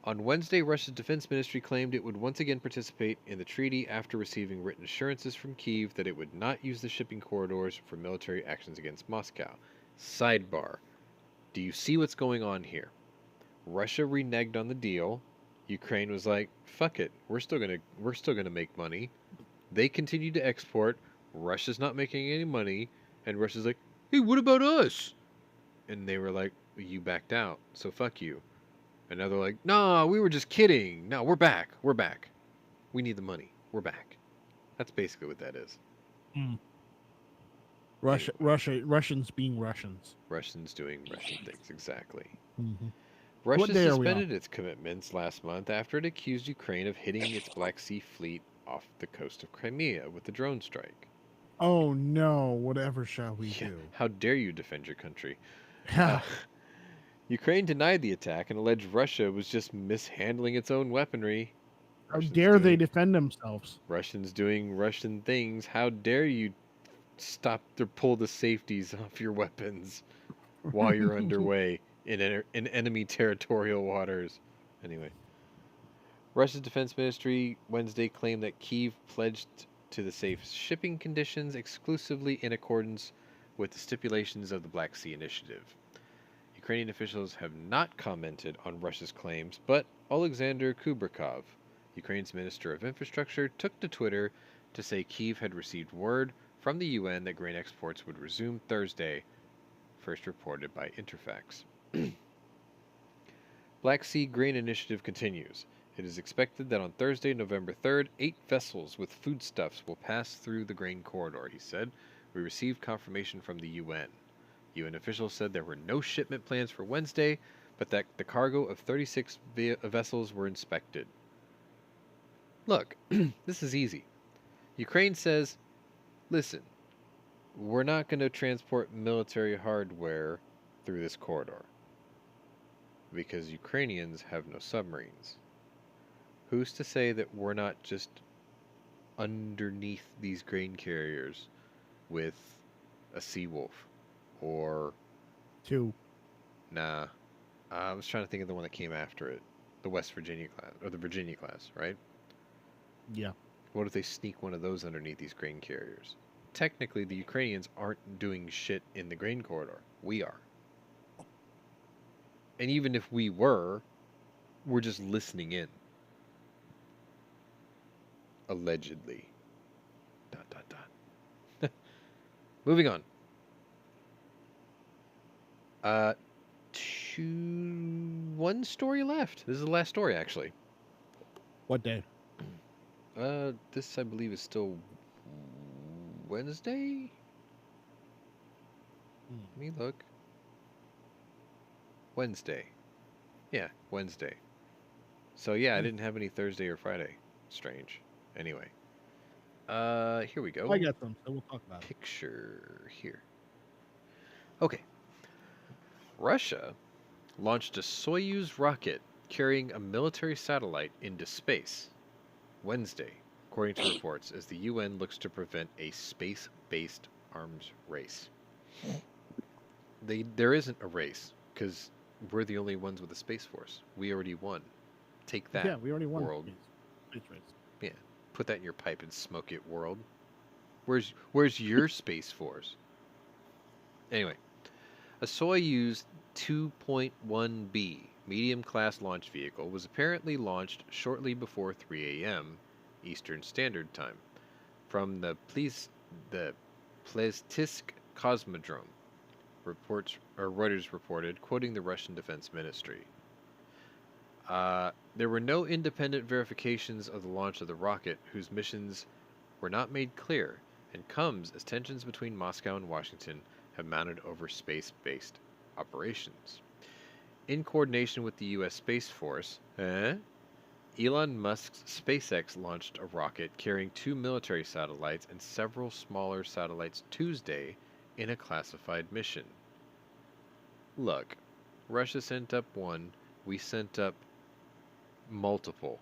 On Wednesday, Russia's defense ministry claimed it would once again participate in the treaty after receiving written assurances from Kyiv that it would not use the shipping corridors for military actions against Moscow. Sidebar. Do you see what's going on here? Russia reneged on the deal. Ukraine was like, fuck it. We're still gonna make money. They continue to export. Russia's not making any money. And Russia's like, hey, what about us? And they were like, you backed out, so fuck you. And now they're like, nah, we were just kidding. No, we're back. We're back. We need the money. We're back. That's basically what that is. Russians being Russians. Russians doing Russian things, exactly. Mm-hmm. Russia suspended its commitments last month after it accused Ukraine of hitting its Black Sea fleet off the coast of Crimea with a drone strike. Oh no, whatever shall we do? How dare you defend your country? Yeah. Ukraine denied the attack and alleged Russia was just mishandling its own weaponry. How dare they defend themselves? Russians doing Russian things. How dare you stop or pull the safeties off your weapons while you're underway in enemy territorial waters. Anyway, Russia's defense ministry Wednesday claimed that Kyiv pledged to the safe shipping conditions exclusively in accordance with the stipulations of the Black Sea Initiative. Ukrainian officials have not commented on Russia's claims, but Alexander Kubrikov, Ukraine's Minister of Infrastructure, took to Twitter to say Kyiv had received word from the UN that grain exports would resume Thursday, first reported by Interfax. Black Sea Grain Initiative continues. It is expected that on Thursday, November 3rd, 8 vessels with foodstuffs will pass through the grain corridor, he said. We received confirmation from the UN. UN officials said there were no shipment plans for Wednesday, but that the cargo of 36 vessels were inspected. Look, this is easy. Ukraine says, listen, we're not going to transport military hardware through this corridor because Ukrainians have no submarines. Who's to say that we're not just underneath these grain carriers with a Sea Wolf or... Two. Nah. I was trying to think of the one that came after it. The West Virginia class, or the Virginia class, right? Yeah. What if they sneak one of those underneath these grain carriers? Technically, the Ukrainians aren't doing shit in the grain corridor. We are. And even if we were, we're just listening in. Allegedly. ... Moving on. One story left. This is the last story, actually. What day? This, I believe, is still Wednesday? Let me look. Wednesday. Yeah, Wednesday. So yeah, I didn't have any Thursday or Friday. Strange. Anyway. Here we go. I got them, so we'll talk about it. Picture here. Okay. Russia launched a Soyuz rocket carrying a military satellite into space Wednesday, according to reports, as the UN looks to prevent a space-based arms race. There isn't a race, because we're the only ones with a space force. We already won. Take that, yeah, we already won world. Space race. Yeah, put that in your pipe and smoke it, world. Where's your space force? Anyway, a Soyuz 2.1B medium-class launch vehicle was apparently launched shortly before 3 a.m. Eastern Standard Time from the Plesetsk Cosmodrome. Reuters reported, quoting the Russian Defense Ministry. There were no independent verifications of the launch of the rocket, whose missions were not made clear, and comes as tensions between Moscow and Washington have mounted over space-based operations. In coordination with the U.S. Space Force, Elon Musk's SpaceX launched a rocket carrying 2 military satellites and several smaller satellites Tuesday in a classified mission. Look, Russia sent up one, we sent up multiple.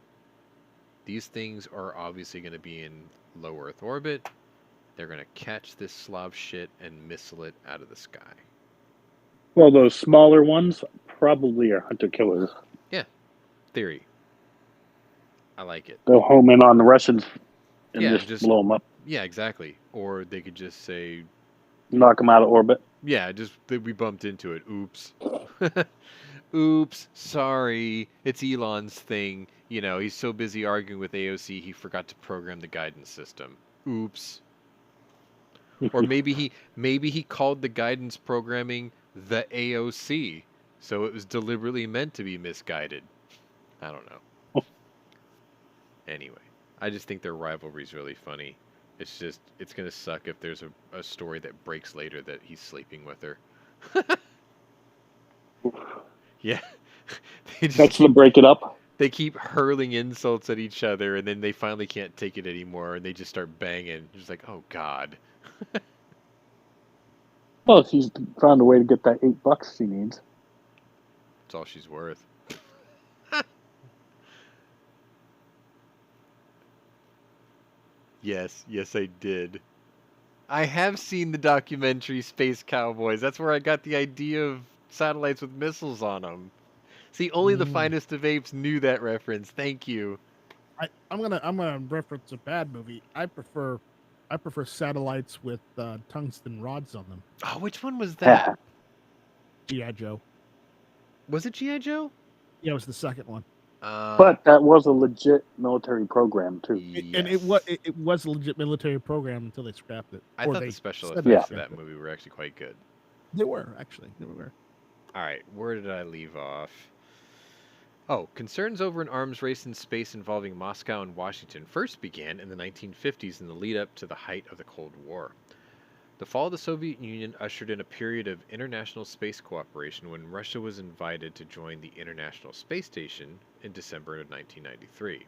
These things are obviously going to be in low Earth orbit. They're going to catch this Slav shit and missile it out of the sky. Well, those smaller ones probably are hunter-killers. Yeah, theory. I like it. Go home in on the Russians and just blow them up. Yeah, exactly. Or they could just say... knock them out of orbit. Yeah, we bumped into it. Oops. Oops, sorry. It's Elon's thing. You know, he's so busy arguing with AOC, he forgot to program the guidance system. Oops. Or maybe he called the guidance programming the AOC, so it was deliberately meant to be misguided. I don't know. Anyway, I just think their rivalry's really funny. It's going to suck if there's a story that breaks later that he's sleeping with her. Yeah. That's to break it up? They keep hurling insults at each other, and then they finally can't take it anymore, and they just start banging. Just like, oh, God. Well, she's found a way to get that $8 she needs. That's all she's worth. Yes, I did. I have seen the documentary Space Cowboys. That's where I got the idea of satellites with missiles on them. See, only the finest of apes knew that reference. Thank you. I'm gonna reference a bad movie. I prefer satellites with tungsten rods on them. Oh, which one was that? G.I. Joe. Was it G.I. Joe? Yeah, it was the second one. But that was a legit military program too. And it was a legit military program until they scrapped it. I thought the special effects for that movie were actually quite good. They were, actually. They were. All right, where did I leave off? Oh, concerns over an arms race in space involving Moscow and Washington first began in the 1950s in the lead-up to the height of the Cold War. The fall of the Soviet Union ushered in a period of international space cooperation when Russia was invited to join the International Space Station in December of 1993.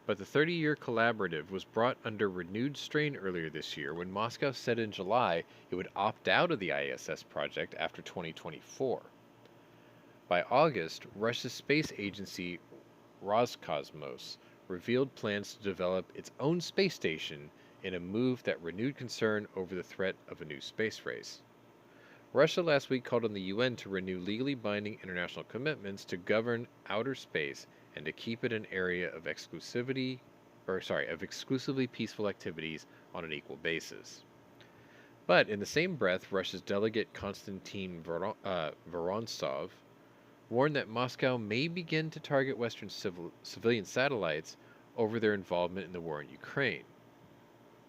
But the 30-year collaborative was brought under renewed strain earlier this year when Moscow said in July it would opt out of the ISS project after 2024. By August, Russia's space agency Roscosmos revealed plans to develop its own space station in a move that renewed concern over the threat of a new space race. Russia last week called on the UN to renew legally binding international commitments to govern outer space and to keep it an area of exclusively peaceful activities on an equal basis. But in the same breath, Russia's delegate Konstantin Vorontsov warned that Moscow may begin to target Western civilian satellites over their involvement in the war in Ukraine.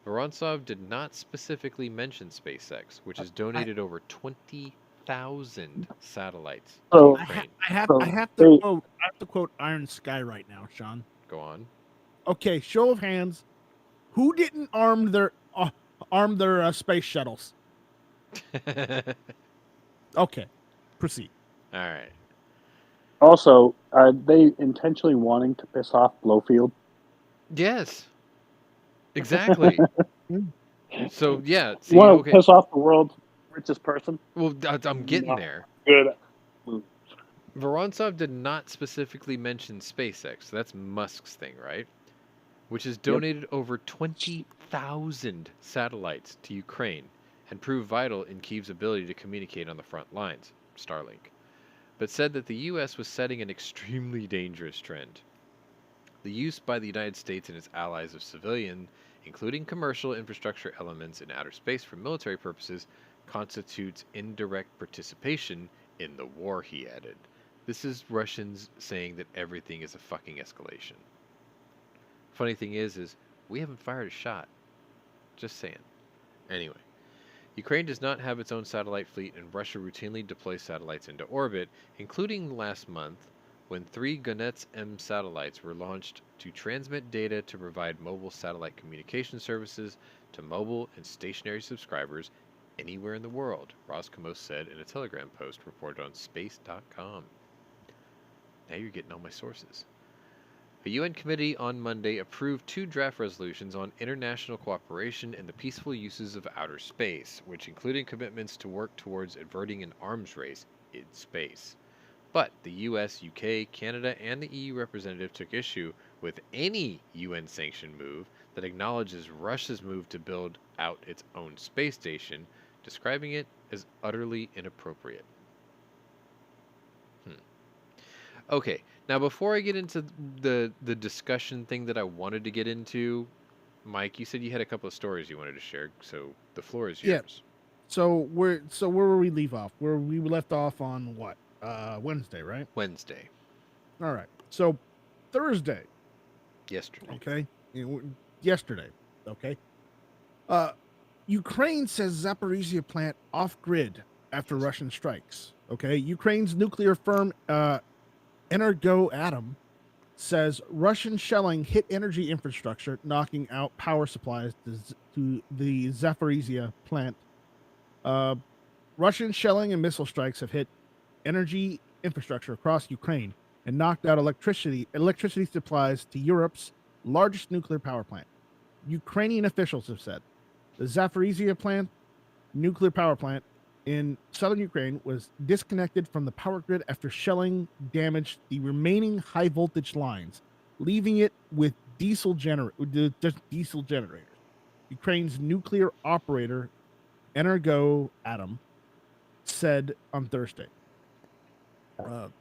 Vorontsov did not specifically mention SpaceX, which has donated over 20,000 satellites to Ukraine. I have to quote Iron Sky right now, Sean. Go on. Okay, show of hands. Who didn't arm their space shuttles? Okay, proceed. All right. Also, are they intentionally wanting to piss off Blowfield? Yes. Exactly. So yeah, You see, want to okay. piss off the world's richest person? Well, I'm getting No. there. Good. Vorontsov did not specifically mention SpaceX. That's Musk's thing, right? Which has Yep. donated over 20,000 satellites to Ukraine and proved vital in Kyiv's ability to communicate on the front lines, Starlink, but said that the U.S. was setting an extremely dangerous trend. The use by the United States and its allies of civilian, including commercial infrastructure elements in outer space for military purposes, constitutes indirect participation in the war, he added. This is Russians saying that everything is a fucking escalation. Funny thing is we haven't fired a shot. Just saying. Anyway, Ukraine does not have its own satellite fleet, and Russia routinely deploys satellites into orbit, including last month when 3 Gonets M satellites were launched to transmit data to provide mobile satellite communication services to mobile and stationary subscribers anywhere in the world, Roscosmos said in a Telegram post reported on space.com. Now you're getting all my sources. A UN committee on Monday approved 2 draft resolutions on international cooperation and the peaceful uses of outer space, which included commitments to work towards averting an arms race in space. But the US, UK, Canada, and the EU representative took issue with any UN-sanctioned move that acknowledges Russia's move to build out its own space station, describing it as utterly inappropriate. Okay, now before I get into the discussion thing that I wanted to get into, Mike, you said you had a couple of stories you wanted to share, so the floor is yours. Yeah. So where will we leave off? Where we left off on what? Wednesday, right? Wednesday. All right. So Thursday. Yesterday. Okay. Yesterday. Okay. Ukraine says Zaporizhia plant off grid after Russian strikes. Okay. Ukraine's nuclear firm Energoatom says Russian shelling hit energy infrastructure, knocking out power supplies to the Zaporizhia plant. Russian shelling and missile strikes have hit energy infrastructure across Ukraine and knocked out electricity supplies to Europe's largest nuclear power plant. Ukrainian officials have said the Zaporizhia plant, nuclear power plant in southern Ukraine, was disconnected from the power grid after shelling damaged the remaining high voltage lines, leaving it with diesel generators. Ukraine's nuclear operator Energoatom said on Thursday.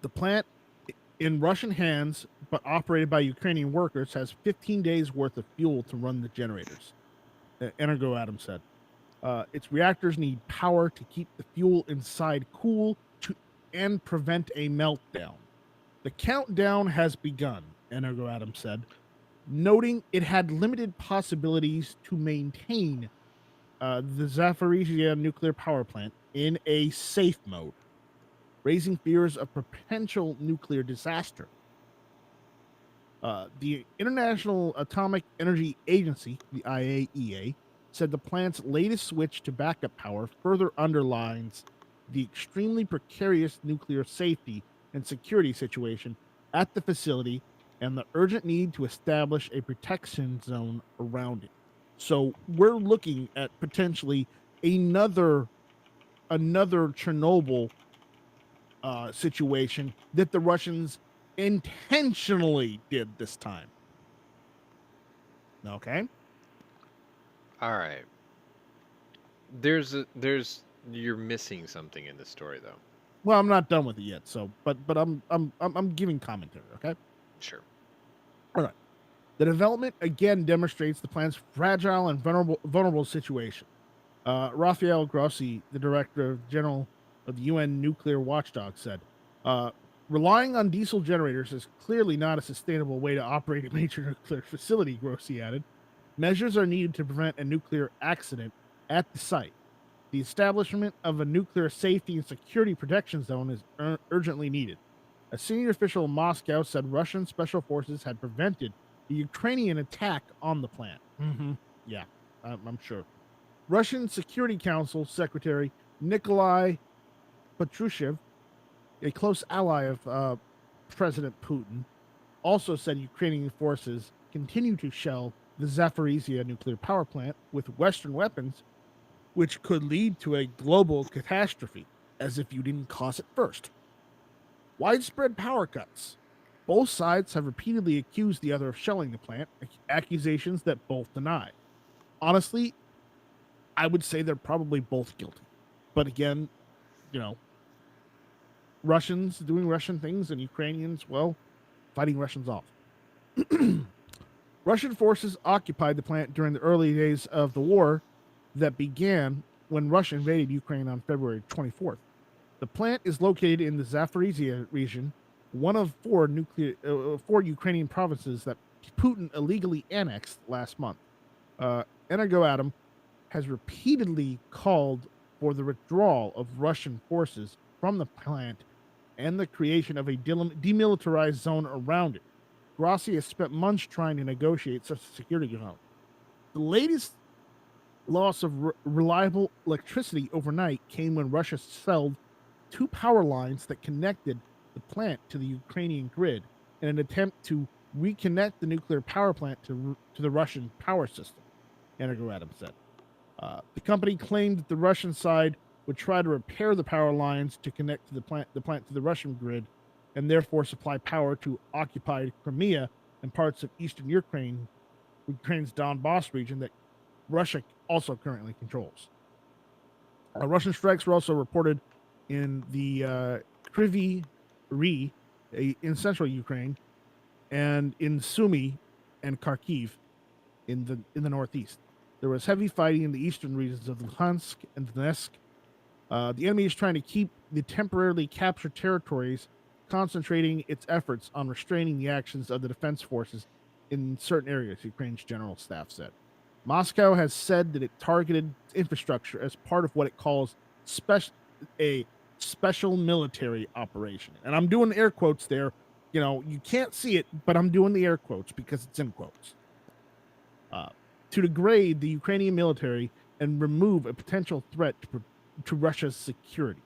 The plant, in Russian hands but operated by Ukrainian workers, has 15 days worth of fuel to run the generators, Energoatom said. Its reactors need power to keep the fuel inside cool and prevent a meltdown. The countdown has begun, Energoatom said, noting it had limited possibilities to maintain the Zaporizhia nuclear power plant in a safe mode, raising fears of potential nuclear disaster. The International Atomic Energy Agency, the IAEA, said the plant's latest switch to backup power further underlines the extremely precarious nuclear safety and security situation at the facility and the urgent need to establish a protection zone around it. So we're looking at potentially another Chernobyl situation that the Russians intentionally did this time. Okay. All right. You're missing something in this story, though. Well, I'm not done with it yet. So, but I'm giving commentary. Okay. Sure. All right. The development again demonstrates the plant's fragile and vulnerable situation. Rafael Grossi, the director general of the UN Nuclear Watchdog, said, "Relying on diesel generators is clearly not a sustainable way to operate a major nuclear facility," Grossi added. "Measures are needed to prevent a nuclear accident at the site. The establishment of a nuclear safety and security protection zone is urgently needed." A senior official in Moscow said Russian special forces had prevented the Ukrainian attack on the plant. Mm-hmm. Yeah, I'm sure. Russian Security Council Secretary Nikolai Patrushev a close ally of President Putin, also said Ukrainian forces continue to shell the Zaporizhia nuclear power plant with Western weapons, which could lead to a global catastrophe, as if you didn't cause it first. Widespread power cuts. Both sides have repeatedly accused the other of shelling the plant, accusations that both deny. Honestly, I would say they're probably both guilty. But again, Russians doing Russian things and Ukrainians, well, fighting Russians off. Russian forces occupied the plant during the early days of the war that began when Russia invaded Ukraine on February 24th. The plant is located in the Zaporizhia region, one of four Ukrainian provinces that Putin illegally annexed last month. Energoatom has repeatedly called for the withdrawal of Russian forces from the plant and the creation of a demilitarized zone around it. Grossi has spent months trying to negotiate such a security zone. The latest loss of reliable electricity overnight came when Russia shelled 2 power lines that connected the plant to the Ukrainian grid in an attempt to reconnect the nuclear power plant to the Russian power system, Energoatom said. The company claimed that the Russian side would try to repair the power lines to connect to the plant to the Russian grid, and therefore supply power to occupied Crimea and parts of eastern Ukraine's Donbass region that Russia also currently controls. Russian strikes were also reported in the Kryvyi Rih in central Ukraine, and in Sumy and Kharkiv in the northeast. There was heavy fighting in the eastern regions of Luhansk and Donetsk. The enemy is trying to keep the temporarily captured territories, concentrating its efforts on restraining the actions of the defense forces in certain areas, Ukraine's general staff said. Moscow has said that it targeted infrastructure as part of what it calls a special military operation. And I'm doing air quotes there. You can't see it, but I'm doing the air quotes because it's in quotes. To degrade the Ukrainian military and remove a potential threat to Russia's security.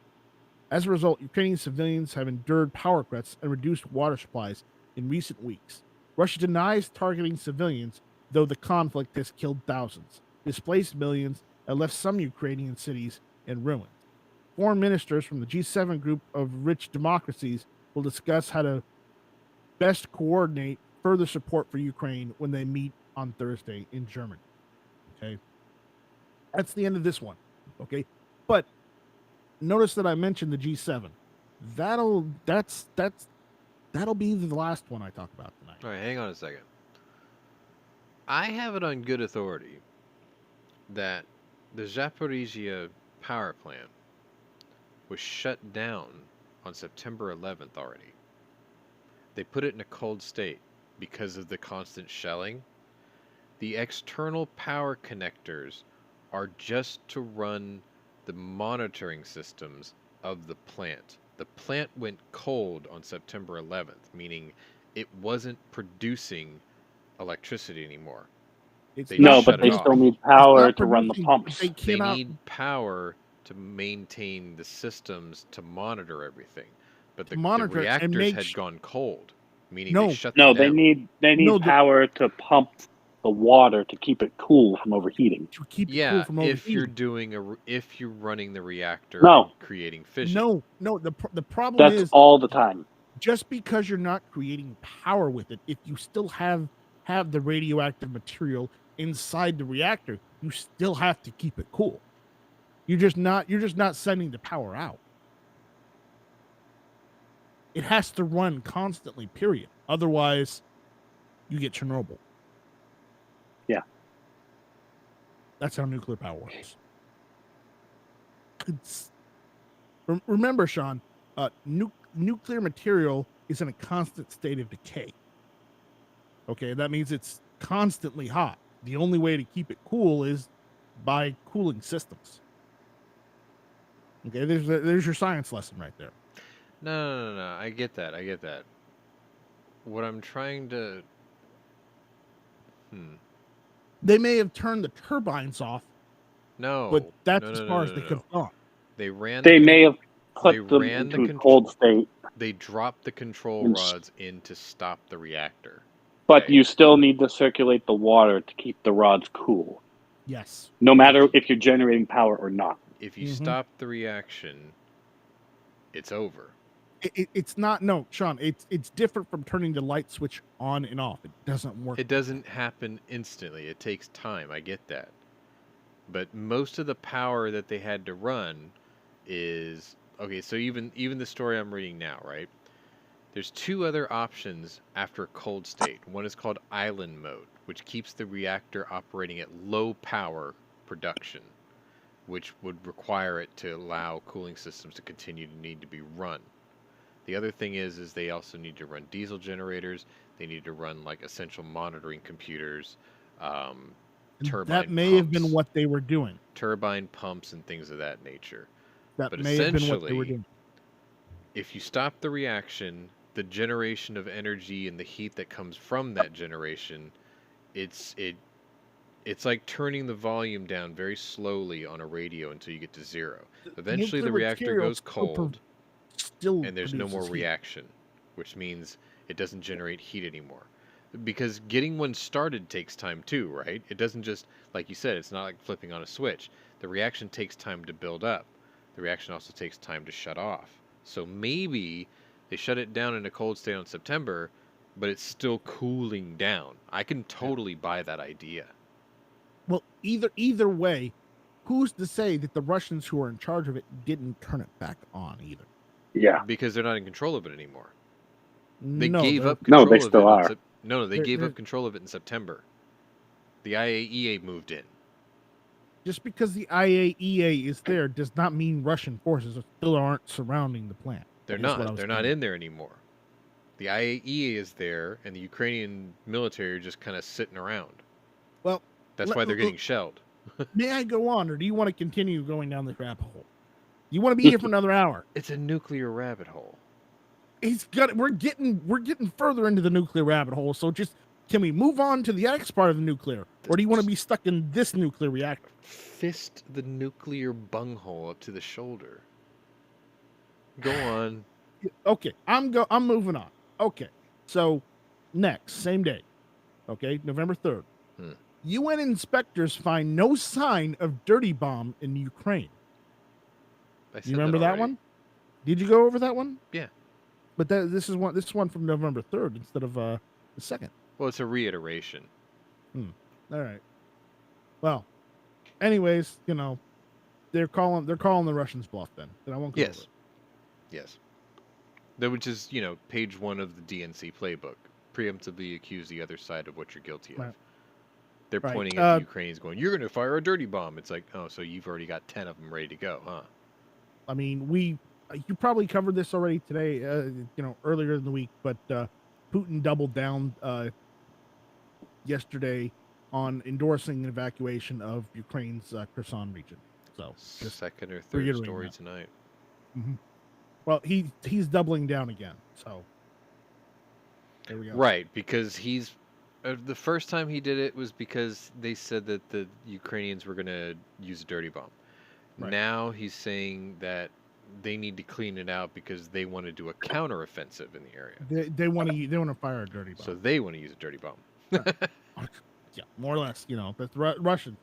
As a result, Ukrainian civilians have endured power cuts and reduced water supplies in recent weeks. Russia denies targeting civilians, though the conflict has killed thousands, displaced millions, and left some Ukrainian cities in ruins. Foreign ministers from the G7 group of rich democracies will discuss how to best coordinate further support for Ukraine when they meet on Thursday in Germany. Okay. That's the end of this one. Okay. But notice that I mentioned the G7. That'll be the last one I talk about tonight. All right, hang on a second. I have it on good authority that the Zaporizhia power plant was shut down on September 11th already. They put it in a cold state because of the constant shelling. The external power connectors are just to run the monitoring systems of the plant. The plant went cold on September 11th, meaning it wasn't producing electricity anymore. But they still need power to run the pumps. They need power to maintain the systems to monitor everything. But the reactors had gone cold, meaning they shut them down. They need power to pump the water to keep it cool from overheating. If you're running the reactor and creating fission. The problem is that's all the time. Just because you're not creating power with it, if you still have the radioactive material inside the reactor, you still have to keep it cool. You're just not sending the power out. It has to run constantly, period. Otherwise, you get Chernobyl. Yeah. That's how nuclear power works. Remember, Sean, nuclear material is in a constant state of decay. Okay, that means it's constantly hot. The only way to keep it cool is by cooling systems. Okay, there's your science lesson right there. No. I get that. What I'm trying to... They may have turned the turbines off. No. But that's as far as they could have gone. They ran... They may have put them into a cold state. They dropped the control rods in to stop the reactor. But you still need to circulate the water to keep the rods cool. Yes. No matter if you're generating power or not. If you stop the reaction, it's over. It's not, no, Sean, it's different from turning the light switch on and off. It doesn't work. It doesn't happen instantly. It takes time. I get that. But most of the power that they had to run is... Okay, so even the story I'm reading now, right? There's two other options after cold state. One is called island mode, which keeps the reactor operating at low power production, which would require it to allow cooling systems to continue to need to be run. The other thing is they also need to run diesel generators. They need to run like essential monitoring computers, turbine That may pumps, have been what they were doing. Turbine pumps and things of that nature. But may have been what they were doing. If you stop the reaction, the generation of energy and the heat that comes from that generation, it's like turning the volume down very slowly on a radio until you get to zero. Eventually the reactor goes cold and there's no more reaction, which means it doesn't generate heat anymore. Because getting one started takes time too, right? It doesn't just, like you said, it's not like flipping on a switch. The reaction takes time to build up. The reaction also takes time to shut off. So maybe they shut it down in a cold state on September, but it's still cooling down. I can totally buy that idea. Well, either way, who's to say that the Russians who are in charge of it didn't turn it back on either? Yeah. Because they're not in control of it anymore. They No, gave they're- up control No, they of still it. are. No, they They're- gave they're- up control of it in September. The IAEA moved in. Just because the IAEA is there does not mean Russian forces still aren't surrounding the plant. They're That's what I not. was They're not getting in there anymore. The IAEA is there, and the Ukrainian military are just kind of sitting around. Well, That's why they're getting shelled. May I go on, or do you want to continue going down this rabbit hole? You want to be here for another hour? It's a nuclear rabbit hole. We're getting further into the nuclear rabbit hole. So just can we move on to the next part of the nuclear, or do you want to be stuck in this nuclear reactor? Fist the nuclear bunghole up to the shoulder. Go on. Okay, I'm moving on. Okay, so next, same day. Okay, November 3rd. UN inspectors find no sign of dirty bomb in Ukraine. You remember that one? Did you go over that one? Yeah. But this is one from November 3rd instead of the 2nd. Well, it's a reiteration. All right. Well, anyways, they're calling the Russians bluff then. Then I won't go over it. Yes. Which is, page 1 of the DNC playbook. Preemptively accuse the other side of what you're guilty of. Right. They're pointing at the Ukrainians going, you're going to fire a dirty bomb. It's like, oh, so you've already got 10 of them ready to go, huh? I mean, you probably covered this already today, earlier in the week, but Putin doubled down yesterday on endorsing an evacuation of Ukraine's Kherson region. So just second or third story tonight. Mm-hmm. Well, he's doubling down again. So there we go. Right, because he's the first time he did it was because they said that the Ukrainians were going to use a dirty bomb. Right. Now he's saying that they need to clean it out because they want to do a counteroffensive in the area. They want to fire a dirty bomb. So they want to use a dirty bomb. Yeah, more or less. That's Russian.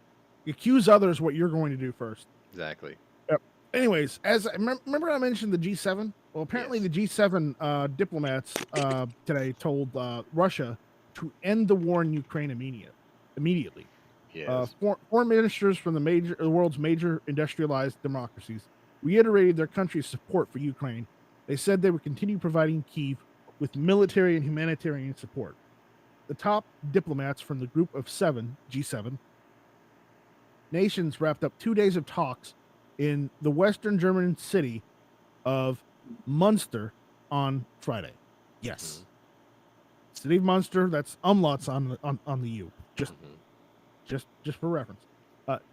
You accuse others what you're going to do first. Exactly. Yep. Anyways, remember I mentioned the G7. Well, apparently the G7 diplomats today told Russia to end the war in Ukraine immediately. Yes. Foreign ministers from the world's major industrialized democracies reiterated their country's support for Ukraine. They said they would continue providing Kyiv with military and humanitarian support. The top diplomats from the group of 7, G7, nations wrapped up 2 days of talks in the western German city of Munster on Friday. Yes. City of Munster, that's umlauts on the U. Just for reference.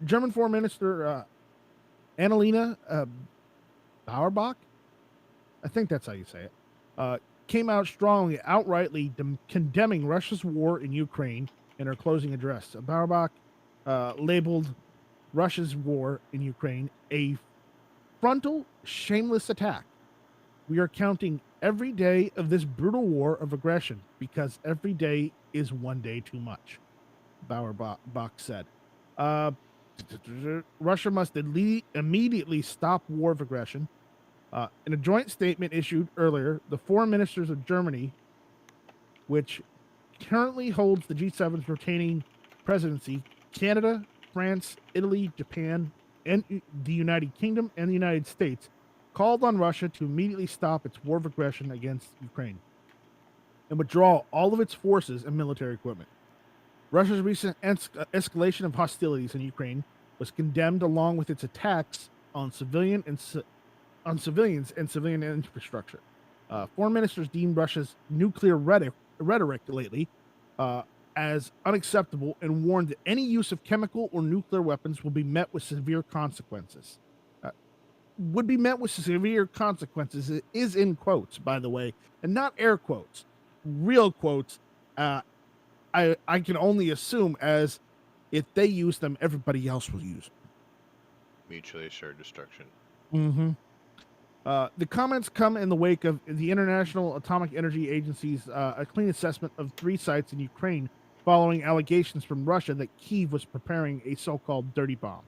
German Foreign Minister Annalena Baerbock, I think that's how you say it, came out strongly, outrightly condemning Russia's war in Ukraine in her closing address. Baerbock labeled Russia's war in Ukraine a frontal, shameless attack. We are counting every day of this brutal war of aggression because every day is one day too much, Bauerbach said. Russia must immediately stop war of aggression. In a joint statement issued earlier, the foreign ministers of Germany, which currently holds the G7's rotating presidency, Canada, France, Italy, Japan, and the United Kingdom and the United States, called on Russia to immediately stop its war of aggression against Ukraine and withdraw all of its forces and military equipment. Russia's recent escalation of hostilities in Ukraine was condemned along with its attacks on civilians and civilian infrastructure. Foreign ministers deemed Russia's nuclear rhetoric lately as unacceptable and warned that any use of chemical or nuclear weapons will be met with severe consequences. Would be met with severe consequences is in quotes, by the way, and not air quotes, real quotes. I can only assume as if they use them, everybody else will use them. Mutually assured destruction. Mm-hmm. The comments come in the wake of the International Atomic Energy Agency's a clean assessment of 3 sites in Ukraine following allegations from Russia that Kyiv was preparing a so-called dirty bomb.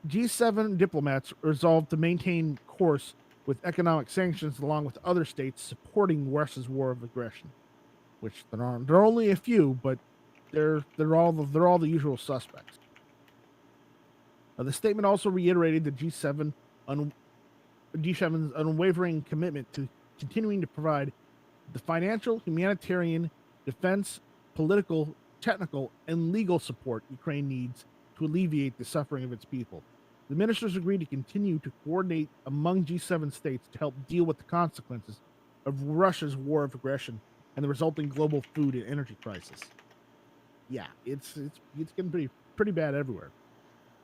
G7 diplomats resolved to maintain course with economic sanctions along with other states supporting Russia's war of aggression, which there are only a few, but they're all the usual suspects. The statement also reiterated the G7's unwavering commitment to continuing to provide the financial, humanitarian, defense, political, technical, and legal support Ukraine needs to alleviate the suffering of its people. The ministers agreed to continue to coordinate among G7 states to help deal with the consequences of Russia's war of aggression and the resulting global food and energy crisis. Yeah, it's getting pretty bad everywhere.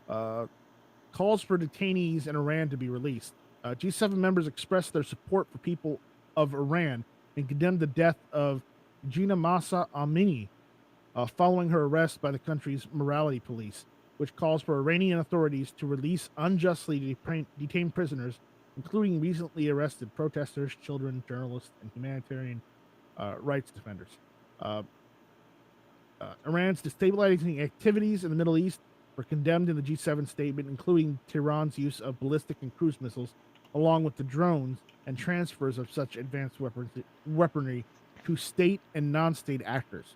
Calls for detainees in Iran to be released. G7 members expressed their support for people of Iran and condemned the death of Gina Mahsa Amini following her arrest by the country's morality police, which calls for Iranian authorities to release unjustly detained prisoners, including recently arrested protesters, children, journalists, and humanitarian rights defenders. Iran's destabilizing activities in the Middle East were condemned in the G7 statement, including Tehran's use of ballistic and cruise missiles, along with the drones and transfers of such advanced weaponry to state and non-state actors.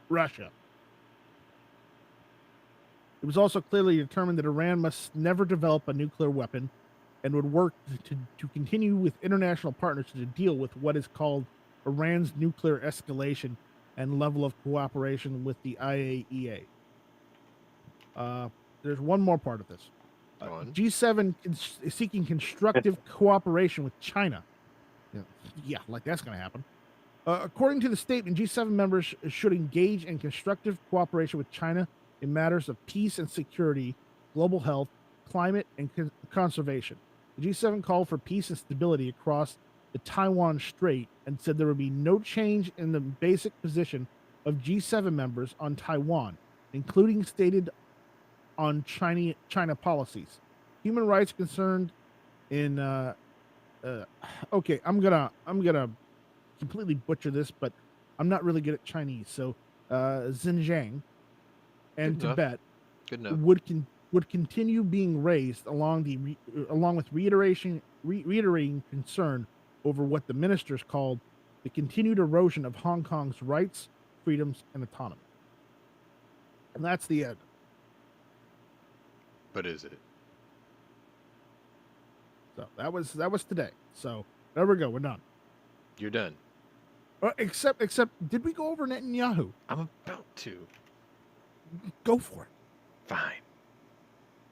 Russia. It was also clearly determined that Iran must never develop a nuclear weapon and would work to continue with international partners to deal with what is called Iran's nuclear escalation and level of cooperation with the IAEA. There's one more part of this. G7 is seeking constructive cooperation with China. Yeah, like that's going to happen. According to the statement, G7 members should engage in constructive cooperation with China in matters of peace and security, global health, climate, and conservation. The G7 called for peace and stability across the Taiwan Strait and said there would be no change in the basic position of G7 members on Taiwan, including stated on China policies. Human rights concerned in okay, I'm gonna completely butcher this, but I'm not really good at Chinese. So Xinjiang and Tibet would continue being raised along with reiterating concern over what the ministers called the continued erosion of Hong Kong's rights, freedoms, and autonomy. And that's the end. But is it? So that was today. So there we go. We're done. You're done. Except, did we go over Netanyahu? I'm about to. Go for it. Fine.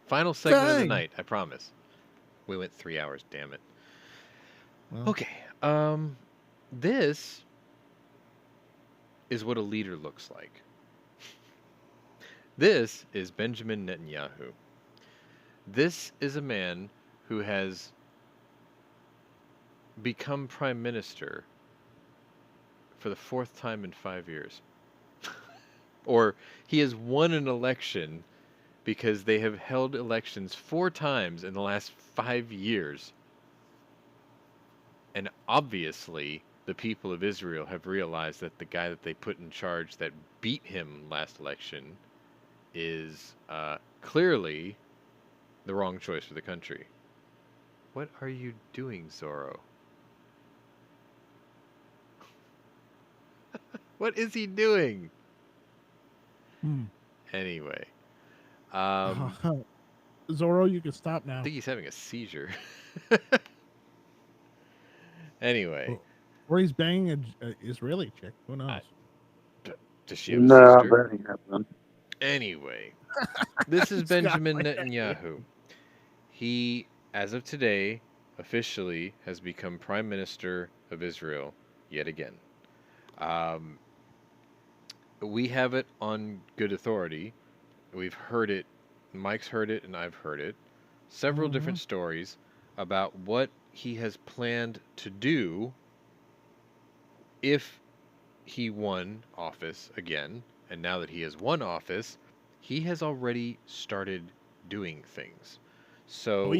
Final segment of the night. I promise. We went 3 hours. Damn it. Well. Okay. This is what a leader looks like. This is Benjamin Netanyahu. This is a man who has become prime minister for the 4th time in 5 years. Or he has won an election because they have held elections 4 times in the last 5 years. And obviously, the people of Israel have realized that the guy that they put in charge that beat him last election is clearly the wrong choice for the country. What are you doing, Zorro? What is he doing? Anyway. Zorro, you can stop now. I think he's having a seizure. Anyway. Or he's banging an Israeli chick. Who knows? Does she have a sister? No, Anyway. This is Benjamin Netanyahu. He, as of today, officially has become Prime Minister of Israel yet again. We have it on good authority. We've heard it. Mike's heard it, and I've heard it. Several different stories about what he has planned to do if he won office again. And now that he has won office, he has already started doing things. So,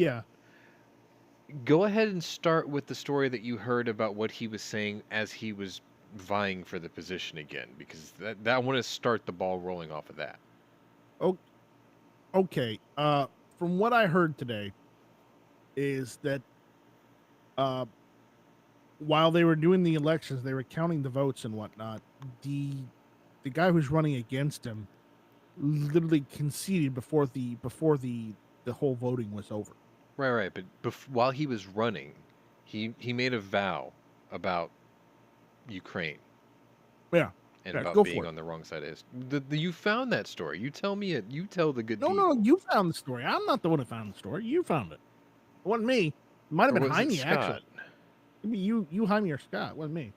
go ahead and start with the story that you heard about what he was saying as he was vying for the position again, because that I want to start the ball rolling off of that. Okay. From what I heard today is that while they were doing the elections, they were counting the votes and whatnot. The guy who's running against him literally conceded before the whole voting was over. Right. But while he was running, he made a vow about Ukraine. Yeah. And about being on the wrong side of his. You found that story. You tell me it. You tell the good people. No, you found the story. I'm not the one who found the story. You found it. It wasn't me. It might have been Jaime, actually. Maybe you, Jaime, or Scott. It wasn't me.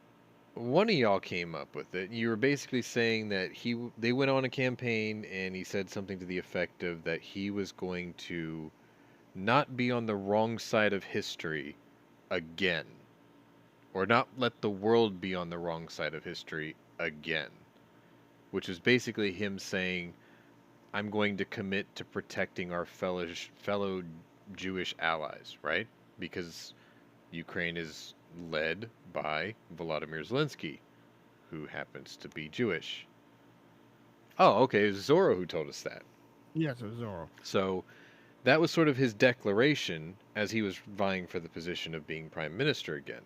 One of y'all came up with it. You were basically saying that they went on a campaign, and he said something to the effect of that he was going to not be on the wrong side of history again, or not let the world be on the wrong side of history again, which is basically him saying, I'm going to commit to protecting our fellow Jewish allies, right? Because Ukraine is led by Volodymyr Zelensky, who happens to be Jewish. Oh, okay, it was Zorro who told us that. Yes, it was Zorro. So that was sort of his declaration as he was vying for the position of being prime minister again.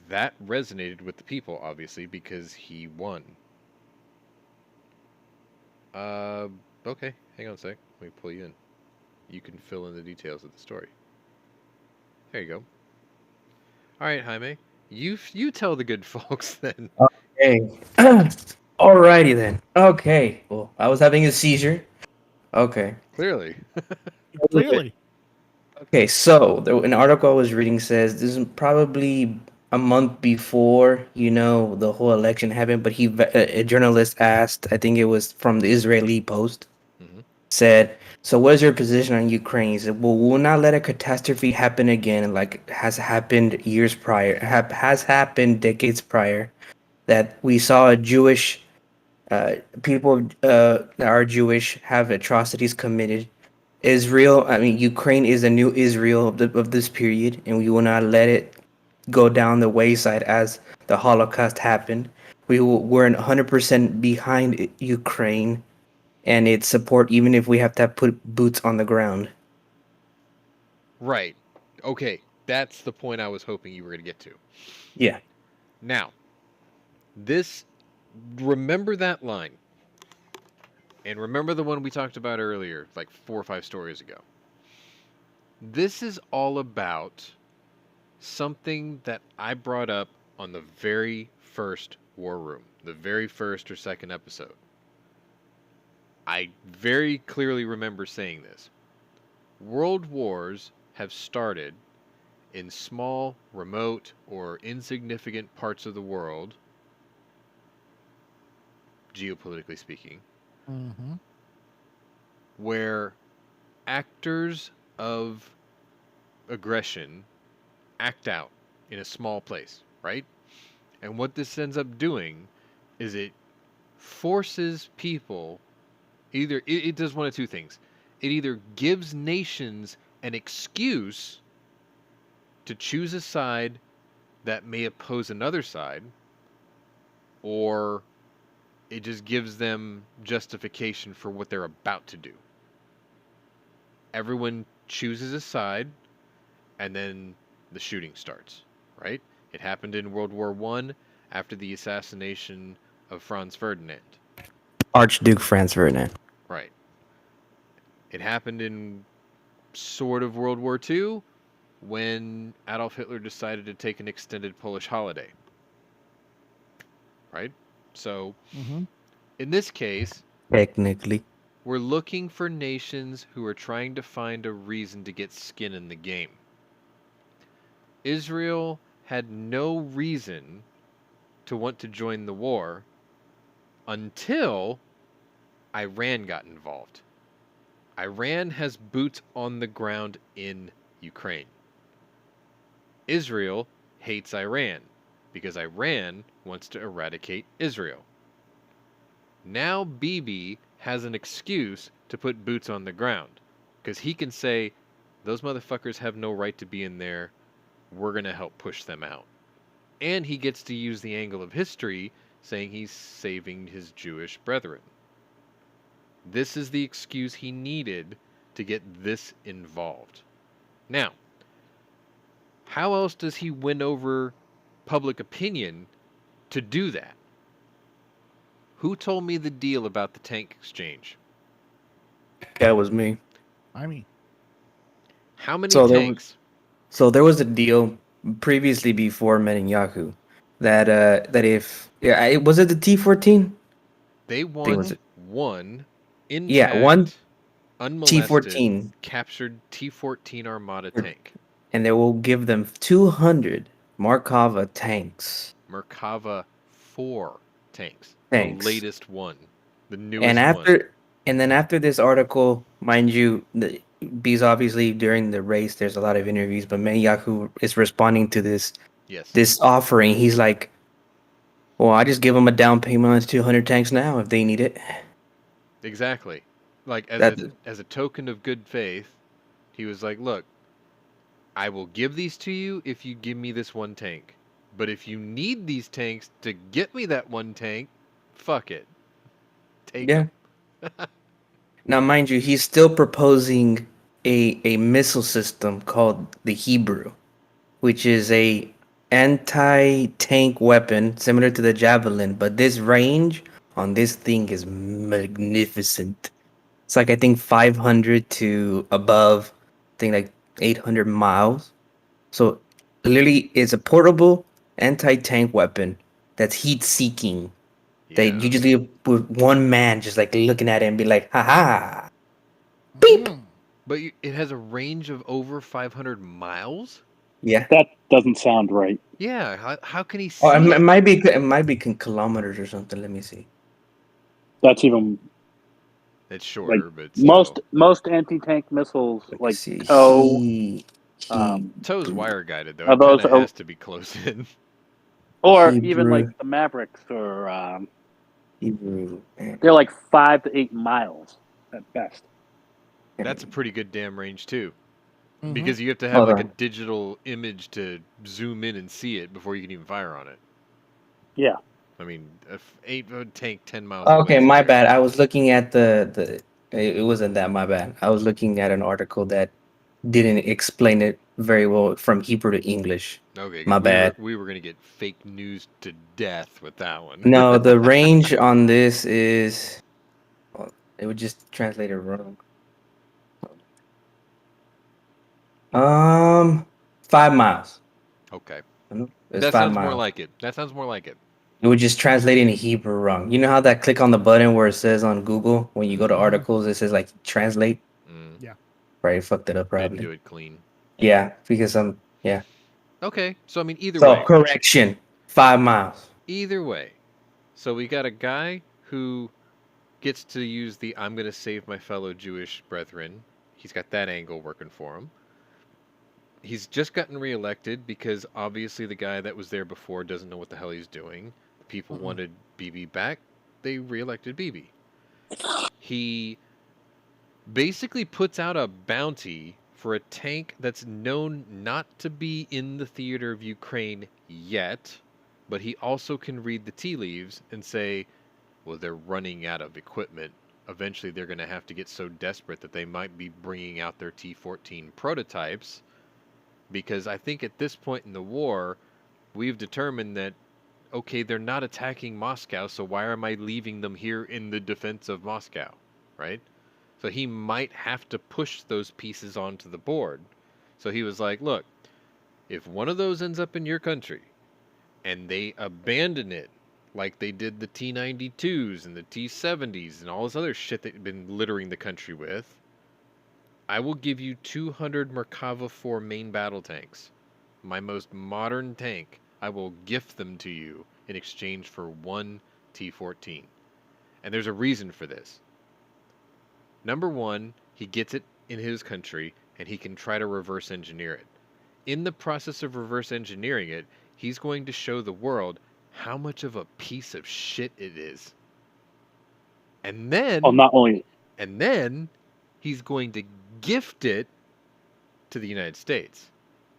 That resonated with the people, obviously, because he won. Okay, hang on a sec. Let me pull you in. You can fill in the details of the story. There you go. All right, Jaime. You tell the good folks then. Okay. Alrighty then. Okay. Well, I was having a seizure. Okay. Clearly. Clearly. Okay, so an article I was reading says this is probably a month before, the whole election happened, but a journalist asked, I think it was from the Israeli Post, said, so what is your position on Ukraine? He said, well, we'll not let a catastrophe happen again like has happened years prior, has happened decades prior, that we saw a Jewish, people that are Jewish have atrocities committed. Ukraine is the new Israel of this period, and we will not let it go down the wayside as the Holocaust happened. We're 100% behind Ukraine and its support, even if we have to put boots on the ground. Right. Okay. That's the point I was hoping you were going to get to. Yeah. Now, remember that line. And remember the one we talked about earlier, like 4 or 5 stories ago. This is all about something that I brought up on the very first War Room, the very first or second episode. I very clearly remember saying this. World wars have started in small, remote, or insignificant parts of the world, geopolitically speaking, where actors of aggression act out in a small place, right? And what this ends up doing is it forces people Either it does one of two things. It either gives nations an excuse to choose a side that may oppose another side, or it just gives them justification for what they're about to do. Everyone chooses a side, and then the shooting starts, right? It happened in World War I after the assassination of Franz Ferdinand. Archduke Franz Ferdinand. Right. It happened in sort of World War II when Adolf Hitler decided to take an extended Polish holiday. Right? So, in this case, technically, we're looking for nations who are trying to find a reason to get skin in the game. Israel had no reason to want to join the war until Iran got involved. Iran has boots on the ground in Ukraine. Israel hates Iran because Iran wants to eradicate Israel. Now Bibi has an excuse to put boots on the ground because he can say, those motherfuckers have no right to be in there. We're going to help push them out. And he gets to use the angle of history saying he's saving his Jewish brethren. This is the excuse he needed to get this involved. Now, how else does he win over public opinion to do that? Who told me the deal about the tank exchange? That was me. I mean, how many tanks? There was a deal previously before Netenyahu that if was it the T-14? They won one intact, one unmolested, T-14 captured T-14 Armada tank, and they will give them 200 Markava tanks. Markava 4 tanks. The latest one, the newest one. And then after this article, mind you, because obviously during the race there's a lot of interviews, but Netanyahu is responding to this offering. He's like, well, I just give them a down payment on 200 tanks now if they need it. Exactly. Like as a token of good faith, he was like, look, I will give these to you if you give me this one tank. But if you need these tanks to get me that one tank, fuck it. Take them. Now, mind you, he's still proposing a missile system called the Hebrew, which is a anti-tank weapon similar to the Javelin, but this range on this thing is magnificent. It's like, I think 500 to above, I think like 800 miles. So literally it's a portable anti-tank weapon that's heat-seeking. They usually with one man just like looking at it and be like, ha ha, beep. But it has a range of over 500 miles? Yeah. That doesn't sound right. Yeah, how can he see it might be kilometers or something. Let me see. That's even... It's shorter, but most anti-tank missiles like TOW. TOW's wire guided though. It kind of has to be close in. Or even like the Mavericks, or they're like 5 to 8 miles at best. That's a pretty good damn range too, because you have to have a digital image to zoom in and see it before you can even fire on it. Yeah. I mean, a tank 10 miles. Okay, my bad. I was looking at it wasn't that, my bad. I was looking at an article that didn't explain it very well from Hebrew to English. Okay, my bad. We were going to get fake news to death with that one. No, the range on this is... Well, it would just translate it wrong. 5 miles. Okay. That sounds more like it. It would just translate into Hebrew wrong. You know how that click on the button where it says on Google, when you go to articles, it says like translate? Yeah. Right, fucked it up probably. Didn't do it clean. Yeah, because Okay, so I mean, either way. So, correction, 5 miles. Either way. So we got a guy who gets to use the I'm going to save my fellow Jewish brethren. He's got that angle working for him. He's just gotten reelected because obviously the guy that was there before doesn't know what the hell he's doing. People wanted Bibi back. They reelected Bibi. he basically puts out a bounty for a tank that's known not to be in the theater of Ukraine yet, but he also can read the tea leaves and say, well, they're running out of equipment. Eventually, they're going to have to get so desperate that they might be bringing out their T-14 prototypes, because I think at this point in the war, we've determined that, okay, they're not attacking Moscow, so why am I leaving them here in the defense of Moscow, right? So he might have to push those pieces onto the board. So he was like, look, if one of those ends up in your country and they abandon it like they did the T-92s and the T-70s and all this other shit they've been littering the country with, I will give you 200 Merkava 4 main battle tanks. My most modern tank. I will gift them to you in exchange for one T-14. And there's a reason for this. Number one, he gets it in his country, and he can try to reverse engineer it. In the process of reverse engineering it, he's going to show the world how much of a piece of shit it is. And then... And then, he's going to gift it to the United States.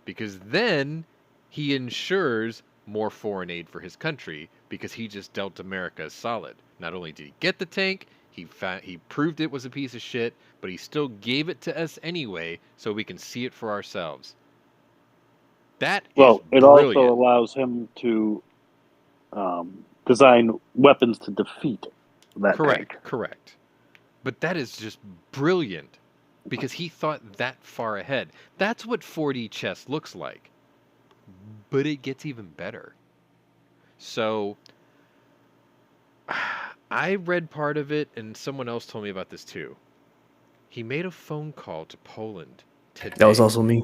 Because then, he ensures more foreign aid for his country, because he just dealt America solid. Not only did he get the tank, he proved it was a piece of shit, but he still gave it to us anyway, so we can see it for ourselves. That is brilliant. It also allows him to design weapons to defeat that tank. Correct. But that is just brilliant, because he thought that far ahead. That's what 4D chess looks like. But it gets even better. So... I read part of it, and someone else told me about this too. He made a phone call to Poland today. That was also me.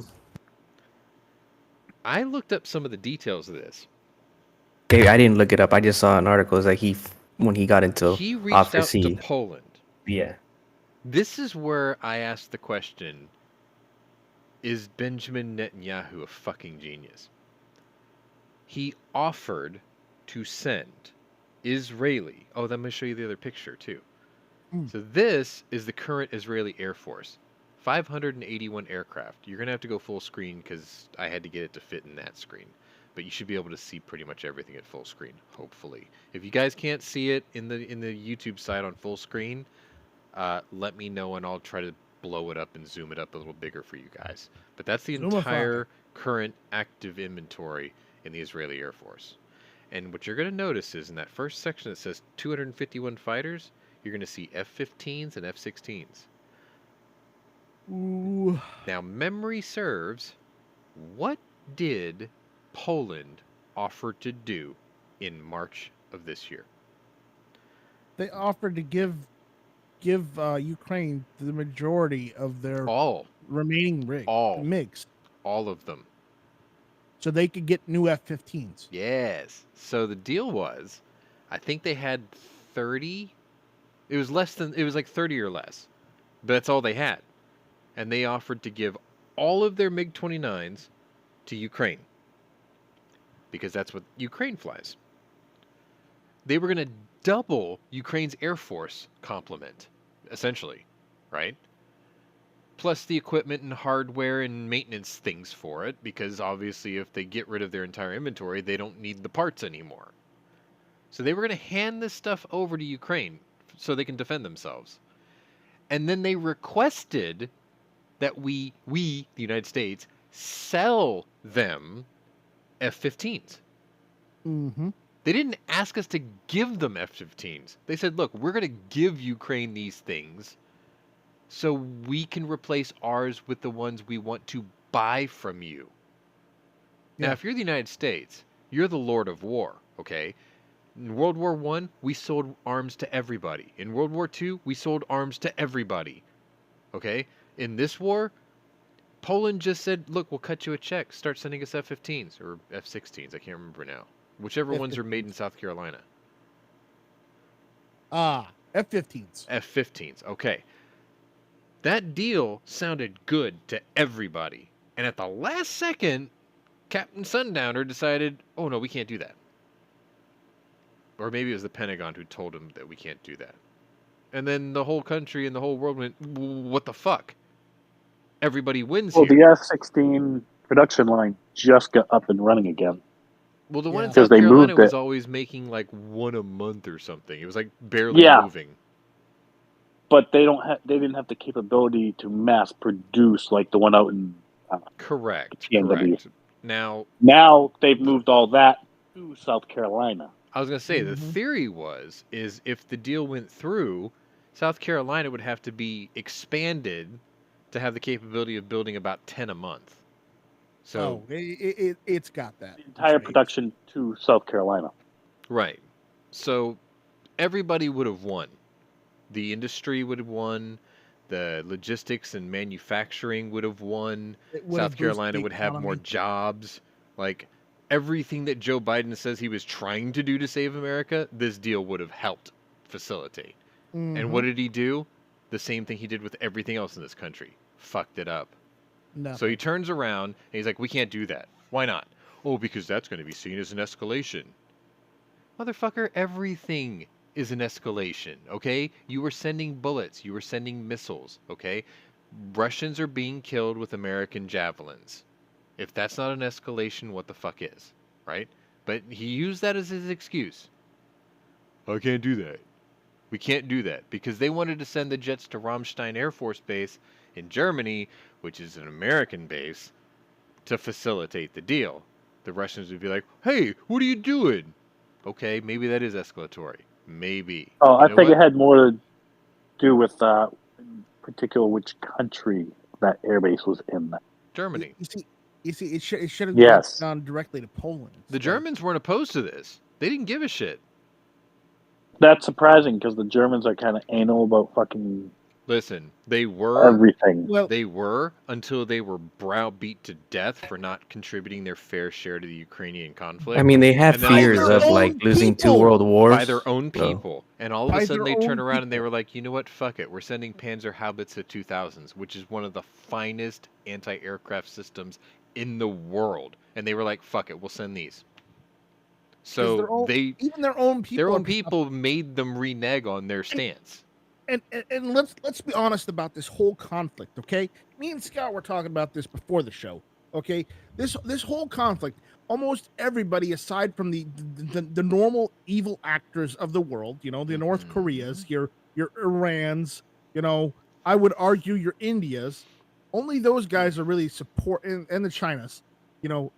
I looked up some of the details of this. Okay, I didn't look it up. I just saw an article. It's like when he got into he reached out to Poland. Yeah. This is where I asked the question, is Benjamin Netanyahu a fucking genius? He offered to send Israeli. Oh, let me show you the other picture too. So this is the current Israeli Air Force. 581 aircraft. You're going to have to go full screen because I had to get it to fit in that screen. But you should be able to see pretty much everything at full screen, hopefully. If you guys can't see it in the YouTube side on full screen, let me know and I'll try to blow it up and zoom it up a little bigger for you guys. But that's the entire current active inventory in the Israeli Air Force. And what you're going to notice is in that first section that says 251 fighters, you're going to see F-15s and F-16s. Ooh. Now, memory serves, what did Poland offer to do in March of this year? They offered to give Ukraine the majority of their remaining MiGs. All of them. So they could get new F-15s. Yes. So the deal was, I think they had 30. It was like 30 or less. But that's all they had. And they offered to give all of their MiG-29s to Ukraine. Because that's what Ukraine flies. They were going to double Ukraine's Air Force complement, essentially, right? Plus the equipment and hardware and maintenance things for it, because obviously if they get rid of their entire inventory, they don't need the parts anymore. So they were going to hand this stuff over to Ukraine so they can defend themselves. And then they requested that we, the United States, sell them F-15s. Mm-hmm. They didn't ask us to give them F-15s. They said, look, we're going to give Ukraine these things so we can replace ours with the ones we want to buy from you. Yeah. Now, if you're the United States, you're the Lord of War, okay? In World War I, we sold arms to everybody. In World War II, we sold arms to everybody, okay? In this war, Poland just said, look, we'll cut you a check. Start sending us F-15s or F-16s. I can't remember now. Whichever ones are made in South Carolina. F-15s. F-15s, okay. That deal sounded good to everybody. And at the last second, Captain Sundowner decided, oh, no, we can't do that. Or maybe it was the Pentagon who told him that we can't do that. And then the whole country and the whole world went, what the fuck? Everybody wins Well, here. the F-16 production line just got up and running again. Well, the one in Because South they Carolina moved was it. always making like one a month or something. It was like barely moving. But they didn't have the capability to mass produce like the one out in Correct. Now they've moved all that to South Carolina. I was going to say, the theory is if the deal went through, South Carolina would have to be expanded to have the capability of building about 10 a month. So it's got that. The entire production to South Carolina. Right. So everybody would have won. The industry would have won. The logistics and manufacturing would have won. South Carolina would have more jobs. Like, everything that Joe Biden says he was trying to do to save America, this deal would have helped facilitate. And what did he do? The same thing he did with everything else in this country. Fucked it up. No. So he turns around and he's like, we can't do that. Why not? Oh, because that's going to be seen as an escalation. Motherfucker, everything is an escalation, okay? You were sending bullets. You were sending missiles, okay? Russians are being killed with American javelins. If that's not an escalation, what the fuck is, right? But he used that as his excuse. I can't do that. We can't do that because they wanted to send the jets to Ramstein Air Force Base in Germany, which is an American base, to facilitate the deal. The Russians would be like, hey, what are you doing? Okay, maybe that is escalatory. Maybe. Oh, I think it had more to do with in particular which country that airbase was in. Germany. You see, it should have gone directly to Poland. The Germans weren't opposed to this. They didn't give a shit. That's surprising because the Germans are kind of anal about fucking. Listen, they were everything. Well, they were until they were browbeat to death for not contributing their fair share to the Ukrainian conflict. I mean, they had fears of like losing 2 world wars by their own people, and all of a sudden they turn around and they were like, you know what? Fuck it, we're sending Panzer Haubitze 2000s, which is one of the finest anti-aircraft systems in the world, and they were like, fuck it, we'll send these. So even their own people made them renege on their stance. And let's be honest about this whole conflict, okay? Me and Scott were talking about this before the show, okay? This whole conflict, almost everybody aside from the normal evil actors of the world, you know, the North Koreas, your Irans, you know, I would argue your Indias, only those guys are really and the Chinas, you know,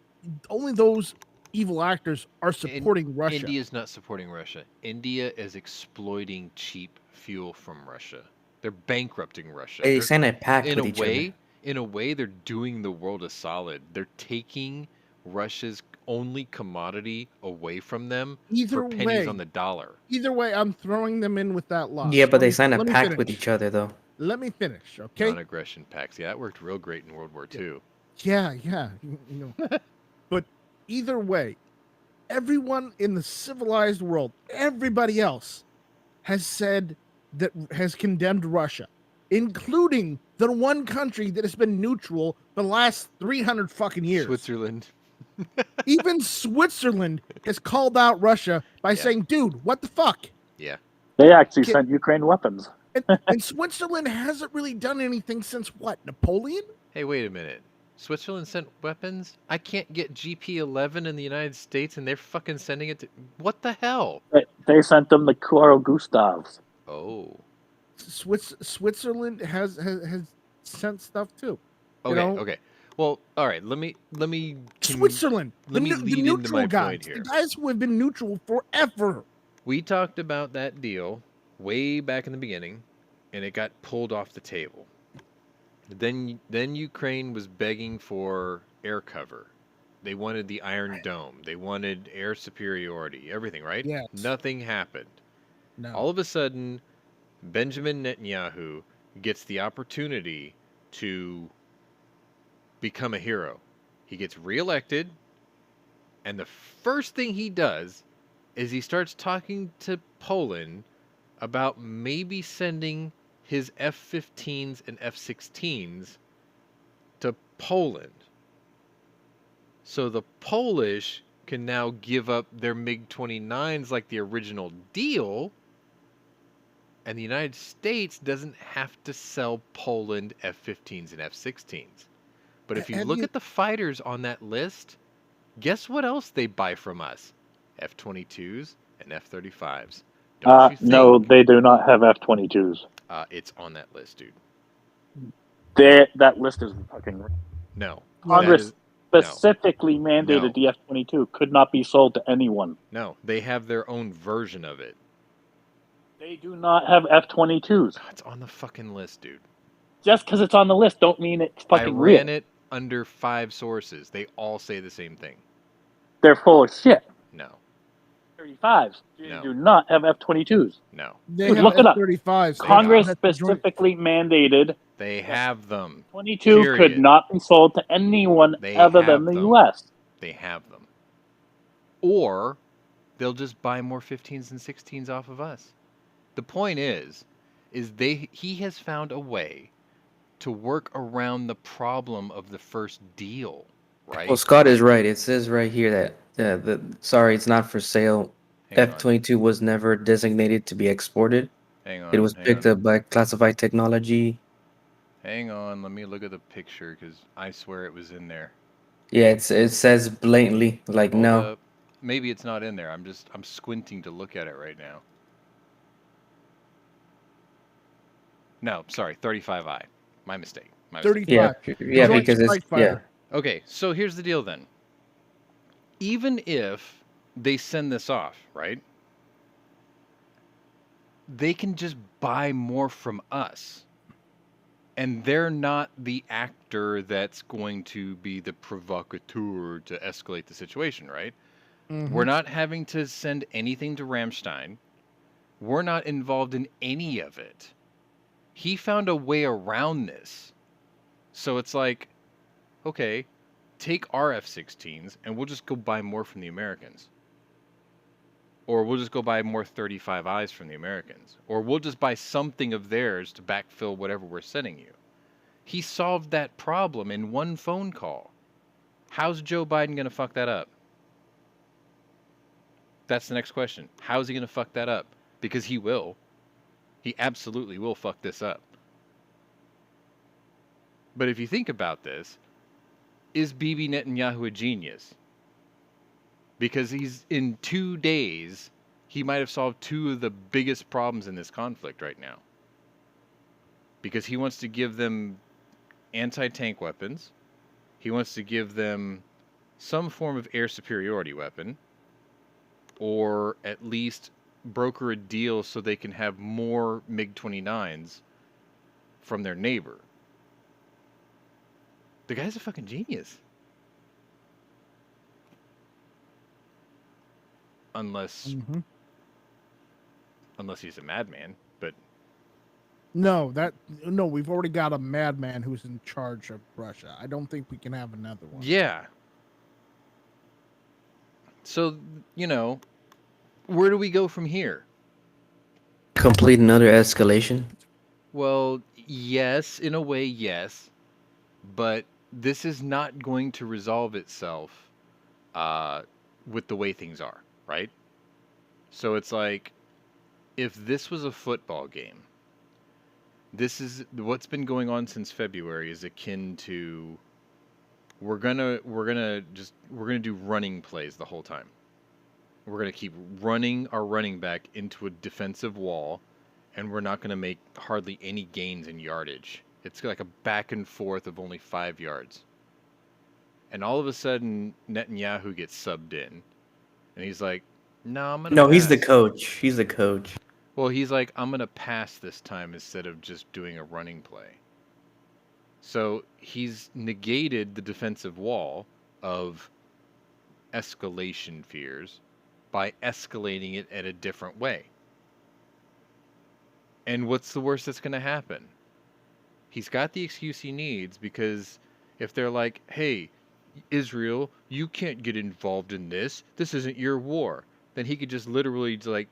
only those evil actors are supporting Russia. India's not supporting Russia. India is exploiting cheap fuel from Russia. They're bankrupting Russia. They signed a pact with each other. In a way, they're doing the world a solid. They're taking Russia's only commodity away from them for pennies on the dollar. Either way, I'm throwing them in with that loss. Yeah, but they signed a pact with each other, though. Let me finish, okay? Non-aggression pacts. Yeah, that worked real great in World War II. Yeah. You know. But either way, everyone in the civilized world, everybody else, has condemned Russia, including the one country that has been neutral the last 300 fucking years. Switzerland. Even Switzerland has called out Russia by saying, dude, what the fuck? Yeah. They actually sent Ukraine weapons. And Switzerland hasn't really done anything since what, Napoleon? Hey, wait a minute. Switzerland sent weapons? I can't get GP-11 in the United States and they're fucking sending it to... What the hell? They sent them the Carl Gustavs. Oh. Switzerland has sent stuff too. Okay. Well, all right. Let me. Switzerland. Let me lead into my guys, point here. The guys who have been neutral forever. We talked about that deal way back in the beginning, and it got pulled off the table. Then Ukraine was begging for air cover. They wanted the Iron Dome. They wanted air superiority. Everything, right? Yes. Nothing happened. No. All of a sudden, Benjamin Netanyahu gets the opportunity to become a hero. He gets reelected, and the first thing he does is he starts talking to Poland about maybe sending his F-15s and F-16s to Poland. So the Polish can now give up their MiG-29s like the original deal And the United States doesn't have to sell Poland F-15s and F-16s. But if you look at the fighters on that list, guess what else they buy from us? F-22s and F-35s. Don't you think? No, they do not have F-22s. It's on that list, dude. That list is fucking... No. Congress specifically mandated the F-22 could not be sold to anyone. No, they have their own version of it. They do not have F-22s. It's on the fucking list, dude. Just because it's on the list don't mean it's fucking real. I ran it under 5 sources. They all say the same thing. They're full of shit. No. 35s. They do not have F-22s. No. Dude, look it up. 35s. Congress specifically mandated. They have them. 22 could not be sold to anyone other than the U.S. They have them. Or they'll just buy more 15s and 16s off of us. The point is he has found a way to work around the problem of the first deal, right? Well, Scott is right. It says right here that sorry, it's not for sale. F-22 was never designated to be exported. Hang on. It was picked up by classified technology. Hang on, let me look at the picture because I swear it was in there. Yeah, it says blatantly like Hold no. up. Maybe it's not in there. I'm squinting to look at it right now. No, sorry, 35I. My mistake. 35. Yeah, because it's Okay, so here's the deal then. Even if they send this off, right? They can just buy more from us. And they're not the actor that's going to be the provocateur to escalate the situation, right? Mm-hmm. We're not having to send anything to Rammstein. We're not involved in any of it. He found a way around this. So it's like, okay, take our F-16s and we'll just go buy more from the Americans. Or we'll just go buy more 35Is from the Americans. Or we'll just buy something of theirs to backfill whatever we're sending you. He solved that problem in one phone call. How's Joe Biden going to fuck that up? That's the next question. How's he going to fuck that up? Because he will. He absolutely will fuck this up. But if you think about this, is Bibi Netanyahu a genius? Because in 2 days, he might have solved 2 of the biggest problems in this conflict right now. Because he wants to give them anti-tank weapons. He wants to give them some form of air superiority weapon. Or at least broker a deal so they can have more MiG-29s from their neighbor. The guy's a fucking genius. Unless he's a madman, but no, we've already got a madman who's in charge of Russia. I don't think we can have another one. Yeah. So, where do we go from here? Complete another escalation? Well, yes, in a way, yes. But this is not going to resolve itself with the way things are, right? So it's like, if this was a football game, this is what's been going on since February is akin to we're gonna do running plays the whole time. We're gonna keep running our running back into a defensive wall, and we're not gonna make hardly any gains in yardage. It's like a back and forth of only 5 yards. And all of a sudden, Netanyahu gets subbed in, and he's like, "No, I'm gonna." No, pass. He's the coach. He's the coach. Well, he's like, "I'm gonna pass this time instead of just doing a running play." So he's negated the defensive wall of escalation fears by escalating it at a different way. And what's the worst that's going to happen? He's got the excuse he needs, because if they're like, "Hey, Israel, you can't get involved in this. This isn't your war," then he could just literally, like,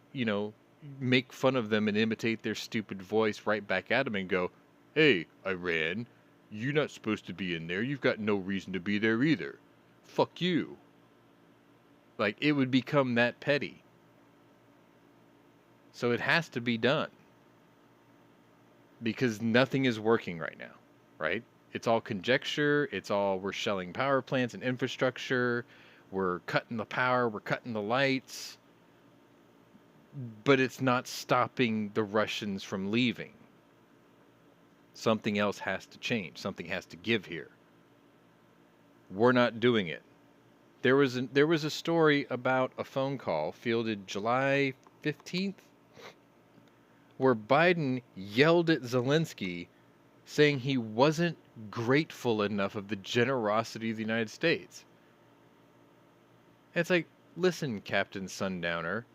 make fun of them and imitate their stupid voice right back at him and go, "Hey, Iran, you're not supposed to be in there. You've got no reason to be there either. Fuck you." Like, it would become that petty. So it has to be done. because nothing is working right now, right? It's all conjecture. It's all we're shelling power plants and infrastructure. We're cutting the power. We're cutting the lights. But it's not stopping the Russians from leaving. Something else has to change. Something has to give here. We're not doing it. There was a story about a phone call fielded July 15th where Biden yelled at Zelensky saying he wasn't grateful enough of the generosity of the United States. And it's like, listen, Captain Sundowner,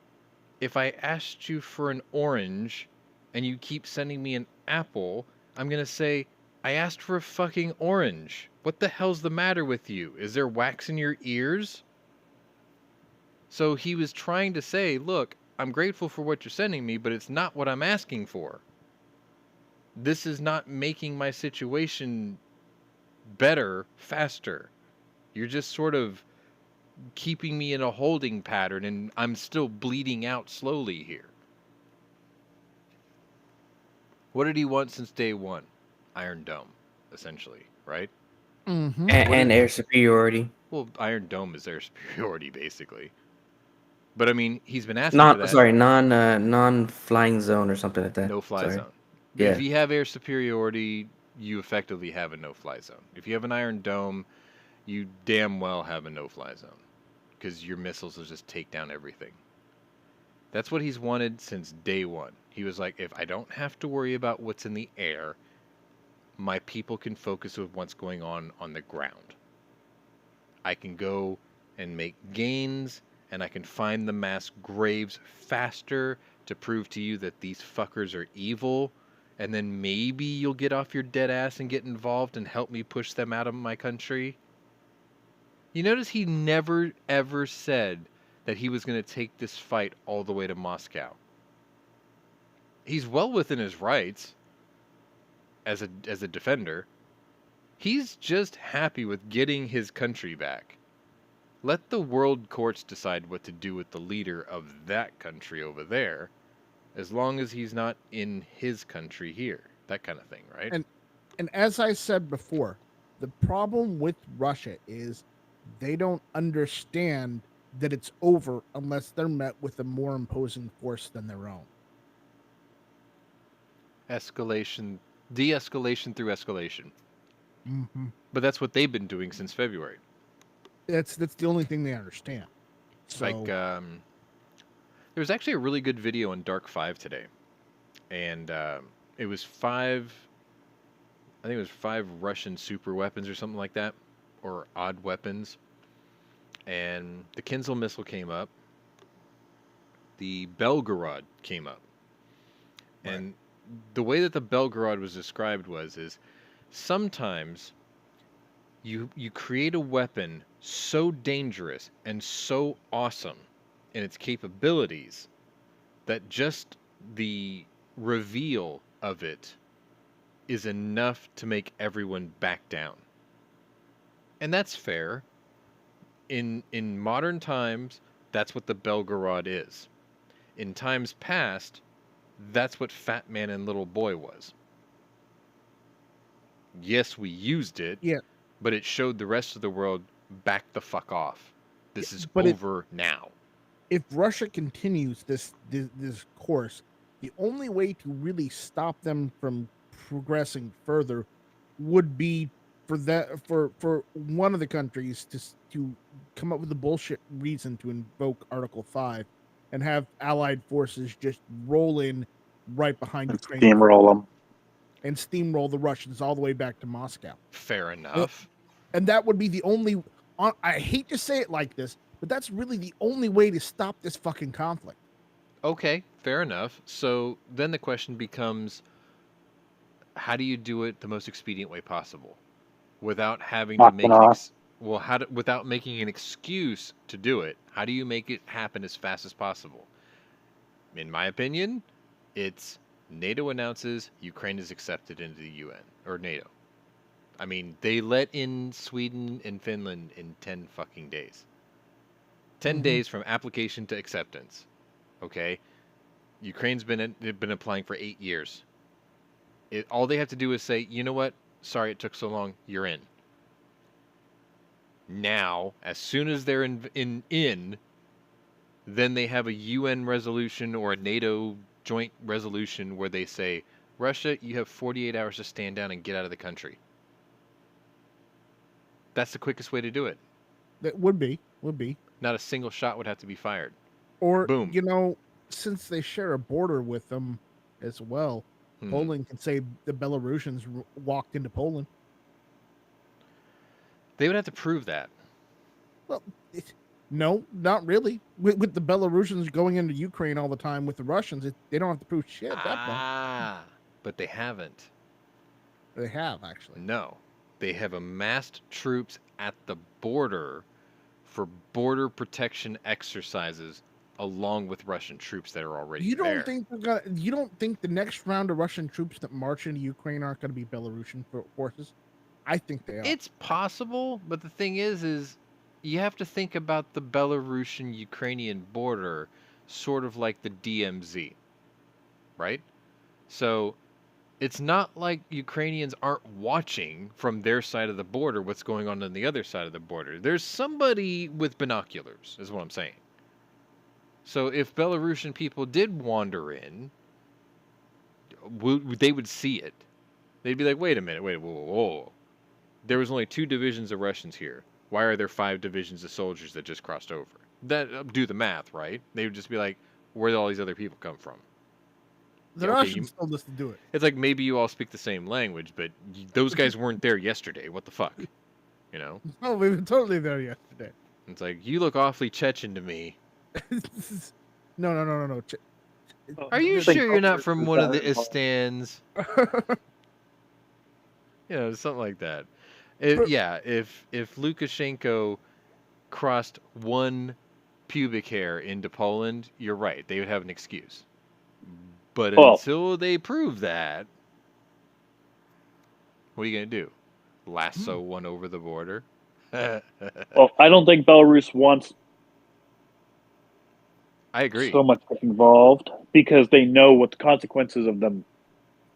if I asked you for an orange and you keep sending me an apple, I'm going to say, I asked for a fucking orange. What the hell's the matter with you? Is there wax in your ears? So he was trying to say, look, I'm grateful for what you're sending me, but it's not what I'm asking for. This is not making my situation better, faster. You're just sort of keeping me in a holding pattern, and I'm still bleeding out slowly here. What did he want since day one? Iron Dome, essentially, right? Mm-hmm. And air superiority. Well, Iron Dome is air superiority, basically. But I mean, he's been asking for that. Non-flying zone or something like that. No fly zone. Yeah. If you have air superiority, you effectively have a no-fly zone. If you have an Iron Dome, you damn well have a no-fly zone, because your missiles will just take down everything. That's what he's wanted since day one. He was like, if I don't have to worry about what's in the air, my people can focus with what's going on the ground. I can go and make gains, and I can find the mass graves faster to prove to you that these fuckers are evil, and then maybe you'll get off your dead ass and get involved and help me push them out of my country. You notice he never ever said that he was going to take this fight all the way to Moscow. He's well within his rights as a defender. He's just happy with getting his country back. Let the world courts decide what to do with the leader of that country over there, as long as he's not in his country here. That kind of thing, right? And as I said before, the problem with Russia is they don't understand that it's over unless they're met with a more imposing force than their own. De-escalation through escalation. Mm-hmm. But that's what they've been doing since February. That's the only thing they understand. So, like, there was actually a really good video on Dark 5 today, and it was 5 Russian super weapons or something like that, or odd weapons, and the Kinzhal missile came up, the Belgorod came up, right. And the way that the Belgorod was described is sometimes you create a weapon so dangerous and so awesome in its capabilities that just the reveal of it is enough to make everyone back down. And that's fair. In modern times, that's what the Belgorod is. In times past, that's what Fat Man and Little Boy was. Yes, we used it, but it showed the rest of the world, back the fuck off. This is over now. If Russia continues this course, the only way to really stop them from progressing further would be for one of the countries to come up with a bullshit reason to invoke Article 5 and have allied forces just roll in right behind Ukraine. Steamroll them. And steamroll the Russians all the way back to Moscow. Fair enough. And that would be the only... I hate to say it like this, but that's really the only way to stop this fucking conflict. Okay, fair enough. So then the question becomes, how do you do it the most expedient way possible? Without having to make without making an excuse to do it, how do you make it happen as fast as possible? In my opinion, it's NATO announces Ukraine is accepted into the UN, or NATO. I mean, they let in Sweden and Finland in 10 fucking days. 10 days from application to acceptance. Okay? Ukraine's been applying for 8 years. All they have to do is say, you know what? Sorry it took so long. You're in. Now, as soon as they're in, then they have a UN resolution or a NATO joint resolution where they say, Russia, you have 48 hours to stand down and get out of the country. That's the quickest way to do it. That would be. Not a single shot would have to be fired. Or, boom. You know, since they share a border with them as well, Poland can say the Belarusians walked into Poland. They would have to prove that. Well, no, not really. With the Belarusians going into Ukraine all the time with the Russians, they don't have to prove shit at that point. But they haven't. They have, actually. No. They have amassed troops at the border for border protection exercises along with Russian troops that are already there. You don't think the next round of Russian troops that march into Ukraine aren't going to be Belarusian forces? I think they are. It's possible, but the thing is you have to think about the Belarusian-Ukrainian border sort of like the DMZ, right? So it's not like Ukrainians aren't watching from their side of the border what's going on the other side of the border. There's somebody with binoculars, is what I'm saying. So if Belarusian people did wander in, they would see it. They'd be like, wait a minute, whoa. There was only 2 divisions of Russians here. Why are there 5 divisions of soldiers that just crossed over? Do the math, right? They would just be like, where did all these other people come from? The Russians told us to do it. It's like maybe you all speak the same language, but those guys weren't there yesterday. What the fuck? You know? Oh, we were totally there yesterday. It's like, you look awfully Chechen to me. No. Are you sure you're not from one of the Istans? You know, something like that. If Lukashenko crossed 1 pubic hair into Poland, you're right. They would have an excuse. But until they prove that, what are you going to do? Lasso one over the border? Well, I don't think Belarus wants I agree. so much involved because they know what the consequences of them.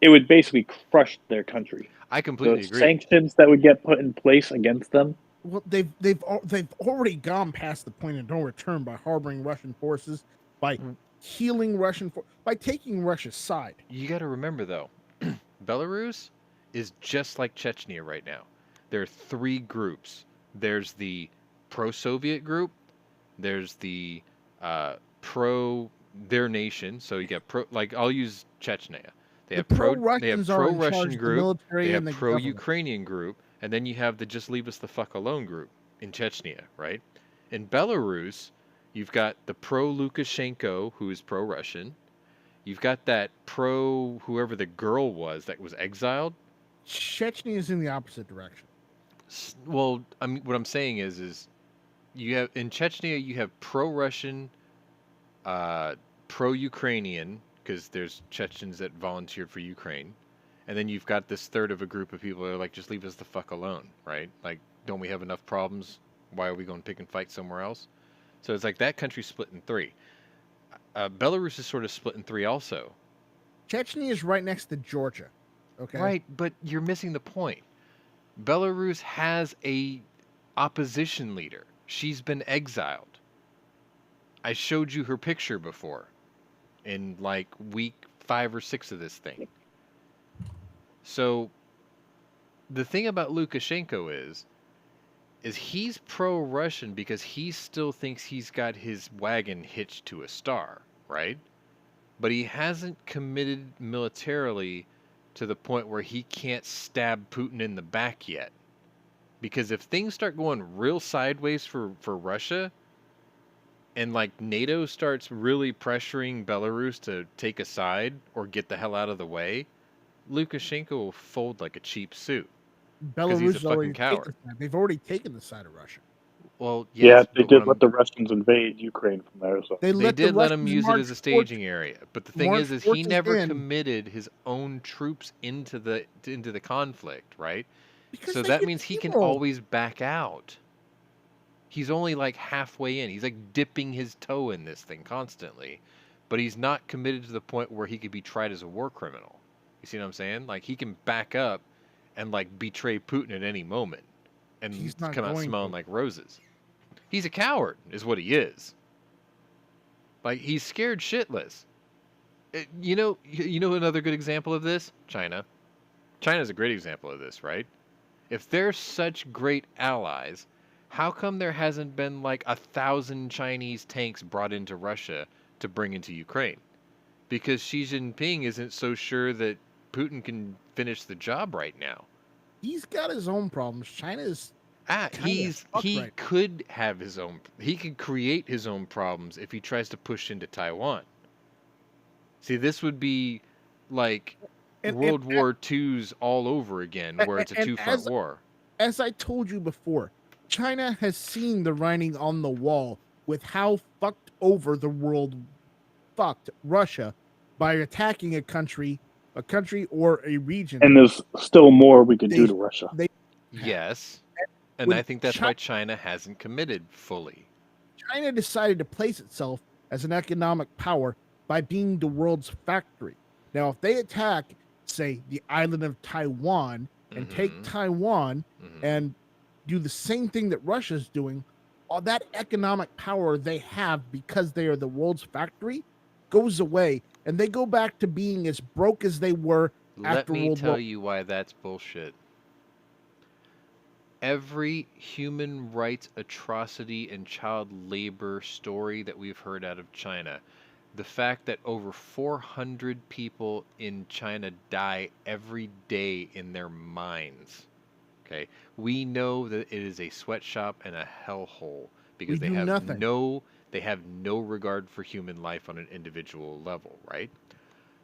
It would basically crush their country. I completely agree. Sanctions that would get put in place against them. Well, they've already gone past the point of no return by harboring Russian forces, by healing by taking Russia's side. You got to remember though, Belarus is just like Chechnya right now. There are 3 groups. There's the pro-Soviet group. There's the pro their nation. So you got I'll use Chechnya. They have pro-Russian group. They have pro-Ukrainian group, and then you have the just leave us the fuck alone group in Chechnya, right? In Belarus, you've got the pro-Lukashenko, who is pro-Russian. You've got that whoever the girl was that was exiled. Chechnya is in the opposite direction. Well, what I'm saying is you have in Chechnya you have pro-Russian, pro-Ukrainian, because there's Chechens that volunteered for Ukraine, and then you've got this third of a group of people that are like, just leave us the fuck alone, right? Like, don't we have enough problems? Why are we going to pick and fight somewhere else? So it's like that country's split in 3. Belarus is sort of split in 3 also. Chechnya is right next to Georgia. Okay. Right, but you're missing the point. Belarus has a opposition leader. She's been exiled. I showed you her picture before in like week 5 or 6 of this thing. So the thing about Lukashenko is he's pro-Russian because he still thinks he's got his wagon hitched to a star, right? But he hasn't committed militarily to the point where he can't stab Putin in the back yet. Because if things start going real sideways for Russia, and like NATO starts really pressuring Belarus to take a side or get the hell out of the way, Lukashenko will fold like a cheap suit. Belarus he's a fucking coward. They've already taken the side of Russia. Well, yes, they did let the Russians invade Ukraine from there. So. They did let him use it as a staging area. But the thing is he never committed his own troops into the conflict, right? Because so that means he can always back out. He's only like halfway in. He's like dipping his toe in this thing constantly. But he's not committed to the point where he could be tried as a war criminal. You see what I'm saying? Like, he can back up and, like, betray Putin at any moment and He's not come out going smelling to. like roses. He's a coward, is what he is. Like, he's scared shitless. You know another good example of this? China. China's a great example of this, right? If they're such great allies, how come there hasn't been like 1,000 Chinese tanks brought into Russia to bring into Ukraine? Because Xi Jinping isn't so sure that Putin can finish the job right now. He's got his own problems. China's He right. could have his own. He could create his own problems if he tries to push into Taiwan. See, this would be like World War II's all over again, where it's a two-front war. As I told you before, China has seen the writing on the wall with how fucked over the world fucked Russia by attacking a country or a region. And there's still more we could do to Russia. Yes. And I think that's why China hasn't committed fully. China decided to place itself as an economic power by being the world's factory. Now, if they attack, say, the island of Taiwan and take Taiwan and do the same thing that Russia's doing, all that economic power they have because they are the world's factory goes away, and they go back to being as broke as they were after World War. Let me tell you why that's bullshit. Every human rights atrocity and child labor story that we've heard out of China, the fact that over 400 people in China die every day in their mines, okay? We know that it is a sweatshop and a hellhole because they have no regard for human life on an individual level, right?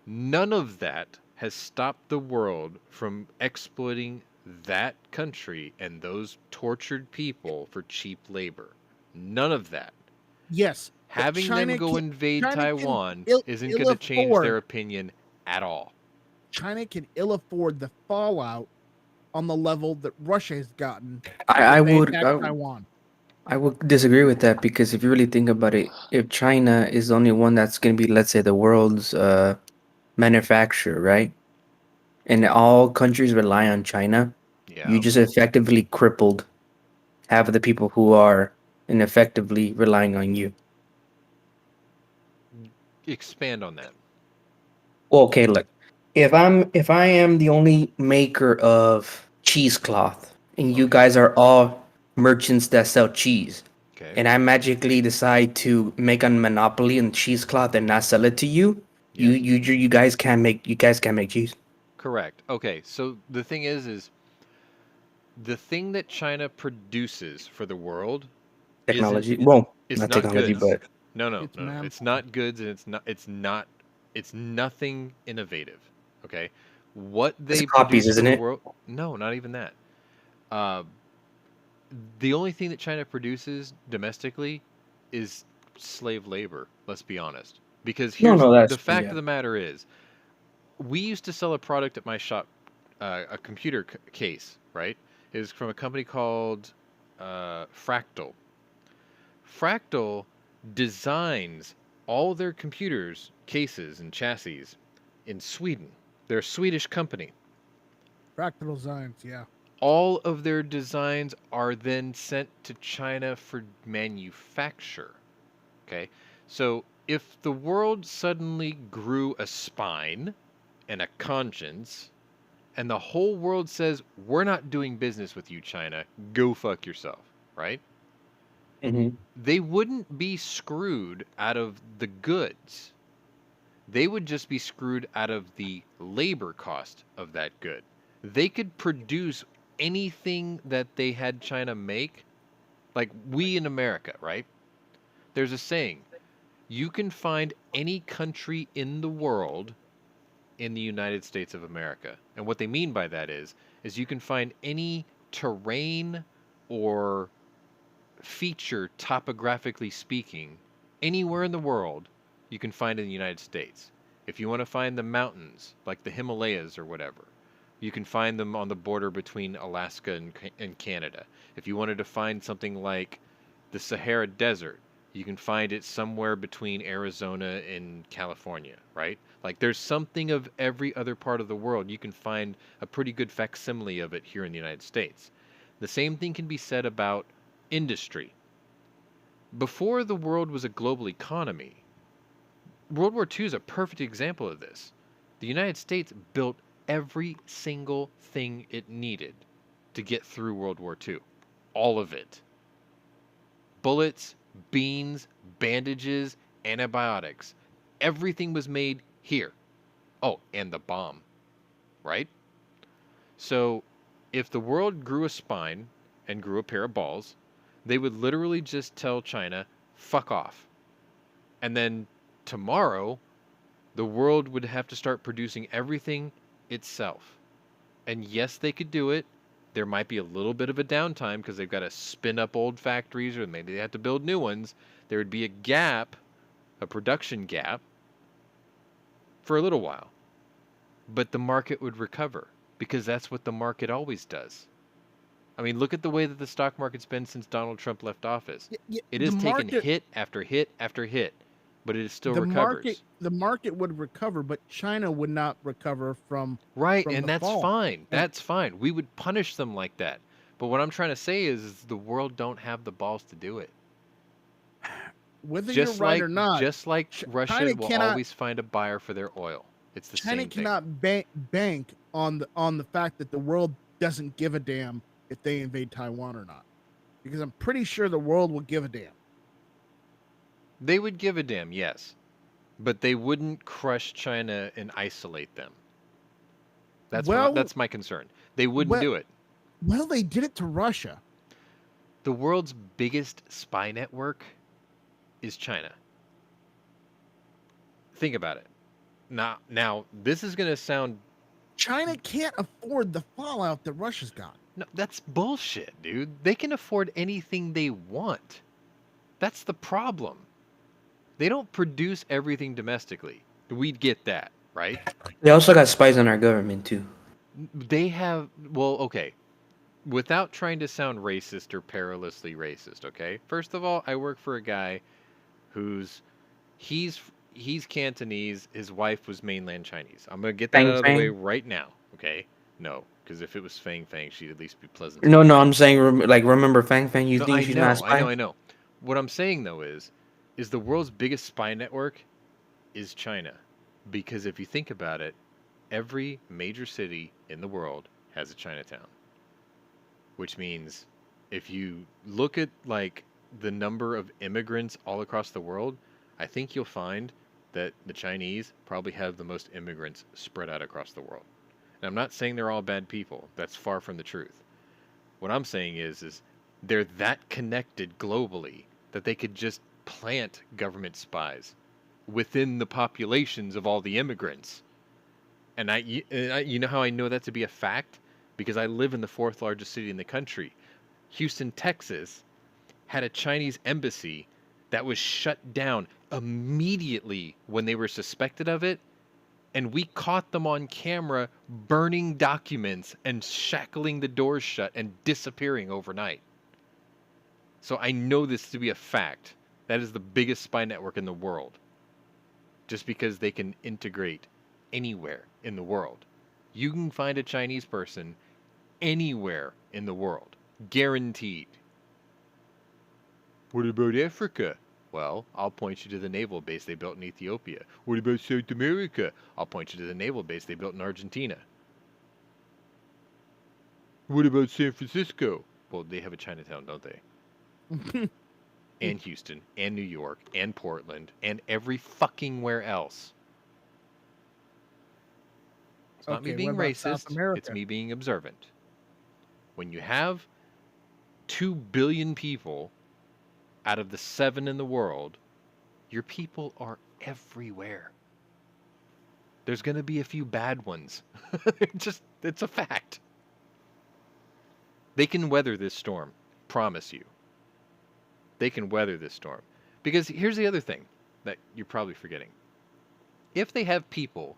None of that has stopped the world from exploiting that country and those tortured people for cheap labor. None of that. Yes. Having them go invade Taiwan isn't going to change their opinion at all. China can ill afford the fallout on the level that Russia has gotten. I would disagree with that, because if you really think about it, if China is the only one that's going to be, let's say, the world's manufacturer, right? And all countries rely on China. Yeah. You just effectively crippled half of the people who are ineffectively relying on you. Expand on that. Well, okay, look. If I am the only maker of cheesecloth, and you guys are all merchants that sell cheese, and I magically decide to make a monopoly on cheesecloth and not sell it to you, you guys can't make cheese. Correct. Okay, so the thing is the thing that China produces for the world, technology. It's not technology, goods. But no. It's not goods, and it's nothing innovative. Okay, what they copies, isn't it? World, no, not even that. The only thing that China produces domestically is slave labor. Let's be honest, because here's the fact of the matter is, we used to sell a product at my shop, a computer case, right? It was from a company called Fractal. Fractal designs all their computers, cases, and chassis in Sweden. They're a Swedish company. Fractal Designs, yeah. All of their designs are then sent to China for manufacture. Okay? So if the world suddenly grew a spine and a conscience, and the whole world says, we're not doing business with you, China, go fuck yourself, right? Mm-hmm. They wouldn't be screwed out of the goods. They would just be screwed out of the labor cost of that good. They could produce anything that they had China make, like we in America, right? There's a saying, you can find any country in the world in the United States of America. And what they mean by that is you can find any terrain or feature, topographically speaking, anywhere in the world, you can find in the United States. If you want to find the mountains, like the Himalayas or whatever, you can find them on the border between Alaska and Canada. If you wanted to find something like the Sahara Desert, you can find it somewhere between Arizona and California, right? Like, there's something of every other part of the world. You can find a pretty good facsimile of it here in the United States. The same thing can be said about industry. Before the world was a global economy, World War II is a perfect example of this. The United States built every single thing it needed to get through World War II. All of it. Bullets, beans, bandages, antibiotics. Everything was made here. Oh, and the bomb. Right? So, if the world grew a spine and grew a pair of balls, they would literally just tell China, fuck off. And then tomorrow, the world would have to start producing everything itself. And yes, they could do it. There might be a little bit of a downtime because they've got to spin up old factories or maybe they have to build new ones. There would be a gap, a production gap, for a little while. But the market would recover because that's what the market always does. I mean, look at the way that the stock market's been since Donald Trump left office. It has taken hit after hit after hit, but it still recovers. The market would recover, but China would not recover from and that's fall. Fine. That's fine. We would punish them like that. But what I'm trying to say is the world don't have the balls to do it. Whether you're right or not, just like Russia will always find a buyer for their oil. It's the same thing. China cannot bank on the fact that the world doesn't give a damn if they invade Taiwan or not, because I'm pretty sure the world will give a damn. They would give a damn, yes, but they wouldn't crush China and isolate them. That's my concern. They wouldn't do it. Well, they did it to Russia. The world's biggest spy network is China. Think about it. Now this is going to sound... China can't afford the fallout that Russia's got. No, that's bullshit, dude. They can afford anything they want. That's the problem. They don't produce everything domestically. We'd get that, right? They also got spies on our government, too. They have... Well, okay. Without trying to sound racist or perilously racist, okay? First of all, I work for a guy who's... He's Cantonese. His wife was mainland Chinese. I'm going to get that out of the way right now, okay? No, because if it was Fang Fang, she'd at least be pleasant. No, I'm saying, remember Fang Fang? You think she's not a spy? I know. What I'm saying, though, is the world's biggest spy network is China. Because if you think about it, every major city in the world has a Chinatown. Which means if you look at, the number of immigrants all across the world, I think you'll find that the Chinese probably have the most immigrants spread out across the world. And I'm not saying they're all bad people. That's far from the truth. What I'm saying is they're that connected globally that they could just plant government spies within the populations of all the immigrants. And you know how I know that to be a fact? Because I live in the 4th largest city in the country. Houston, Texas had a Chinese embassy that was shut down immediately when they were suspected of it. And we caught them on camera burning documents and shackling the doors shut and disappearing overnight. So I know this to be a fact. That is the biggest spy network in the world. Just because they can integrate anywhere in the world. You can find a Chinese person anywhere in the world. Guaranteed. What about Africa? Well, I'll point you to the naval base they built in Ethiopia. What about South America? I'll point you to the naval base they built in Argentina. What about San Francisco? Well, they have a Chinatown, don't they? And Houston, and New York, and Portland, and every fucking where else. It's not me being racist. It's me being observant. When you have 2 billion people out of the 7 in the world, your people are everywhere. There's going to be a few bad ones. It's a fact. They can weather this storm. Promise you. They can weather this storm. Because here's the other thing that you're probably forgetting. If they have people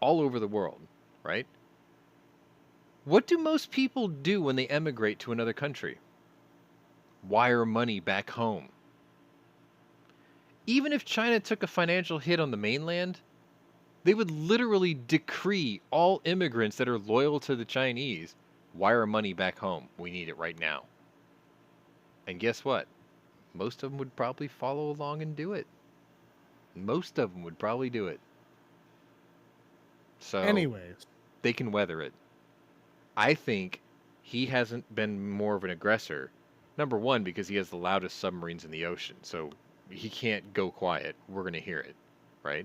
all over the world, right? What do most people do when they emigrate to another country? Wire money back home. Even if China took a financial hit on the mainland, They would literally decree all immigrants that are loyal to the Chinese, wire money back home. We need it right now. And guess what? Most of them would probably follow along and do it. Most of them would probably do it. So, anyways, they can weather it. I think he hasn't been more of an aggressor. Number one, because he has the loudest submarines in the ocean, so he can't go quiet. We're going to hear it, right?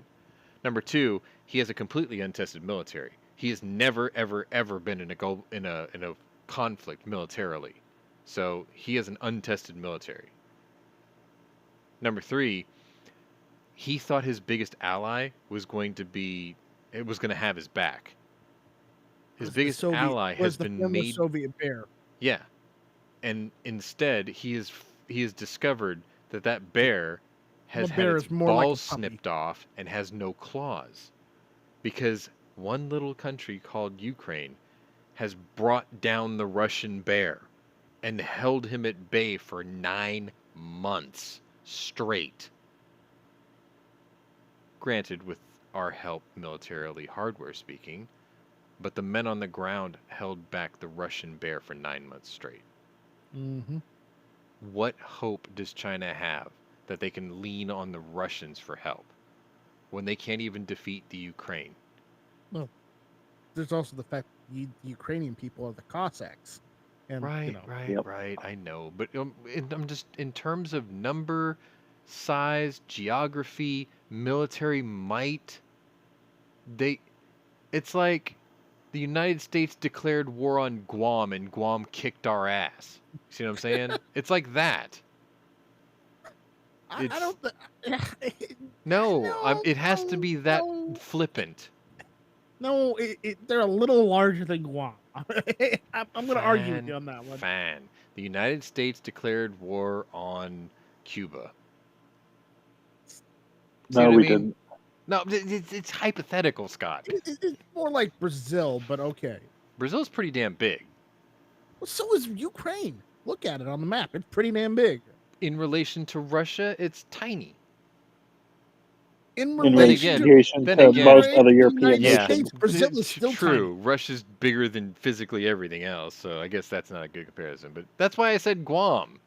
Number two, he has a completely untested military. He has never, ever, ever been in a conflict militarily, so he has an untested military. Number three, he thought his biggest ally was going to have his back. His biggest ally has been made Soviet bear. Yeah, and instead he has discovered that bear has had its balls snipped off and has no claws, because one little country called Ukraine has brought down the Russian bear and held him at bay for 9 months straight. Granted, with our help militarily, hardware speaking, but the men on the ground held back the Russian bear for 9 months straight. Mm-hmm. What hope does China have that they can lean on the Russians for help when they can't even defeat the Ukraine? Well, there's also the fact the Ukrainian people are the Cossacks. And, right. I know, but I'm just in terms of number, size, geography, military might. It's like the United States declared war on Guam and Guam kicked our ass. See what I'm saying? It's like that. I don't. It has to be that flippant. No, they're a little larger than Guam. I'm going to argue with you on that one. The United States declared war on Cuba. No, we didn't. No, it's hypothetical, Scott. It's more like Brazil, but okay. Brazil's pretty damn big. Well, so is Ukraine. Look at it on the map. It's pretty damn big. In relation to Russia, it's tiny. In relation to most other European nations. Brazil is still true. tiny. Russia's bigger than physically everything else, so I guess that's not a good comparison. But that's why I said Guam.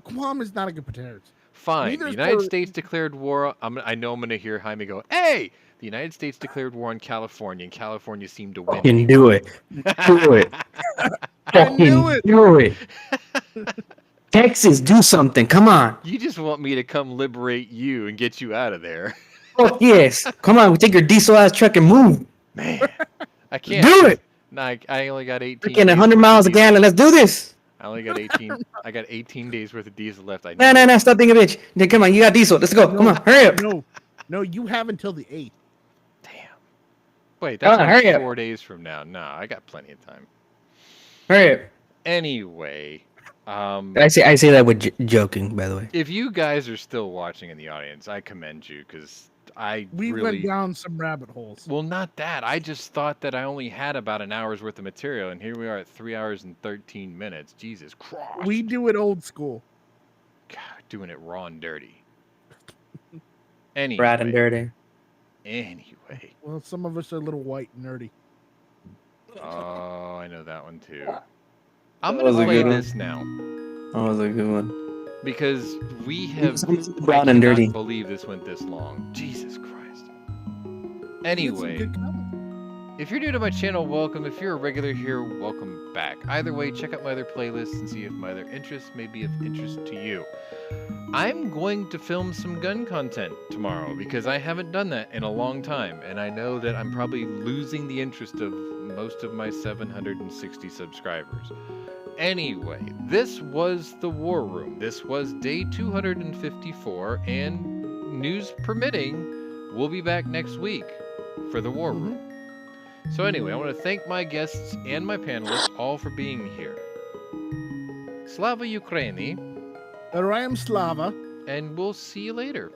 Guam is not a good comparison. Fine. The United States declared war. I know I'm going to hear Jaime go, hey! The United States declared war on California, and California seemed to win. Fucking do it. Do it. Fucking do it. Texas, do something. Come on. You just want me to come liberate you and get you out of there. Oh, yes. Come on. We take your diesel-ass truck and move. Man, I can't. Do it. No, I only got 18. Freaking 100 miles a gallon. Let's do this. I only got 18. I got 18 days worth of diesel left. No. Stop being a bitch. Then come on. You got diesel. Let's go. Come on. Hurry up. No. You have until the 8th. Damn. Wait, that's like 4 days from now. No, I got plenty of time. Hurry up. Anyway. I say that with joking, by the way. If you guys are still watching in the audience, I commend you, because we went down some rabbit holes. Well, not that. I just thought that I only had about an hour's worth of material, and here we are at 3 hours and 13 minutes. Jesus Christ. We do it old school. God, doing it raw and dirty. Anyway. Rad and dirty. Anyway. Well, some of us are a little white and nerdy. Oh, I know that one too. I'm going to play this now. That was a good one. Because we have... Brown and dirty. I cannot believe this went this long. Jesus Christ. Anyway. If you're new to my channel, welcome. If you're a regular here, welcome back. Either way, check out my other playlists and see if my other interests may be of interest to you. I'm going to film some gun content tomorrow because I haven't done that in a long time, and I know that I'm probably losing the interest of most of my 760 subscribers. Anyway, this was the War Room. This was day 254, and news permitting, we'll be back next week for the War Room. So anyway, I want to thank my guests and my panelists all for being here. Slava Ukraini. I am Slava. And we'll see you later.